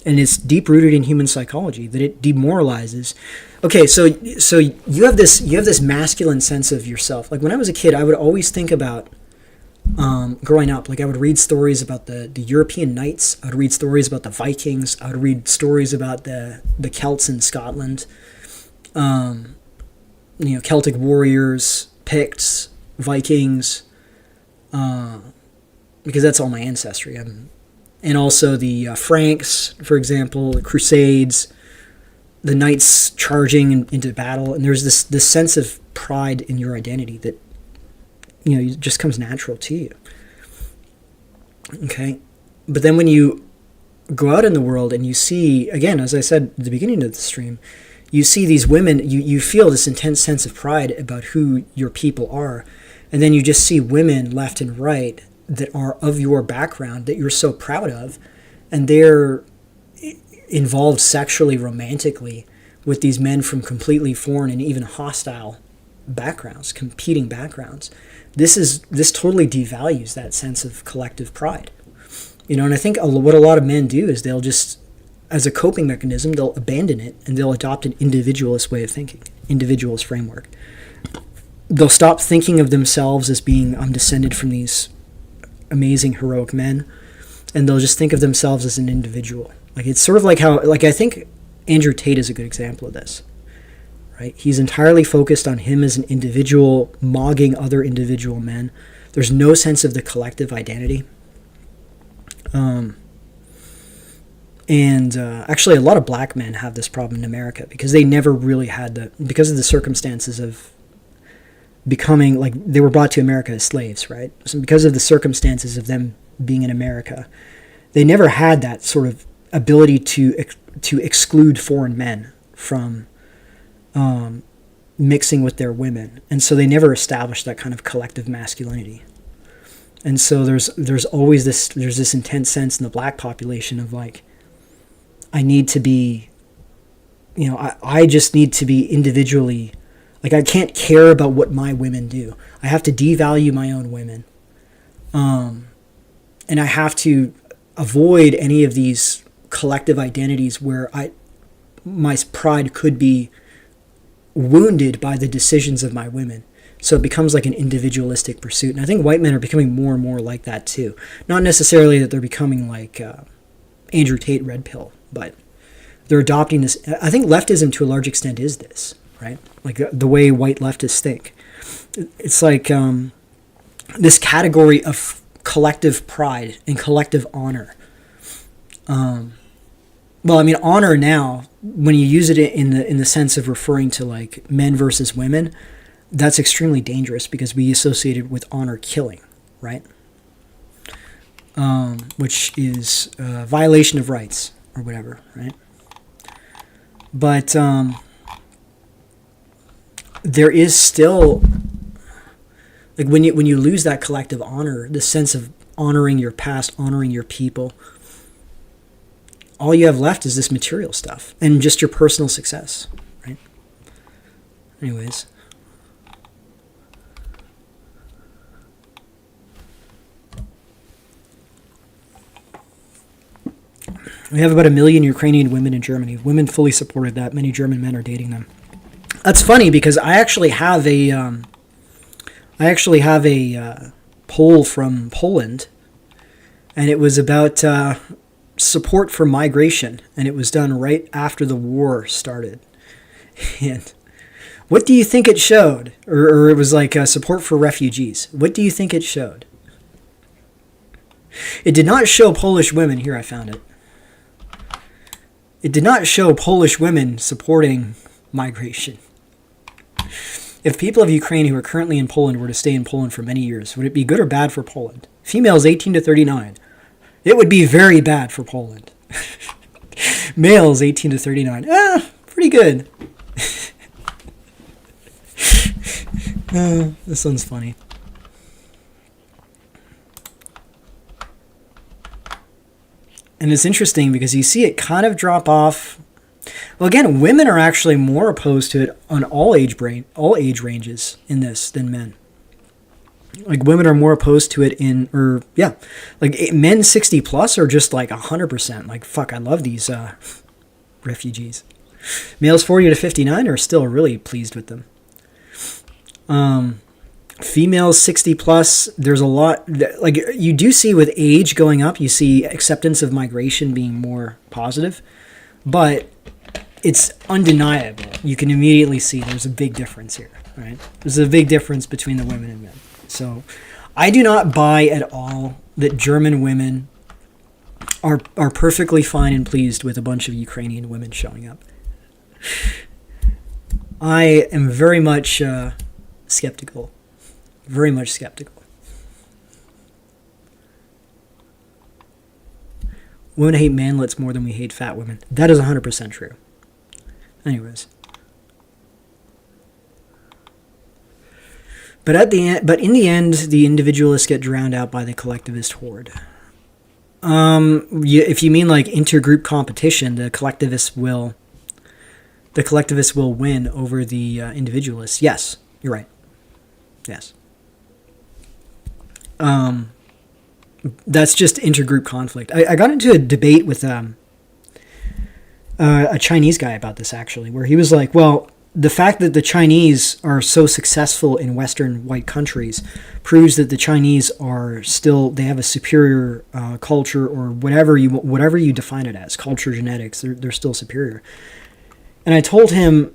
And it's deep-rooted in human psychology that it demoralizes. Okay, so you have this masculine sense of yourself. Like, when I was a kid, I would always think about growing up, like, I would read stories about the European knights. I would read stories about the Vikings. I would read stories about the Celts in Scotland. Celtic warriors, Picts, Vikings, because that's all my ancestry. And also the Franks, for example, the Crusades, the knights charging into battle. And there's this sense of pride in your identity that just comes natural to you. Okay? But then when you go out in the world and you see, again, as I said at the beginning of the stream, you see these women, you feel this intense sense of pride about who your people are. And then you just see women left and right that are of your background that you're so proud of. And they're involved sexually, romantically with these men from completely foreign and even hostile backgrounds, competing backgrounds. This totally devalues that sense of collective pride. And I think what a lot of men do is they'll just, as a coping mechanism, they'll abandon it and they'll adopt an individualist way of thinking, individualist framework. They'll stop thinking of themselves as being, I'm descended from these amazing heroic men, and they'll just think of themselves as an individual. Like, it's sort of like how, like, I think Andrew Tate is a good example of this, right? He's entirely focused on him as an individual, mogging other individual men. There's no sense of the collective identity. Actually, a lot of black men have this problem in America because they never really had because of the circumstances of becoming, like, they were brought to America as slaves, right? So because of the circumstances of them being in America, they never had that sort of ability to exclude foreign men from mixing with their women, and so they never established that kind of collective masculinity. And so there's always this intense sense in the black population of, like, I need to be, I just need to be individually, like, I can't care about what my women do. I have to devalue my own women. And I have to avoid any of these collective identities where my pride could be wounded by the decisions of my women. So it becomes like an individualistic pursuit. And I think white men are becoming more and more like that too. Not necessarily that they're becoming like Andrew Tate red pill, but they're adopting this. I think leftism to a large extent is this, right? Like the way white leftists think. It's like this category of collective pride and collective honor. Well, I mean, honor now, when you use it in the sense of referring to like men versus women, that's extremely dangerous because we associate it with honor killing, right? Which is a violation of rights or whatever, right? But there is still, like, when you lose that collective honor, the sense of honoring your past, honoring your people, all you have left is this material stuff and just your personal success, right? Anyways. We have about 1 million Ukrainian women in Germany. Women fully supported that. Many German men are dating them. That's funny because I actually have a poll from Poland, and it was about support for migration, and it was done right after the war started. And what do you think it showed? Or it was like support for refugees. What do you think it showed? It did not show Polish women. Here, I found it. It did not show Polish women supporting migration. If people of Ukraine who are currently in Poland were to stay in Poland for many years, would it be good or bad for Poland? Females 18 to 39. It would be very bad for Poland. Males 18 to 39. Pretty good. This one's funny. And it's interesting because you see it kind of drop off. Well, again, women are actually more opposed to it on all age ranges in this than men. Like, women are more opposed to it men 60 plus are just like 100%. Like, fuck, I love these refugees. Males 40 to 59 are still really pleased with them. Females 60 plus, there's a lot, like, you do see with age going up, you see acceptance of migration being more positive, but it's undeniable. You can immediately see there's a big difference here, right? There's a big difference between the women and men. So I do not buy at all that German women are perfectly fine and pleased with a bunch of Ukrainian women showing up. I am very much skeptical. Very much skeptical. Women hate manlets more than we hate fat women. That is 100% true. Anyways. But in the end, the individualists get drowned out by the collectivist horde. If you mean like intergroup competition, the collectivists will win over the individualists. Yes, you're right. Yes. That's just intergroup conflict. I got into a debate with a Chinese guy about this, actually, where he was like, well, the fact that the Chinese are so successful in Western white countries proves that the Chinese they have a superior culture, or whatever you define it as, culture, genetics, they're still superior. And I told him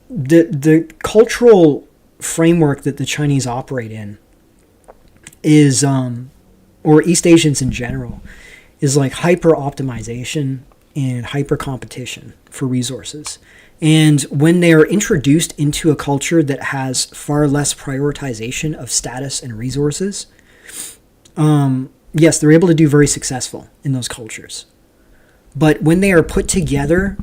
the cultural framework that the Chinese operate in is, or East Asians in general, is like hyper optimization and hyper competition for resources. And when they are introduced into a culture that has far less prioritization of status and resources, yes, they're able to do very successful in those cultures. But when they are put together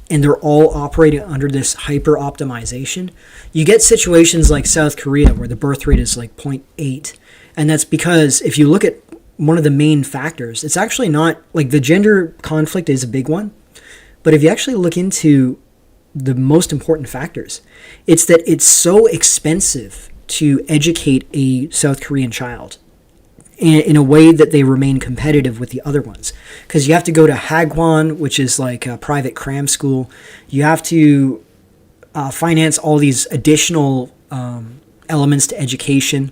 and they're all operating under this hyper optimization, you get situations like South Korea where the birth rate is like 0.8. And that's because if you look at one of the main factors, it's actually not like the gender conflict is a big one. But if you actually look into the most important factors, it's that it's so expensive to educate a South Korean child in a way that they remain competitive with the other ones. Because you have to go to Hagwon, which is like a private cram school. You have to finance all these additional elements to education.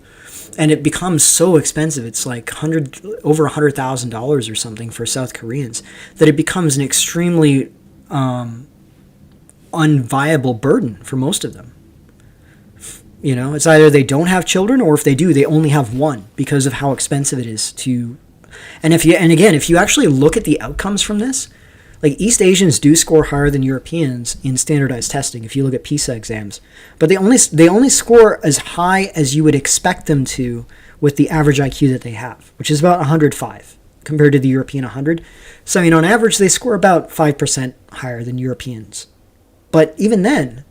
And it becomes so expensive. It's like over $100,000 or something for South Koreans, that it becomes an extremely unviable burden for most of them. You know, it's either they don't have children, or if they do, they only have one because of how expensive it is to. And if you actually look at the outcomes from this, like, East Asians do score higher than Europeans in standardized testing if you look at PISA exams, but they only score as high as you would expect them to with the average IQ that they have, which is about 105 compared to the European 100. So, I mean, on average, they score about 5% higher than Europeans. But even then,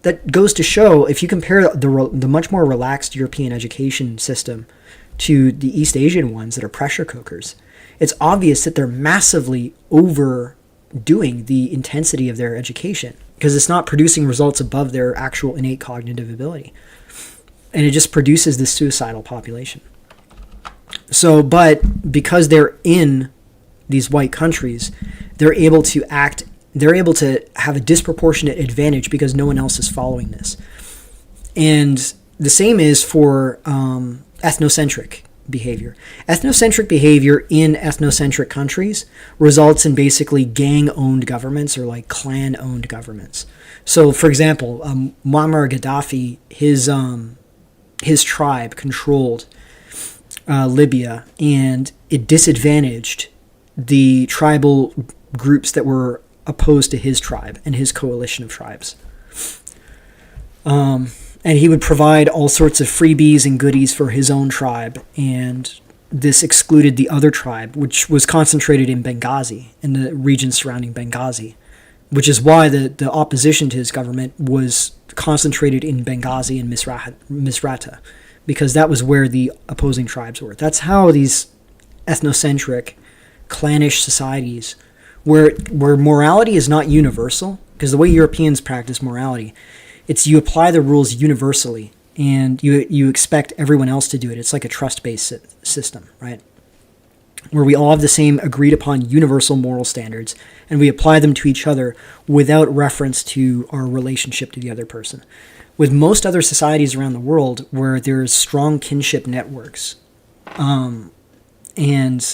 that goes to show, if you compare the much more relaxed European education system to the East Asian ones that are pressure cookers, it's obvious that they're massively overdoing the intensity of their education because it's not producing results above their actual innate cognitive ability. And it just produces this suicidal population. So, but because they're in these white countries, they're able to have a disproportionate advantage because no one else is following this. And the same is for ethnocentric behavior. Ethnocentric behavior in ethnocentric countries results in basically gang-owned governments or like clan-owned governments. So, for example, Muammar Gaddafi, his tribe controlled Libya, and it disadvantaged the tribal groups that were opposed to his tribe and his coalition of tribes. And he would provide all sorts of freebies and goodies for his own tribe, and this excluded the other tribe, which was concentrated in Benghazi, in the region surrounding Benghazi, which is why the opposition to his government was concentrated in Benghazi and Misrata, because that was where the opposing tribes were. That's how these ethnocentric, clannish societies, where morality is not universal, because the way Europeans practice morality, it's you apply the rules universally, and you expect everyone else to do it. It's like a trust-based system, right? Where we all have the same agreed-upon universal moral standards, and we apply them to each other without reference to our relationship to the other person. With most other societies around the world, where there's strong kinship networks, and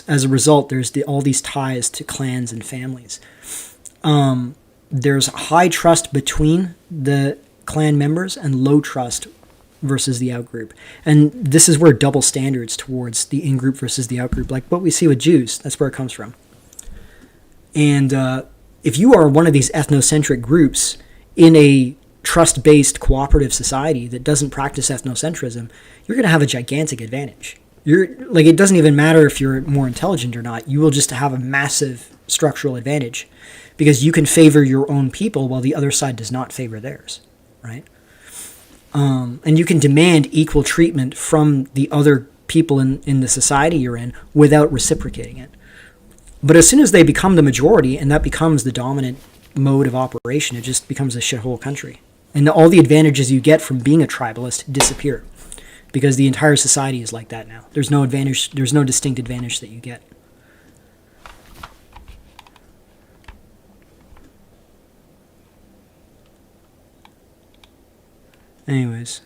as a result, there's all these ties to clans and families. There's high trust between the clan members and low trust versus the outgroup. And this is where double standards towards the in-group versus the outgroup, like what we see with Jews, that's where it comes from. And if you are one of these ethnocentric groups in a trust-based cooperative society that doesn't practice ethnocentrism, you're going to have a gigantic advantage. It doesn't even matter if you're more intelligent or not. You will just have a massive structural advantage because you can favor your own people while the other side does not favor theirs, right? And you can demand equal treatment from the other people in the society you're in without reciprocating it. But as soon as they become the majority and that becomes the dominant mode of operation, it just becomes a shithole country. And all the advantages you get from being a tribalist disappear because the entire society is like that now. There's no advantage, there's no distinct advantage that you get. Anyways,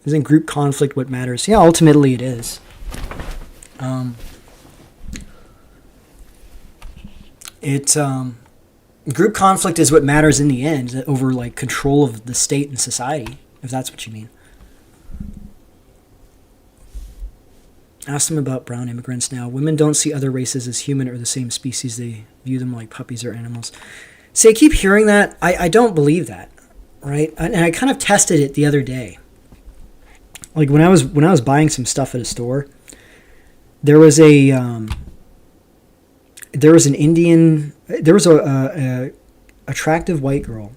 isn't group conflict what matters? Yeah, ultimately it is. Group conflict is what matters in the end over like control of the state and society, if that's what you mean. Ask them about brown immigrants now. Women don't see other races as human or the same species. They view them like puppies or animals. See, I keep hearing that. I don't believe that. Right, and I kind of tested it the other day. Like when I was buying some stuff at a store, there was a attractive white girl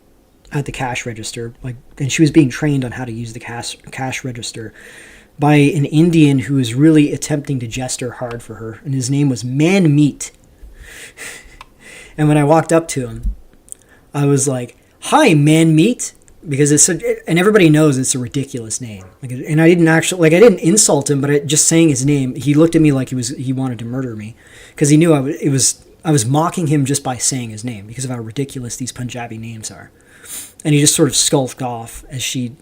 at the cash register, and she was being trained on how to use the cash register by an Indian who was really attempting to gesture hard for her, and his name was Man Meat. And when I walked up to him, I was like, "Hi, Man Meat," because and everybody knows it's a ridiculous name. And I didn't I didn't insult him, but just saying his name, he looked at me like he wanted to murder me, because he knew I was mocking him just by saying his name because of how ridiculous these Punjabi names are. And he just sort of skulked off as she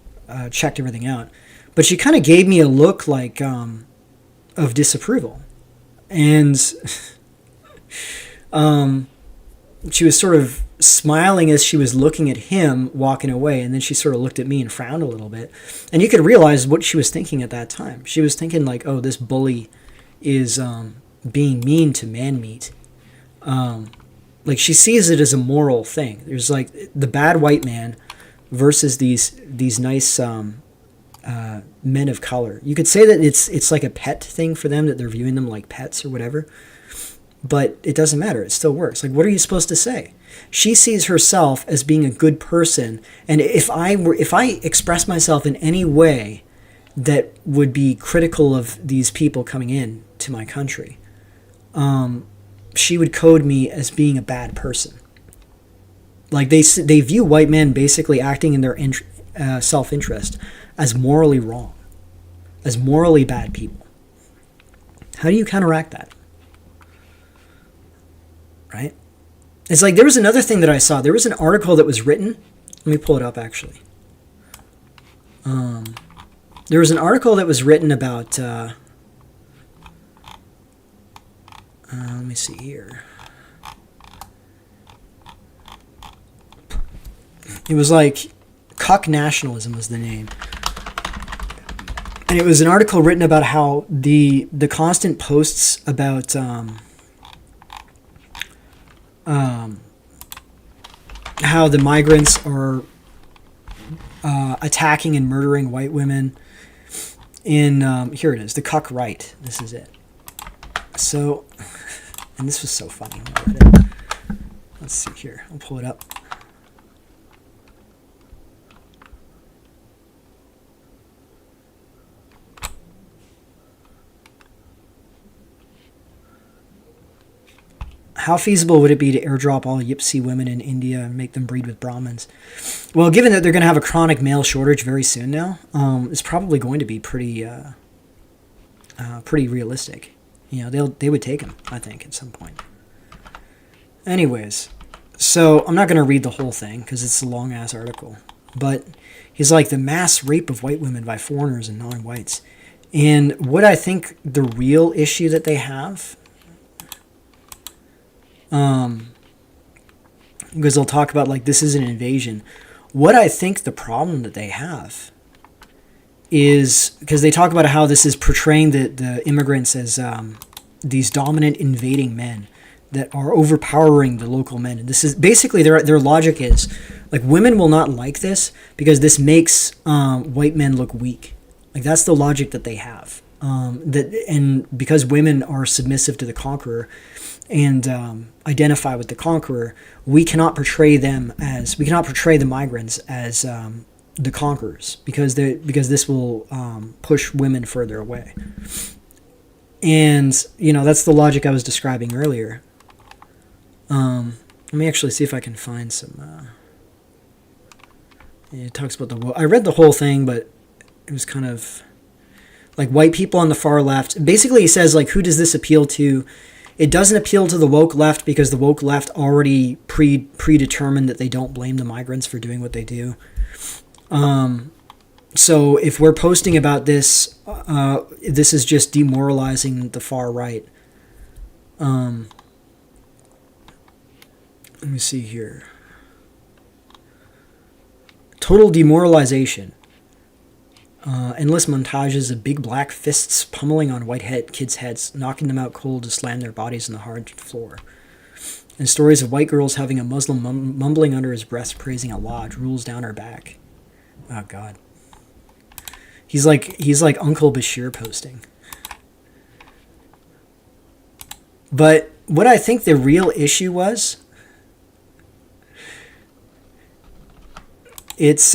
checked everything out. But she kind of gave me a look like of disapproval, and she was sort of smiling as she was looking at him walking away, and then she sort of looked at me and frowned a little bit. And you could realize what she was thinking at that time. She was thinking like, oh, this bully is being mean to Man Meat. Like she sees it as a moral thing. There's like the bad white man versus these nice men of color. You could say that it's like a pet thing for them, that they're viewing them like pets or whatever. But it doesn't matter. It still works. Like, what are you supposed to say? She sees herself as being a good person, and if I express myself in any way that would be critical of these people coming in to my country, she would code me as being a bad person. Like they view white men basically acting in their self-interest as morally wrong, as morally bad people. How do you counteract that? right? It's like there was another thing that I saw. There was an article that was written. Let me pull it up, actually. There was an article that was written about... let me see here. It was like Cucknationalism was the name. And it was an article written about how the constant posts about how the migrants are attacking and murdering white women in here it is, the Cuck right. This is it. So, and this was so funny when I read it. Let's see here. I'll pull it up. How feasible would it be to airdrop all Yipsy women in India and make them breed with Brahmins? Well, given that they're going to have a chronic male shortage very soon now, it's probably going to be pretty realistic. You know, they would take him, I think, at some point. Anyways, so I'm not going to read the whole thing because it's a long-ass article. But he's like, the mass rape of white women by foreigners and non-whites. And what I think the real issue that they have... because they'll talk about, like, this is an invasion. What I think the problem that they have is, because they talk about how this is portraying the immigrants as these dominant invading men that are overpowering the local men. And this is basically their logic is, like, women will not like this because this makes white men look weak. Like, that's the logic that they have. And because women are submissive to the conqueror and identify with the conqueror, we cannot portray the migrants as the conquerors because this will push women further away. And you know, that's the logic I was describing earlier. Let me actually see if I can find some. It talks about I read the whole thing, but it was kind of like white people on the far left. Basically, he says, like, who does this appeal to? It doesn't appeal to the woke left because the woke left already predetermined that they don't blame the migrants for doing what they do. So if we're posting about this, this is just demoralizing the far right. Let me see here. Total demoralization. Endless montages of big black fists pummeling on white kids' heads, knocking them out cold to slam their bodies on the hard floor. And stories of white girls having a Muslim mumbling under his breath, praising Allah, drools down her back. Oh, God. He's like Uncle Bashir posting. But what I think the real issue was, it's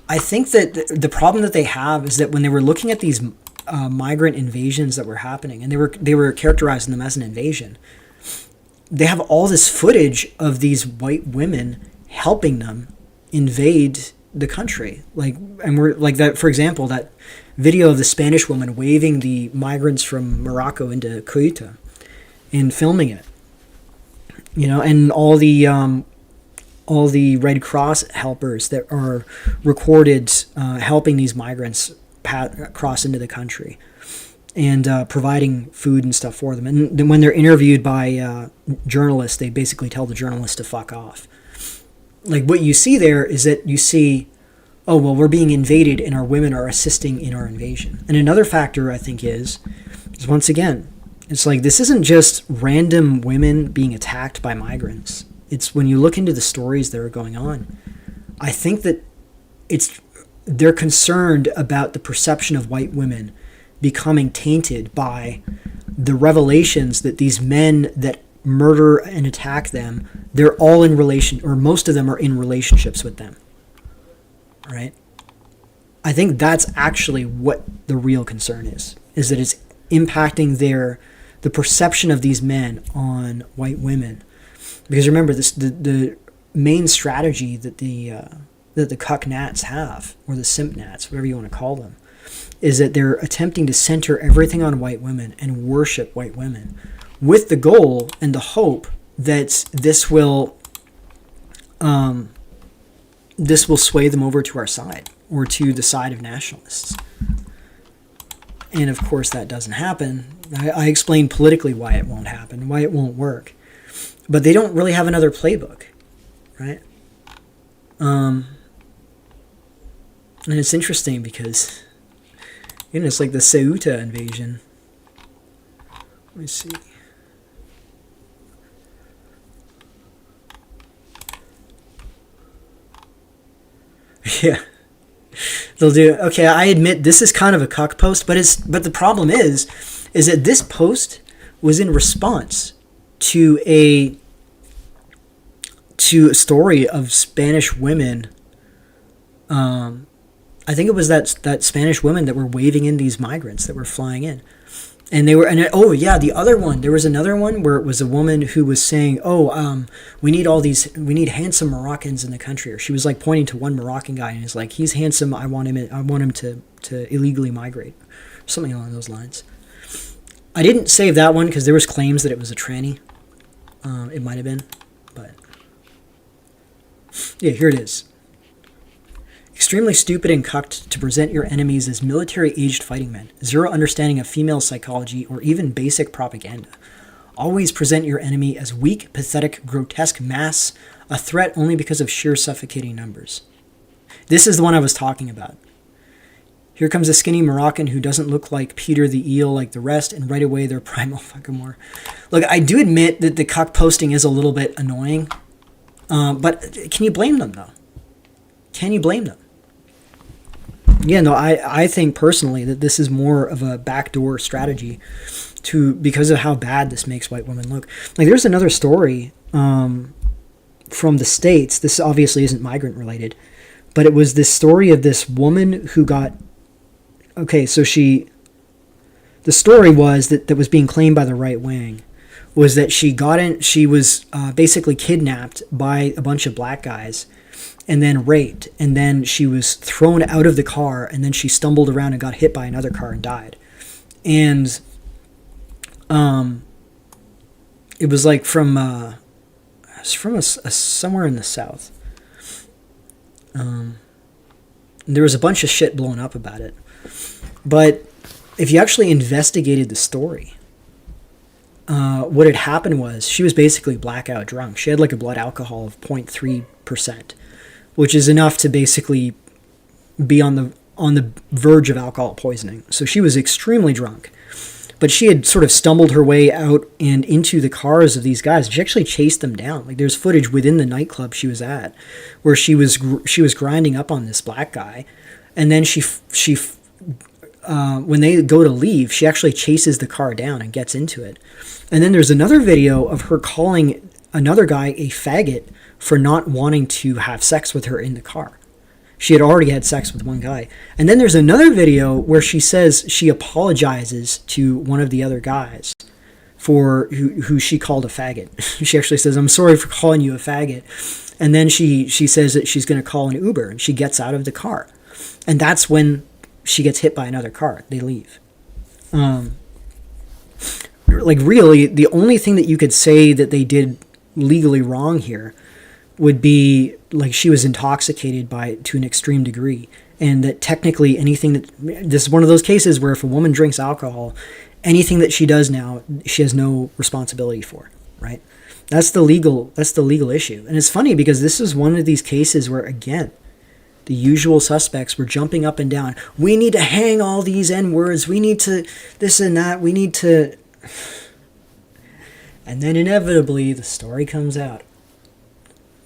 I think that the problem that they have is that when they were looking at these migrant invasions that were happening, and they were characterizing them as an invasion, they have all this footage of these white women helping them invade the country. Like, and we're like that, for example, that video of the Spanish woman waving the migrants from Morocco into Ceuta and filming it. You know, and all the Red Cross helpers that are recorded helping these migrants cross into the country and providing food and stuff for them. And then when they're interviewed by journalists, they basically tell the journalists to fuck off. Like, what you see there is that you see, oh, well, we're being invaded and our women are assisting in our invasion. And another factor, I think, is once again, it's like this isn't just random women being attacked by migrants. It's when you look into the stories that are going on, I think that they're concerned about the perception of white women becoming tainted by the revelations that these men that murder and attack them, they're all in relation, or most of them are in relationships with them. Right? I think that's actually what the real concern is that it's impacting the perception of these men on white women. Because remember, the main strategy that the Cucknats have, or the simpnats, whatever you want to call them, is that they're attempting to center everything on white women and worship white women with the goal and the hope that this will sway them over to our side or to the side of nationalists. And of course that doesn't happen. I explained politically why it won't happen, why it won't work. But they don't really have another playbook, right? And it's interesting because, it's like the Ceuta invasion. Let me see. Yeah. They'll do, okay, I admit this is kind of a cuck post, but the problem is that this post was in response to a story of Spanish women. I think it was that Spanish women that were waving in these migrants that were flying in. And they were, the other one, there was another one where it was a woman who was saying, we need handsome Moroccans in the country. Or she was like pointing to one Moroccan guy and he's like, he's handsome. I want him to illegally migrate, something along those lines. I didn't save that one because there was claims that it was a tranny. It might have been, but yeah, here it is. Extremely stupid and cucked to present your enemies as military-aged fighting men. Zero understanding of female psychology or even basic propaganda. Always present your enemy as weak, pathetic, grotesque mass, a threat only because of sheer suffocating numbers. This is the one I was talking about. Here comes a skinny Moroccan who doesn't look like Peter the Eel like the rest, and right away they're primal fucking more. Look, I do admit that the cuck posting is a little bit annoying, but can you blame them, though? Can you blame them? Yeah, no, I think personally that this is more of a backdoor strategy because of how bad this makes white women look. Like, there's another story from the States. This obviously isn't migrant related, but it was this story of this woman who got... Okay, so the story was that was being claimed by the right wing was that she was basically kidnapped by a bunch of black guys and then raped, and then she was thrown out of the car, and then she stumbled around and got hit by another car and died. And it was like from somewhere in the South. There was a bunch of shit blown up about it. But if you actually investigated the story, what had happened was she was basically blackout drunk. She had like a blood alcohol of 0.3%, which is enough to basically be on the verge of alcohol poisoning. So she was extremely drunk. But she had sort of stumbled her way out and into the cars of these guys. She actually chased them down. Like, there's footage within the nightclub she was at where she was grinding up on this black guy, and then she when they go to leave, she actually chases the car down and gets into it. And then there's another video of her calling another guy a faggot for not wanting to have sex with her in the car. She had already had sex with one guy. And then there's another video where she says she apologizes to one of the other guys for who she called a faggot. She actually says, "I'm sorry for calling you a faggot." And then she says that she's going to call an Uber, and she gets out of the car. And that's when she gets hit by another car. They leave. Like, really, the only thing that you could say that they did legally wrong here would be like she was intoxicated to an extreme degree, and that technically anything this is one of those cases where if a woman drinks alcohol, anything that she does now she has no responsibility for, right? That's the legal issue. And it's funny because this is one of these cases where, again, the usual suspects were jumping up and down. We need to hang all these N-words. We need to this and that. We need to... And then inevitably the story comes out.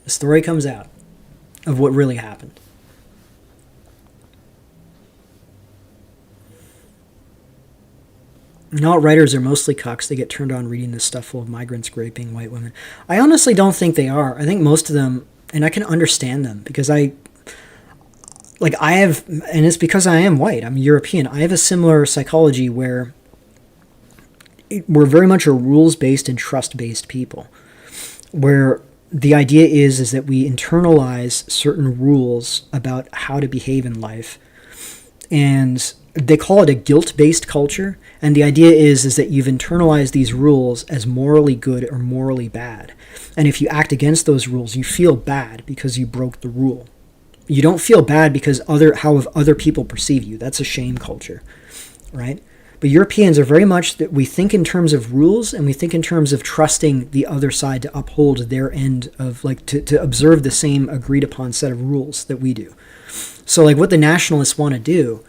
The story comes out of what really happened. And alt-writers are mostly cucks. They get turned on reading this stuff full of migrants raping white women. I honestly don't think they are. I think most of them, and I can understand them, because and it's because I am white, I'm European, I have a similar psychology where we're very much a rules-based and trust-based people, where the idea is that we internalize certain rules about how to behave in life, and they call it a guilt-based culture, and the idea is that you've internalized these rules as morally good or morally bad. And if you act against those rules, you feel bad because you broke the rule. You don't feel bad because how other people perceive you. That's a shame culture, right? But Europeans are very much that we think in terms of rules, and we think in terms of trusting the other side to uphold their end of, like, to observe the same agreed upon set of rules that we do. So, like, what the nationalists want to do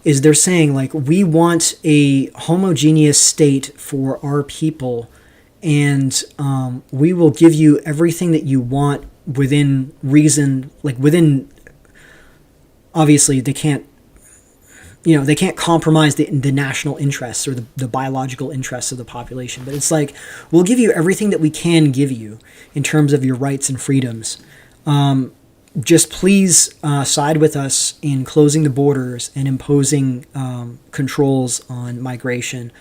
is they're saying, like, we want a homogeneous state for our people, and we will give you everything that you want within reason, like within, obviously they can't compromise the national interests or the biological interests of the population, but it's like, we'll give you everything that we can give you in terms of your rights and freedoms. Just please side with us in closing the borders and imposing controls on migration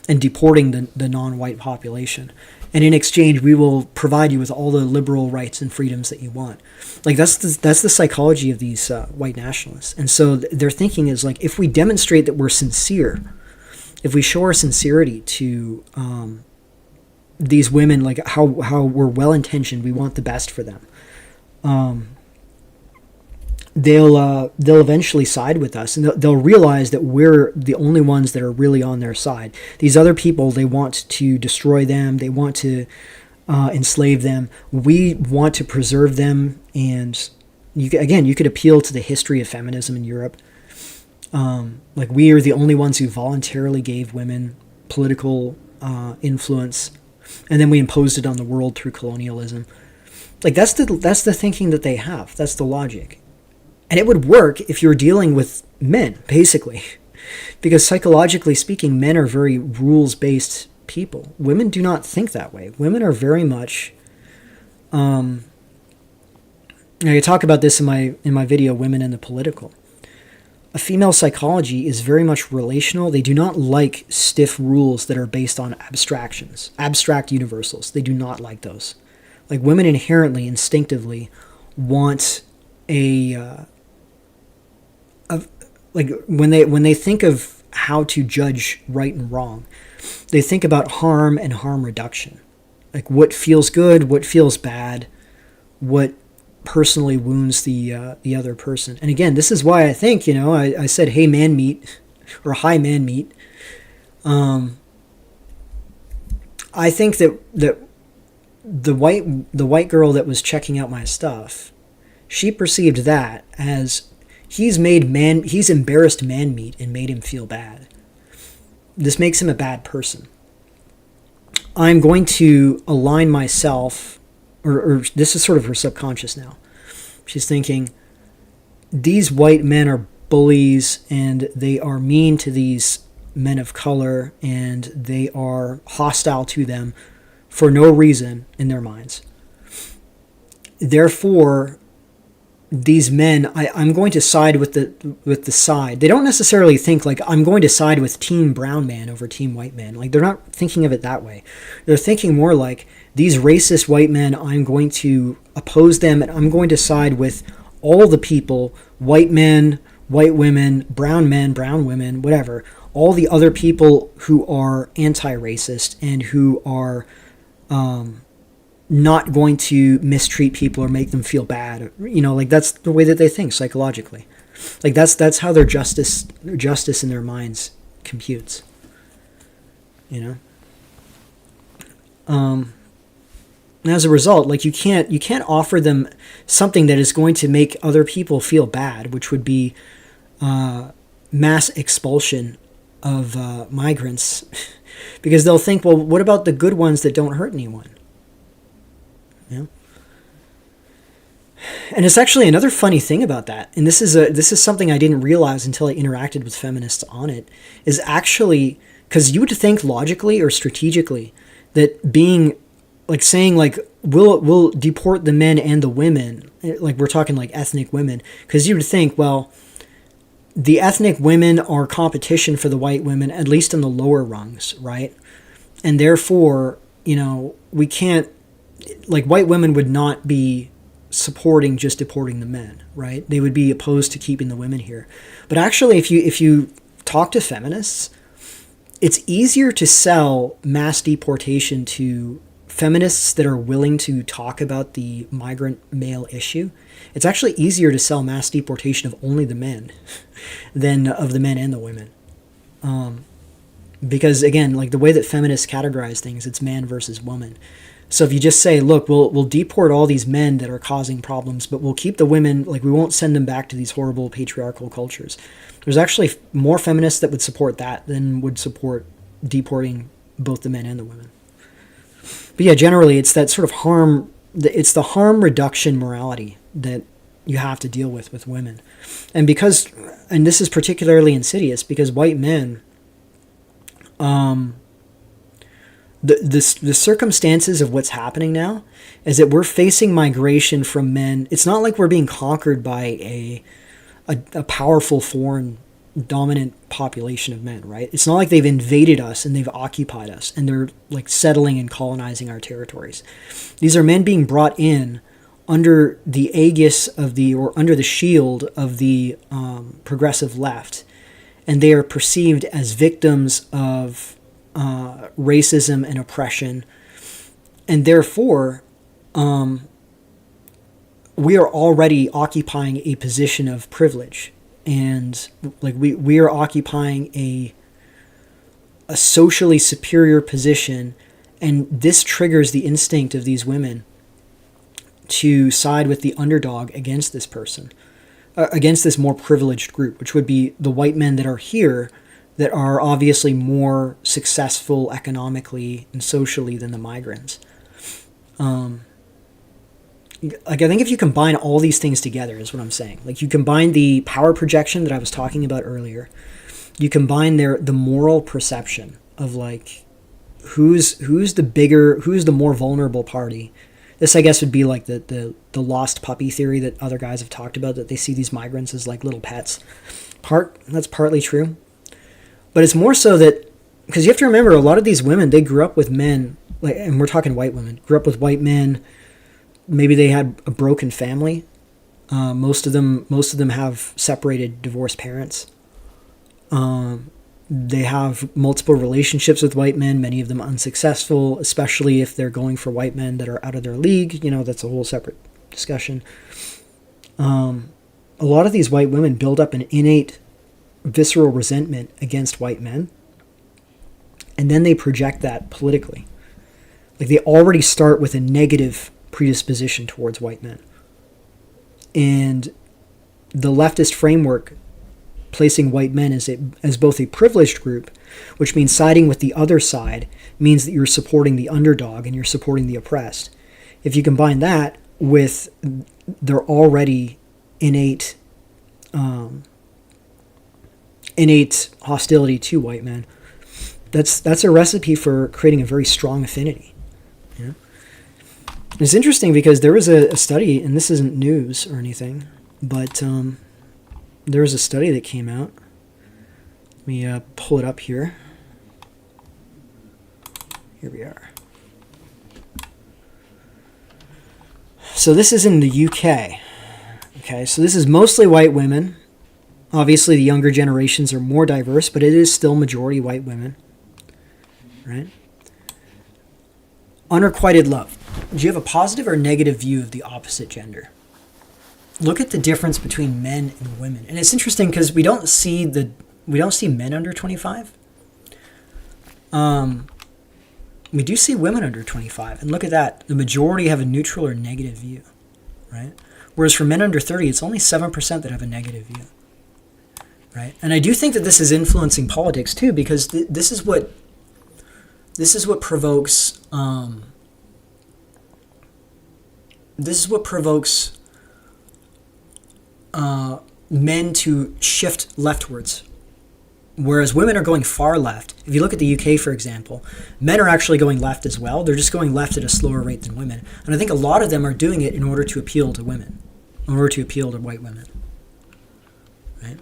and deporting the non-white population. And in exchange, we will provide you with all the liberal rights and freedoms that you want. Like, that's the psychology of these white nationalists. And so their thinking is, like, if we demonstrate that we're sincere, if we show our sincerity to these women, like how we're well-intentioned, we want the best for them, they'll eventually side with us, and they'll realize that we're the only ones that are really on their side. These other people, they want to destroy them, they want to enslave them. We want to preserve them, and you could appeal to the history of feminism in Europe. Like, we are the only ones who voluntarily gave women political influence, and then we imposed it on the world through colonialism. Like, that's the thinking that they have. That's the logic. And it would work if you're dealing with men, basically. Because psychologically speaking, men are very rules-based people. Women do not think that way. Women are very much... I talk about this in my video, Women and the Political. A female psychology is very much relational. They do not like stiff rules that are based on abstractions, abstract universals. They do not like those. Like, women inherently, instinctively want like, when they think of how to judge right and wrong, they think about harm and harm reduction. Like, what feels good, what feels bad, what personally wounds the other person. And again, this is why I think, I said, hey, man meat, or hi, man meat. I think that the white girl that was checking out my stuff, she perceived that as he's embarrassed man meat and made him feel bad. This makes him a bad person. I'm going to align myself, or this is sort of her subconscious now. She's thinking, these white men are bullies, and they are mean to these men of color, and they are hostile to them for no reason in their minds. Therefore, these men, I'm going to side with the side. They don't necessarily think, like, I'm going to side with team brown man over team white man. Like, they're not thinking of it that way. They're thinking more like, these racist white men, I'm going to oppose them, and I'm going to side with all the people, white men, white women, brown men, brown women, whatever, all the other people who are anti-racist and who are not going to mistreat people or make them feel bad. Like, that's the way that they think psychologically. Like, that's how their justice in their minds computes. And as a result, like, you can't offer them something that is going to make other people feel bad, which would be mass expulsion of migrants, because they'll think, well, what about the good ones that don't hurt anyone? And it's actually another funny thing about that, and this is something I didn't realize until I interacted with feminists on it, is actually, because you would think logically or strategically that being, like, saying, like, we'll deport the men and the women, like, we're talking like ethnic women, because you would think, well, the ethnic women are competition for the white women, at least in the lower rungs, right? And therefore, we can't, like, white women would not be supporting just deporting the men, right? They would be opposed to keeping the women here. But actually, if you talk to feminists, it's easier to sell mass deportation to feminists that are willing to talk about the migrant male issue. It's actually easier to sell mass deportation of only the men than of the men and the women. Because again, like the way that feminists categorize things, it's man versus woman. So if you just say, look, we'll deport all these men that are causing problems, but we'll keep the women, like we won't send them back to these horrible patriarchal cultures. There's actually more feminists that would support that than would support deporting both the men and the women. But yeah, generally it's that sort of harm, it's the harm reduction morality that you have to deal with women. And this is particularly insidious because white men, the circumstances of what's happening now is that we're facing migration from men. It's not like we're being conquered by a powerful foreign dominant population of men, right? It's not like they've invaded us and they've occupied us and they're like settling and colonizing our territories. These are men being brought in under the aegis of or under the shield of the progressive left, and they are perceived as victims of racism and oppression, and therefore we are already occupying a position of privilege, and like we are occupying a socially superior position, and this triggers the instinct of these women to side with the underdog against this person, against this more privileged group, which would be the white men that are here that are obviously more successful economically and socially than the migrants. Like I think if you combine all these things together is what I'm saying. Like you combine the power projection that I was talking about earlier, you combine the moral perception of like who's the more vulnerable party. This, I guess, would be like the lost puppy theory that other guys have talked about, that they see these migrants as like little pets. That's partly true. But it's more so that, because you have to remember, a lot of these women, they grew up with men, like, and we're talking white women, grew up with white men. Maybe they had a broken family. Most of them have separated, divorced parents. They have multiple relationships with white men, many of them unsuccessful, especially if they're going for white men that are out of their league. You know, that's a whole separate discussion. A lot of these white women build up an innate visceral resentment against white men, and then they project that politically. Like they already start with a negative predisposition towards white men. And the leftist framework placing white men as both a privileged group, which means siding with the other side, means that you're supporting the underdog and you're supporting the oppressed. If you combine that with their already innate hostility to white men, that's a recipe for creating a very strong affinity. You know? It's interesting because there was a study, and this isn't news or anything, but there was a study that came out. Let me pull it up here. Here we are. So this is in the UK. Okay, so this is mostly white women. Obviously, the younger generations are more diverse, but it is still majority white women. Right? Unrequited love. Do you have a positive or negative view of the opposite gender? Look at the difference between men and women. And it's interesting because we don't see men under 25. We do see women under 25. And look at that. The majority have a neutral or negative view. Right? Whereas for men under 30, it's only 7% that have a negative view. Right? And I do think that this is influencing politics too, because this is what provokes men to shift leftwards, whereas women are going far left. If you look at the UK, for example, men are actually going left as well. They're just going left at a slower rate than women. And I think a lot of them are doing it in order to appeal to women, in order to appeal to white women. Right?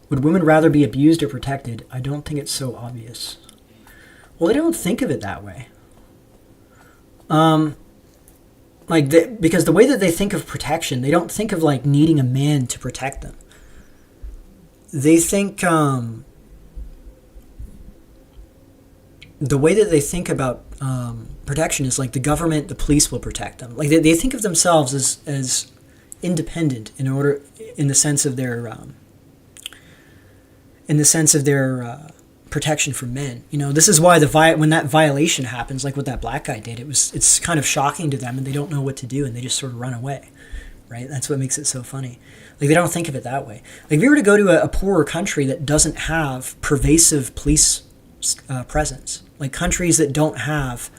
Would women rather be abused or protected? I don't think it's so obvious. Well, I don't think of it that way. Like, because the way that they think of protection, they don't think of like needing a man to protect them. They think the way that they think about protection is like the government, the police will protect them. Like they think of themselves as independent in the sense of their protection from men. You know, this is why when that violation happens, like what that black guy did, it's kind of shocking to them, and they don't know what to do, and they just sort of run away. Right? That's what makes it so funny. Like, they don't think of it that way. Like, if you were to go to a poorer country that doesn't have pervasive police presence, like countries that don't have,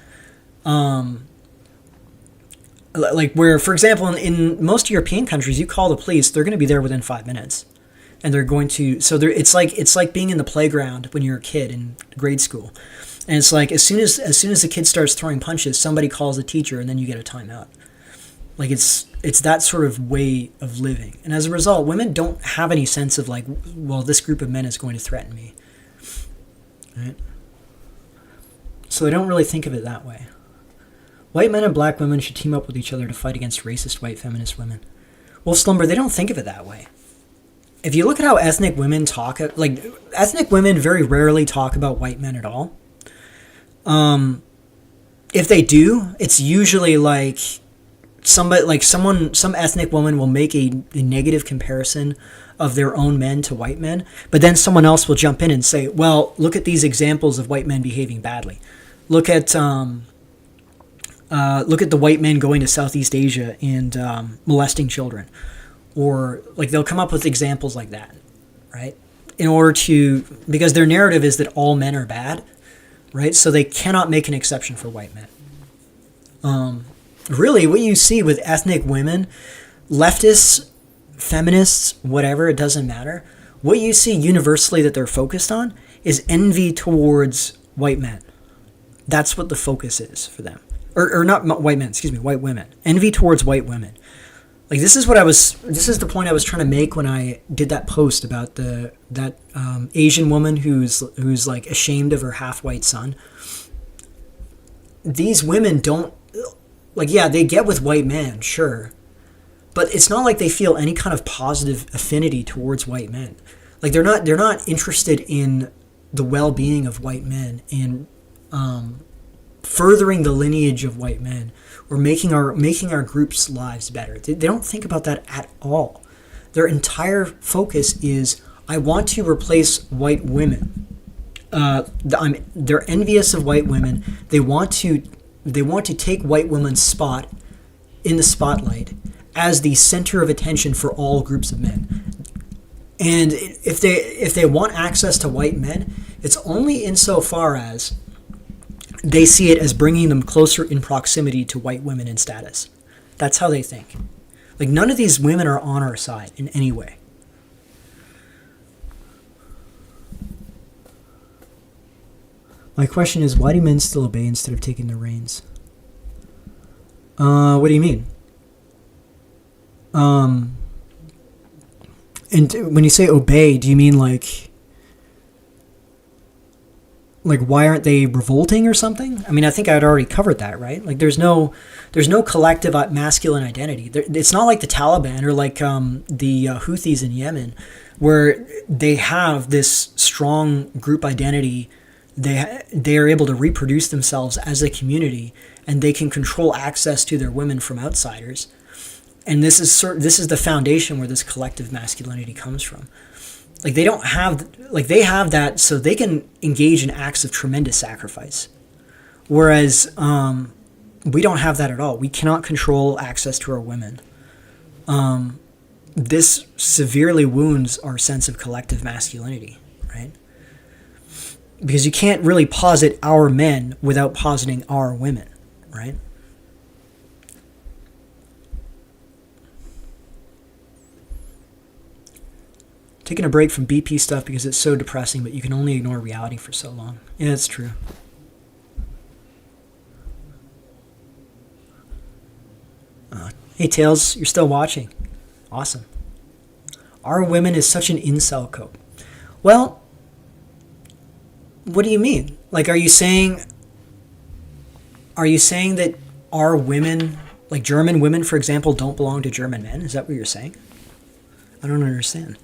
like where, for example, in most European countries, you call the police, they're going to be there within 5 minutes. And they're going to, so it's like being in the playground when you're a kid in grade school. And it's like, as soon as the kid starts throwing punches, somebody calls the teacher, and then you get a timeout. Like, it's that sort of way of living. And as a result, women don't have any sense of like, well, this group of men is going to threaten me. Right? So they don't really think of it that way. White men and black women should team up with each other to fight against racist white feminist women. Well, Slumber, they don't think of it that way. If you look at how ethnic women talk, like, ethnic women very rarely talk about white men at all. If they do, it's usually like some ethnic woman will make a negative comparison of their own men to white men, but then someone else will jump in and say, well, look at these examples of white men behaving badly. Look at the white men going to Southeast Asia and molesting children. Or, like, they'll come up with examples like that, right? Because their narrative is that all men are bad, right? So they cannot make an exception for white men. Really, what you see with ethnic women, leftists, feminists, whatever, it doesn't matter. What you see universally that they're focused on is envy towards white men. That's what the focus is for them. Or not white men, excuse me, white women. Envy towards white women. Like, this is the point I was trying to make when I did that post about that Asian woman who's like ashamed of her half-white son. These women don't, like, yeah, they get with white men, sure, but it's not like they feel any kind of positive affinity towards white men. Like, they're not interested in the well-being of white men and furthering the lineage of white men, or making our group's lives better. They don't think about that at all. Their entire focus is, I want to replace white women. They're envious of white women. They want to take white women's spot in the spotlight as the center of attention for all groups of men. And if they want access to white men, it's only insofar as they see it as bringing them closer in proximity to white women in status. That's how they think. Like, none of these women are on our side in any way. My question is, why do men still obey instead of taking the reins? What do you mean? And when you say obey, do you mean like why aren't they revolting or something? I mean, I think I'd already covered that, right? Like, there's no collective masculine identity. It's not like the Taliban or like the Houthis in Yemen, where they have this strong group identity. They are able to reproduce themselves as a community, and they can control access to their women from outsiders. And this is the foundation where this collective masculinity comes from. Like, they have that so they can engage in acts of tremendous sacrifice. Whereas we don't have that at all. We cannot control access to our women. This severely wounds our sense of collective masculinity, right? Because you can't really posit our men without positing our women, right? Taking a break from BP stuff because it's so depressing, but you can only ignore reality for so long. Yeah, that's true. Hey, Tails, you're still watching. Awesome. Our women is such an incel code. Well, what do you mean? Like, are you saying that our women Like German women, for example, don't belong to German men? Is that what you're saying? I don't understand.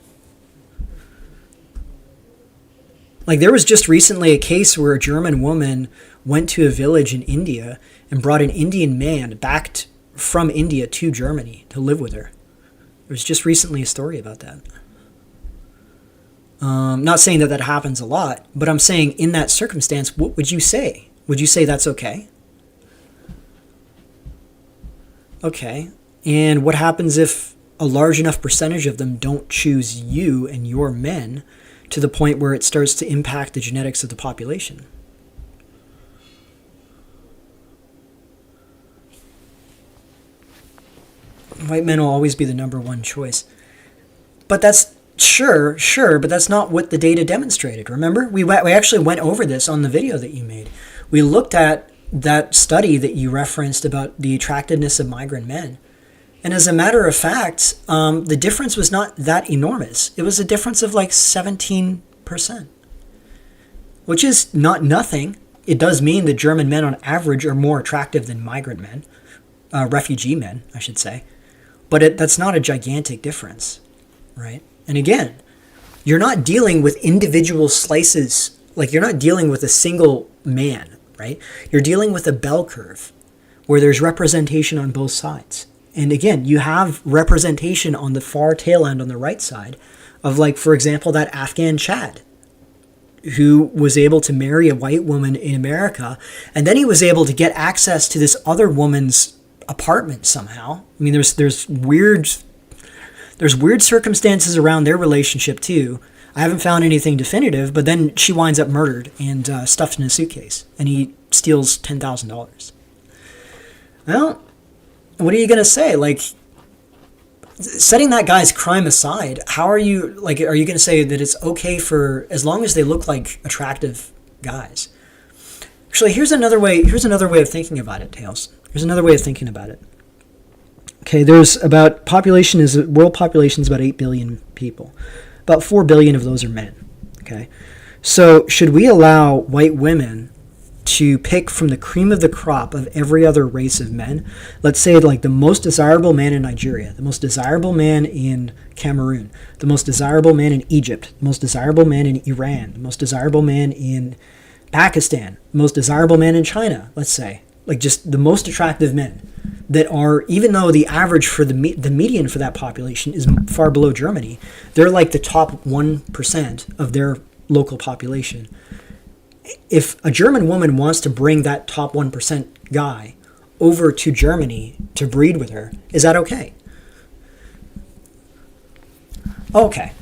Like there was just recently a case where a German woman went to a village in India and brought an Indian man back from India to Germany to live with her. There was just recently a story about that. Not saying that happens a lot, but I'm saying in that circumstance, what would you say? Would you say that's okay? Okay. And what happens if a large enough percentage of them don't choose you and your men to the point where it starts to impact the genetics of the population? White men will always be the number one choice. But that's sure, but that's not what the data demonstrated. Remember? We actually went over this on the video that you made. We looked at that study that you referenced about the attractiveness of migrant men. And as a matter of fact, the difference was not that enormous. It was a difference of like 17%, which is not nothing. It does mean that German men on average are more attractive than migrant men, refugee men, I should say. But that's not a gigantic difference, right? And again, you're not dealing with individual slices. Like you're not dealing with a single man, right? You're dealing with a bell curve where there's representation on both sides. And again, you have representation on the far tail end on the right side of, like, for example, that Afghan Chad who was able to marry a white woman in America. And then he was able to get access to this other woman's apartment somehow. I mean, there's weird circumstances around their relationship too. I haven't found anything definitive, but then she winds up murdered and stuffed in a suitcase, and he steals $10,000. Well, what are you going to say? Like, setting that guy's crime aside, how are you going to say that it's okay for, as long as they look like attractive guys? Actually, here's another way of thinking about it, Tails. Here's another way of thinking about it. Okay, world population is about 8 billion people. About 4 billion of those are men. Okay. So, should we allow white women to pick from the cream of the crop of every other race of men? Let's say like the most desirable man in Nigeria, the most desirable man in Cameroon, the most desirable man in Egypt, the most desirable man in Iran, the most desirable man in Pakistan, the most desirable man in China, let's say. Like just the most attractive men that are, even though the average for the median for that population is far below Germany, they're like the top 1% of their local population. If a German woman wants to bring that top 1% guy over to Germany to breed with her, is that okay? Okay.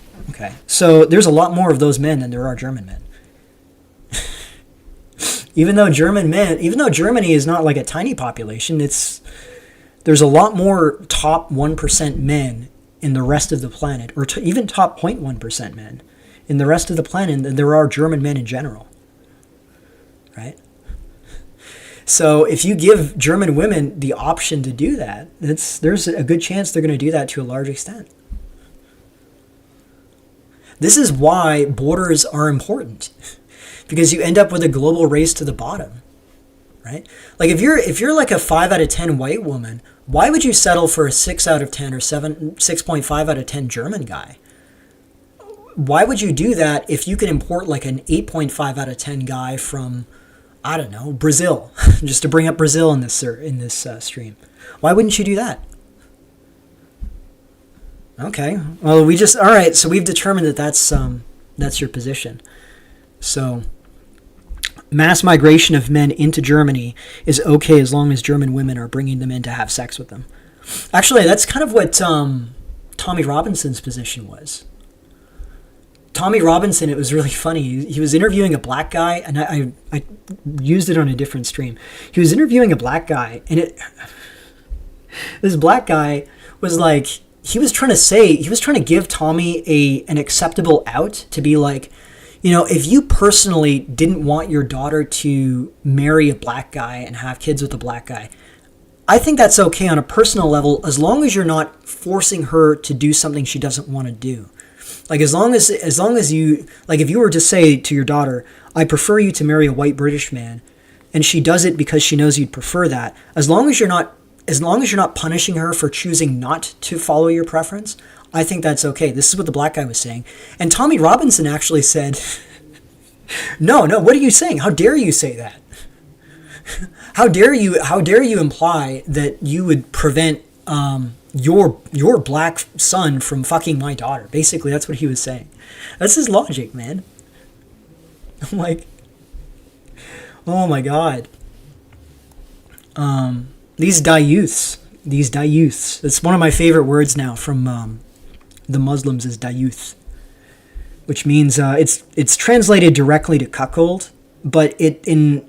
So there's a lot more of those men than there are German men. Even though Germany is not like a tiny population, there's a lot more top 1% men in the rest of the planet, or even top 0.1% men in the rest of the planet than there are German men in general. Right? So if you give German women the option to do that, there's a good chance they're going to do that to a large extent. This is why borders are important, because you end up with a global race to the bottom, right? Like if you're like a 5 out of 10 white woman, why would you settle for a 6 out of 10 or 6.5 out of 10 German guy? Why would you do that if you could import like an 8.5 out of 10 guy from, I don't know, Brazil, just to bring up Brazil in this stream? Why wouldn't you do that? Okay, well all right. So we've determined that that's your position. So mass migration of men into Germany is okay as long as German women are bringing them in to have sex with them. Actually, that's kind of what Tommy Robinson's position was. Tommy Robinson, it was really funny. He was interviewing a black guy, and I used it on a different stream. He was interviewing a black guy, and this black guy was like, he was trying to give Tommy an acceptable out, to be like, if you personally didn't want your daughter to marry a black guy and have kids with a black guy, I think that's okay on a personal level, as long as you're not forcing her to do something she doesn't want to do. Like as long as you, like if you were to say to your daughter, I prefer you to marry a white British man, and she does it because she knows you'd prefer that, as long as you're not as long as you're not punishing her for choosing not to follow your preference, I think that's okay. This is what the black guy was saying. And Tommy Robinson actually said, no, what are you saying? How dare you say that? How dare you imply that you would prevent your black son from fucking my daughter? Basically, that's what he was saying. That's his logic, man. I'm like, oh my god. These dayooths. It's one of my favorite words now from the Muslims is dayooth, which means it's translated directly to cuckold, but in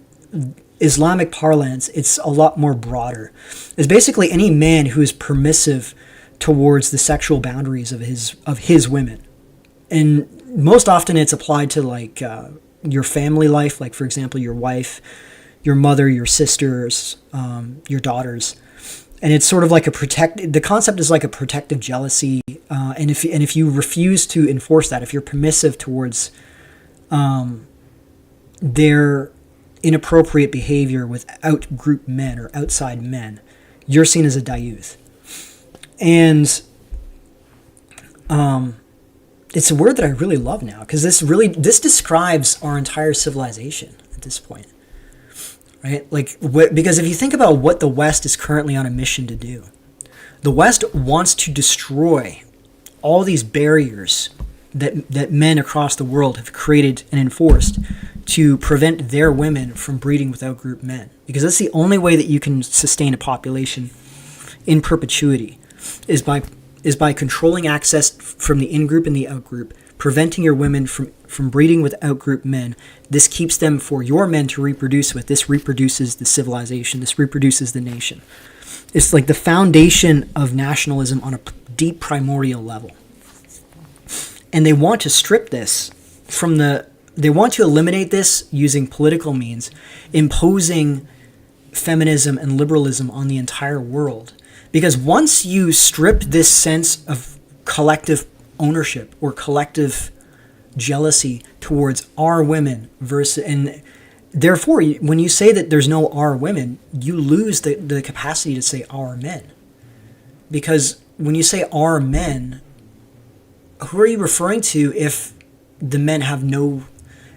Islamic parlance, it's a lot more broader. It's basically any man who is permissive towards the sexual boundaries of his women, and most often it's applied to like your family life, like for example your wife, your mother, your sisters, your daughters, and it's sort of like the concept is like a protective jealousy, and if you refuse to enforce that, if you're permissive towards their inappropriate behavior with out-group men or outside men, you're seen as a dayooth. And it's a word that I really love now, because this describes our entire civilization at this point, right? Like, because if you think about what the West is currently on a mission to do, the West wants to destroy all these barriers that men across the world have created and enforced to prevent their women from breeding with out-group men, because that's the only way that you can sustain a population in perpetuity is by controlling access from the in-group and the out-group, preventing your women from breeding with out-group men. This keeps them for your men to reproduce with. This reproduces the civilization. This reproduces the nation. It's like the foundation of nationalism on a deep primordial level. And they want to strip this they want to eliminate this using political means, imposing feminism and liberalism on the entire world. Because once you strip this sense of collective ownership or collective jealousy towards our women and therefore when you say that there's no our women, you lose the capacity to say our men. Because when you say our men, who are you referring to if the men have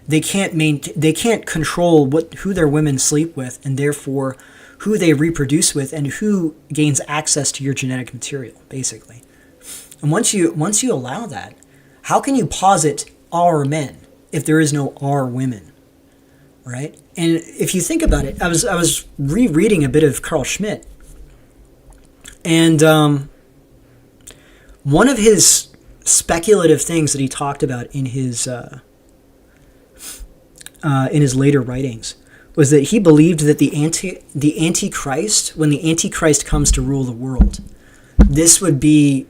they can't control who their women sleep with, and therefore who they reproduce with, and who gains access to your genetic material, basically. And once you allow that, how can you posit our men if there is no our women, right? And if you think about it, I was rereading a bit of Carl Schmitt, and one of his speculative things that he talked about in his later writings was that he believed that the Antichrist, when the Antichrist comes to rule the world, this would be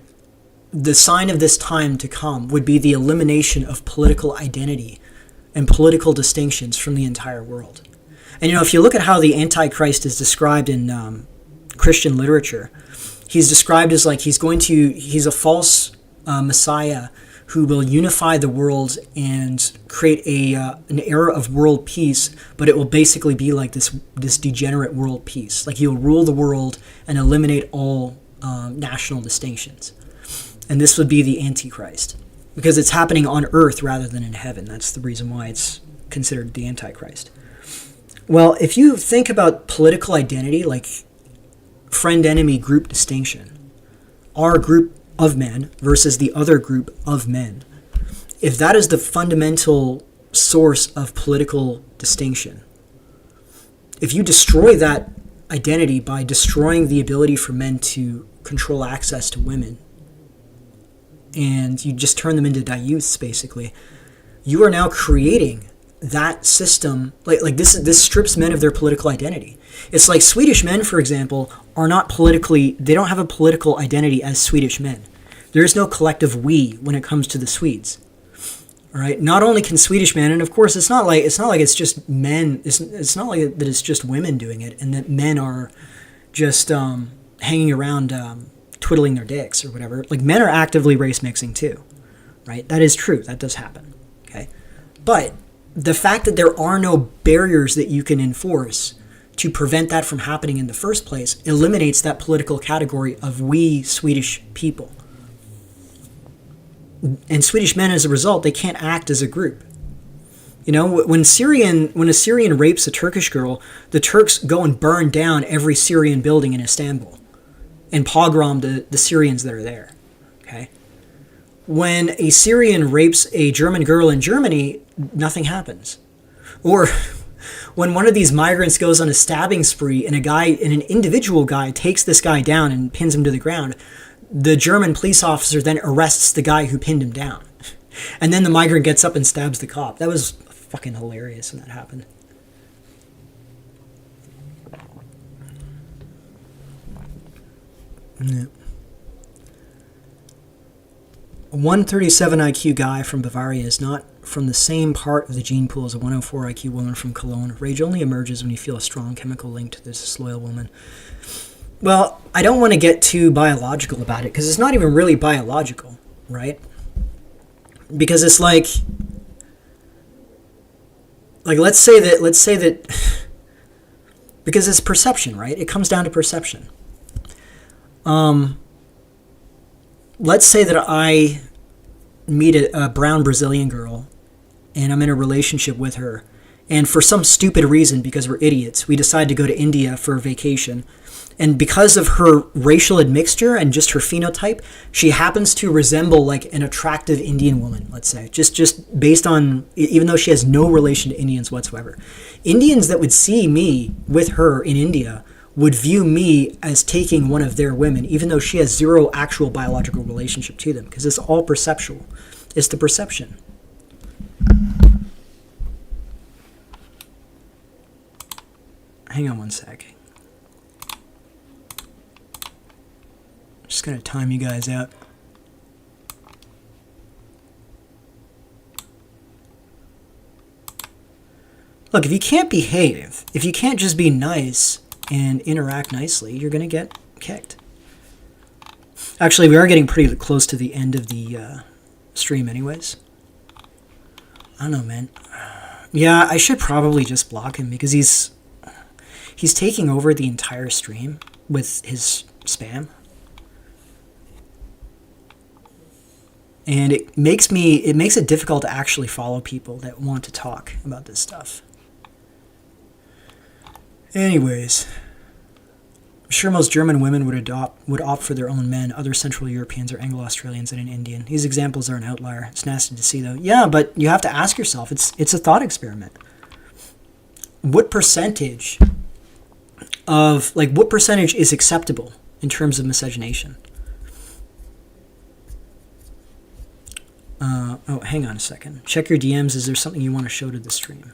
the sign of this time to come, would be the elimination of political identity and political distinctions from the entire world. And if you look at how the Antichrist is described in Christian literature, he's described as like he's a false Messiah who will unify the world and create an era of world peace, but it will basically be like this degenerate world peace. Like he'll rule the world and eliminate all national distinctions. And this would be the Antichrist, because it's happening on earth rather than in heaven. That's the reason why it's considered the Antichrist. Well, if you think about political identity, like friend-enemy group distinction, our group of men versus the other group of men, if that is the fundamental source of political distinction, if you destroy that identity by destroying the ability for men to control access to women, and you just turn them into dayooths, basically, you are now creating that system. Like this strips men of their political identity. It's like Swedish men, for example, are not they don't have a political identity as Swedish men. There is no collective we when it comes to the Swedes. All right. Not only can Swedish men, and of course it's not like it's just men. It's not like that it's just women doing it, and that men are just hanging around twiddling their dicks or whatever. Like men are actively race mixing too, right? That is true. That does happen. Okay, but the fact that there are no barriers that you can enforce to prevent that from happening in the first place eliminates that political category of we Swedish people. And Swedish men, as a result, they can't act as a group. You know, when a Syrian rapes a Turkish girl, the Turks go and burn down every Syrian building in Istanbul and pogrom the Syrians that are there. Okay? When a Syrian rapes a German girl in Germany, nothing happens. Or when one of these migrants goes on a stabbing spree and an individual guy takes this guy down and pins him to the ground, the German police officer then arrests the guy who pinned him down. And then the migrant gets up and stabs the cop. That was fucking hilarious when that happened. Yeah. A 137 IQ guy from Bavaria is not from the same part of the gene pool as a 104 IQ woman from Cologne. Rage only emerges when you feel a strong chemical link to this disloyal woman. Well, I don't want to get too biological about it because it's not even really biological, right? Because it's like let's say that because it's perception, right? It comes down to perception. Let's say that I meet a brown Brazilian girl and I'm in a relationship with her, and for some stupid reason, because we're idiots, we decide to go to India for a vacation. And because of her racial admixture and just her phenotype, she happens to resemble like an attractive Indian woman, let's say, just based on, even though she has no relation to Indians whatsoever. Indians that would see me with her in India would view me as taking one of their women, even though she has zero actual biological relationship to them, because it's all perceptual. It's the perception. Hang on one sec. Just going to time you guys out. Look, if you can't behave, if you can't just be nice and interact nicely, you're going to get kicked. Actually, we are getting pretty close to the end of the stream anyways. I don't know, man. Yeah, I should probably just block him because he's taking over the entire stream with his spam. And it makes it difficult to actually follow people that want to talk about this stuff. Anyways, I'm sure most German women would opt for their own men. Other Central Europeans are Anglo-Australians and an Indian. These examples are an outlier. It's nasty to see, though. Yeah, but you have to ask yourself. It's a thought experiment. What percentage is acceptable in terms of miscegenation? Oh, hang on a second. Check your DMs. Is there something you want to show to the stream?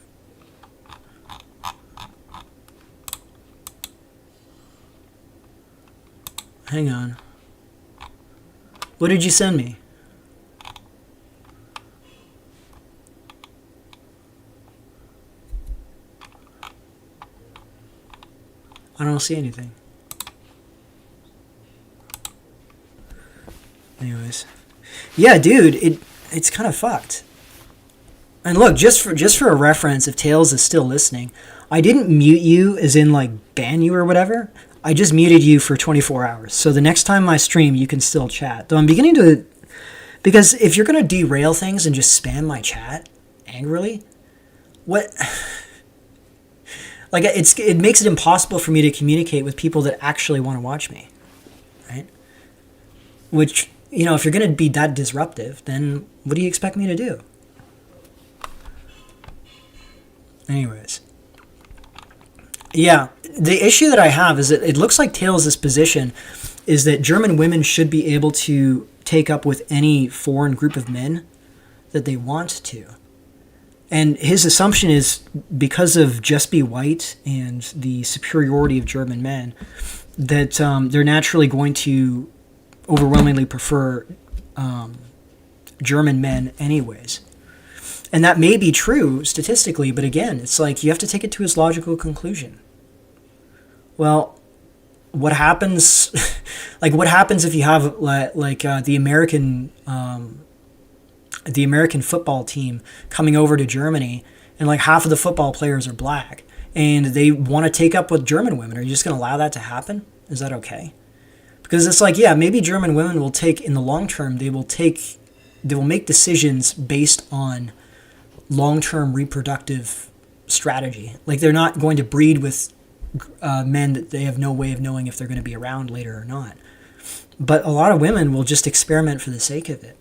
Hang on. What did you send me? I don't see anything. Anyways. Yeah, dude, it's kind of fucked. And look, just for a reference, if Tails is still listening, I didn't mute you as in like ban you or whatever. I just muted you for 24 hours. So the next time I stream, you can still chat. Though I'm beginning to, because if you're gonna derail things and just spam my chat angrily, what? Like it makes it impossible for me to communicate with people that actually want to watch me, right? Which, you know, if you're going to be that disruptive, then what do you expect me to do? Anyways. Yeah, the issue that I have is that it looks like Tails' position is that German women should be able to take up with any foreign group of men that they want to. And his assumption is because of Just Be White and the superiority of German men, that they're naturally going to overwhelmingly prefer German men anyways. And that may be true statistically, but again, it's like you have to take it to its logical conclusion. Well, what happens if you have the American football team coming over to Germany and like half of the football players are black and they want to take up with German women. Are you just going to allow that to happen? Is that okay? Because it's like, yeah, maybe German women will take, in the long term, they will make decisions based on long-term reproductive strategy. Like, they're not going to breed with men that they have no way of knowing if they're going to be around later or not. But a lot of women will just experiment for the sake of it.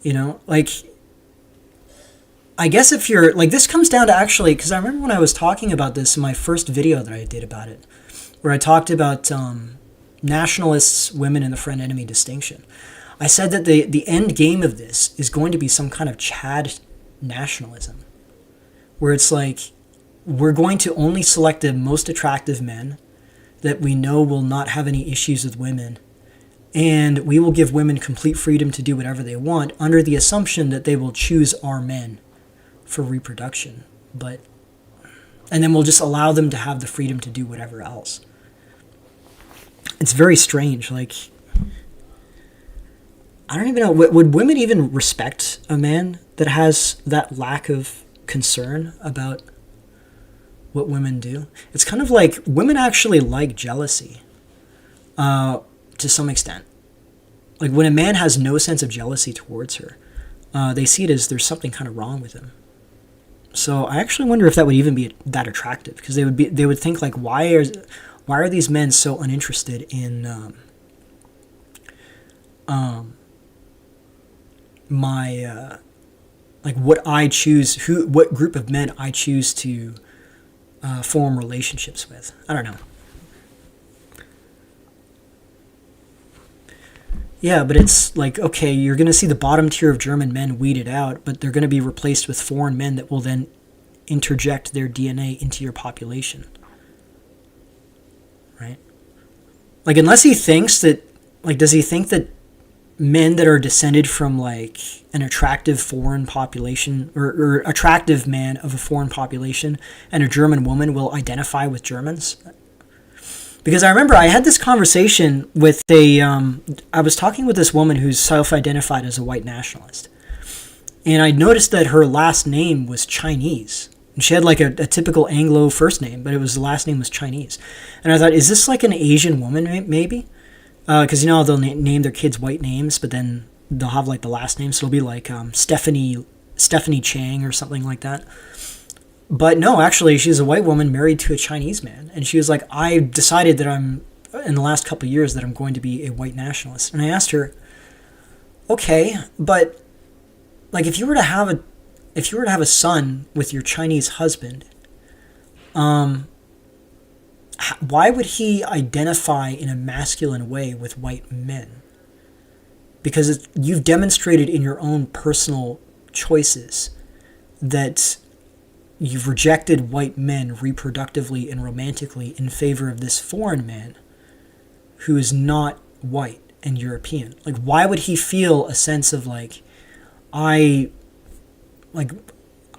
You know, like, I guess if you're, like, this comes down to actually, because I remember when I was talking about this in my first video that I did about it, where I talked about nationalists, women, and the friend-enemy distinction. I said that the end game of this is going to be some kind of Chad nationalism, where it's like, we're going to only select the most attractive men that we know will not have any issues with women, and we will give women complete freedom to do whatever they want under the assumption that they will choose our men for reproduction. And then we'll just allow them to have the freedom to do whatever else. It's very strange. Like, I don't even know. Would women even respect a man that has that lack of concern about what women do? It's kind of like women actually like jealousy to some extent. Like, when a man has no sense of jealousy towards her, they see it as there's something kind of wrong with him. So I actually wonder if that would even be that attractive, because they would think, like, why are these men so uninterested in my like what I choose, what group of men I choose to form relationships with? I don't know. Yeah, but it's like, okay, you're going to see the bottom tier of German men weeded out, but they're going to be replaced with foreign men that will then interject their DNA into your population. Right? Like, unless he thinks that, like, does he think that men that are descended from, like, an attractive foreign population, or attractive man of a foreign population, and a German woman will identify with Germans? Because I remember I had this conversation with I was talking with this woman who's self-identified as a white nationalist. And I noticed that her last name was Chinese. And she had like a typical Anglo first name, but the last name was Chinese. And I thought, is this like an Asian woman maybe? Because, you know, they'll name their kids white names, but then they'll have like the last name. So it'll be like Stephanie Chang or something like that. But no, actually, she's a white woman married to a Chinese man. And she was like, I decided that in the last couple of years, that I'm going to be a white nationalist. And I asked her, okay, but like, if you were to have a son with your Chinese husband, why would he identify in a masculine way with white men? Because you've demonstrated in your own personal choices that you've rejected white men reproductively and romantically in favor of this foreign man who is not white and European. Like, why would he feel a sense of like, I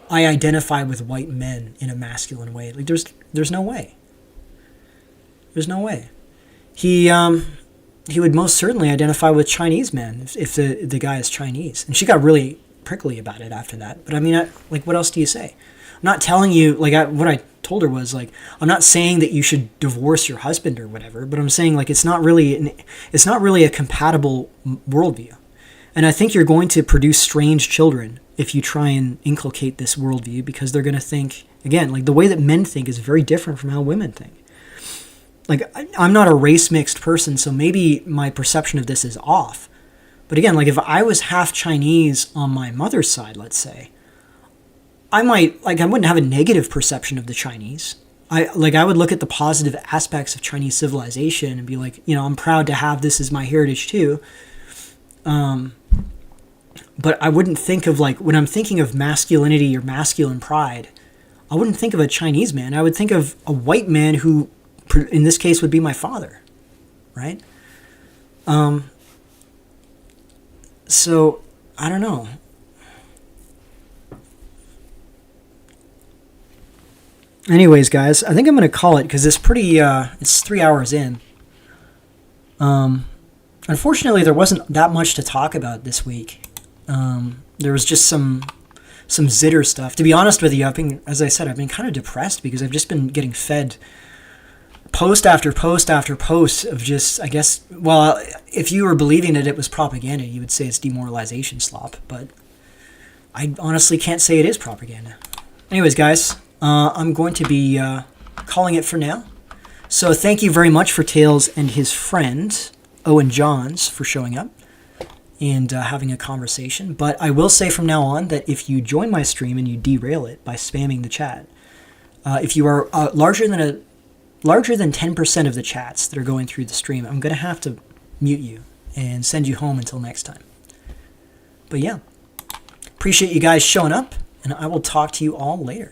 identify with white men in a masculine way? Like, there's no way. There's no way. He would most certainly identify with Chinese men if the guy is Chinese. And she got really prickly about it after that. But I mean, what else do you say? I'm not telling you, like, what I told her was, like, I'm not saying that you should divorce your husband or whatever, but I'm saying, like, it's not really a compatible worldview. And I think you're going to produce strange children if you try and inculcate this worldview, because they're going to think, again, like, the way that men think is very different from how women think. Like, I'm not a race-mixed person, so maybe my perception of this is off. But again, like, if I was half Chinese on my mother's side, let's say, I wouldn't have a negative perception of the Chinese. I would look at the positive aspects of Chinese civilization and be like, you know, I'm proud to have this as my heritage too. But I wouldn't think of, like, when I'm thinking of masculinity or masculine pride, I wouldn't think of a Chinese man. I would think of a white man who, in this case, would be my father, right? So, I don't know. Anyways, guys, I think I'm going to call it, because it's it's 3 hours in. Unfortunately, there wasn't that much to talk about this week. There was just some some zitter stuff. To be honest with you, as I said, I've been kind of depressed because I've just been getting fed post after post after post of just, I guess, well, if you were believing that it was propaganda, you would say it's demoralization slop, but I honestly can't say it is propaganda. Anyways, guys, I'm going to be calling it for now. So thank you very much for Tails and his friend, Owen Johns, for showing up and having a conversation. But I will say from now on that if you join my stream and you derail it by spamming the chat, if you are larger than 10% of the chats that are going through the stream, I'm going to have to mute you and send you home until next time. But yeah, appreciate you guys showing up, and I will talk to you all later.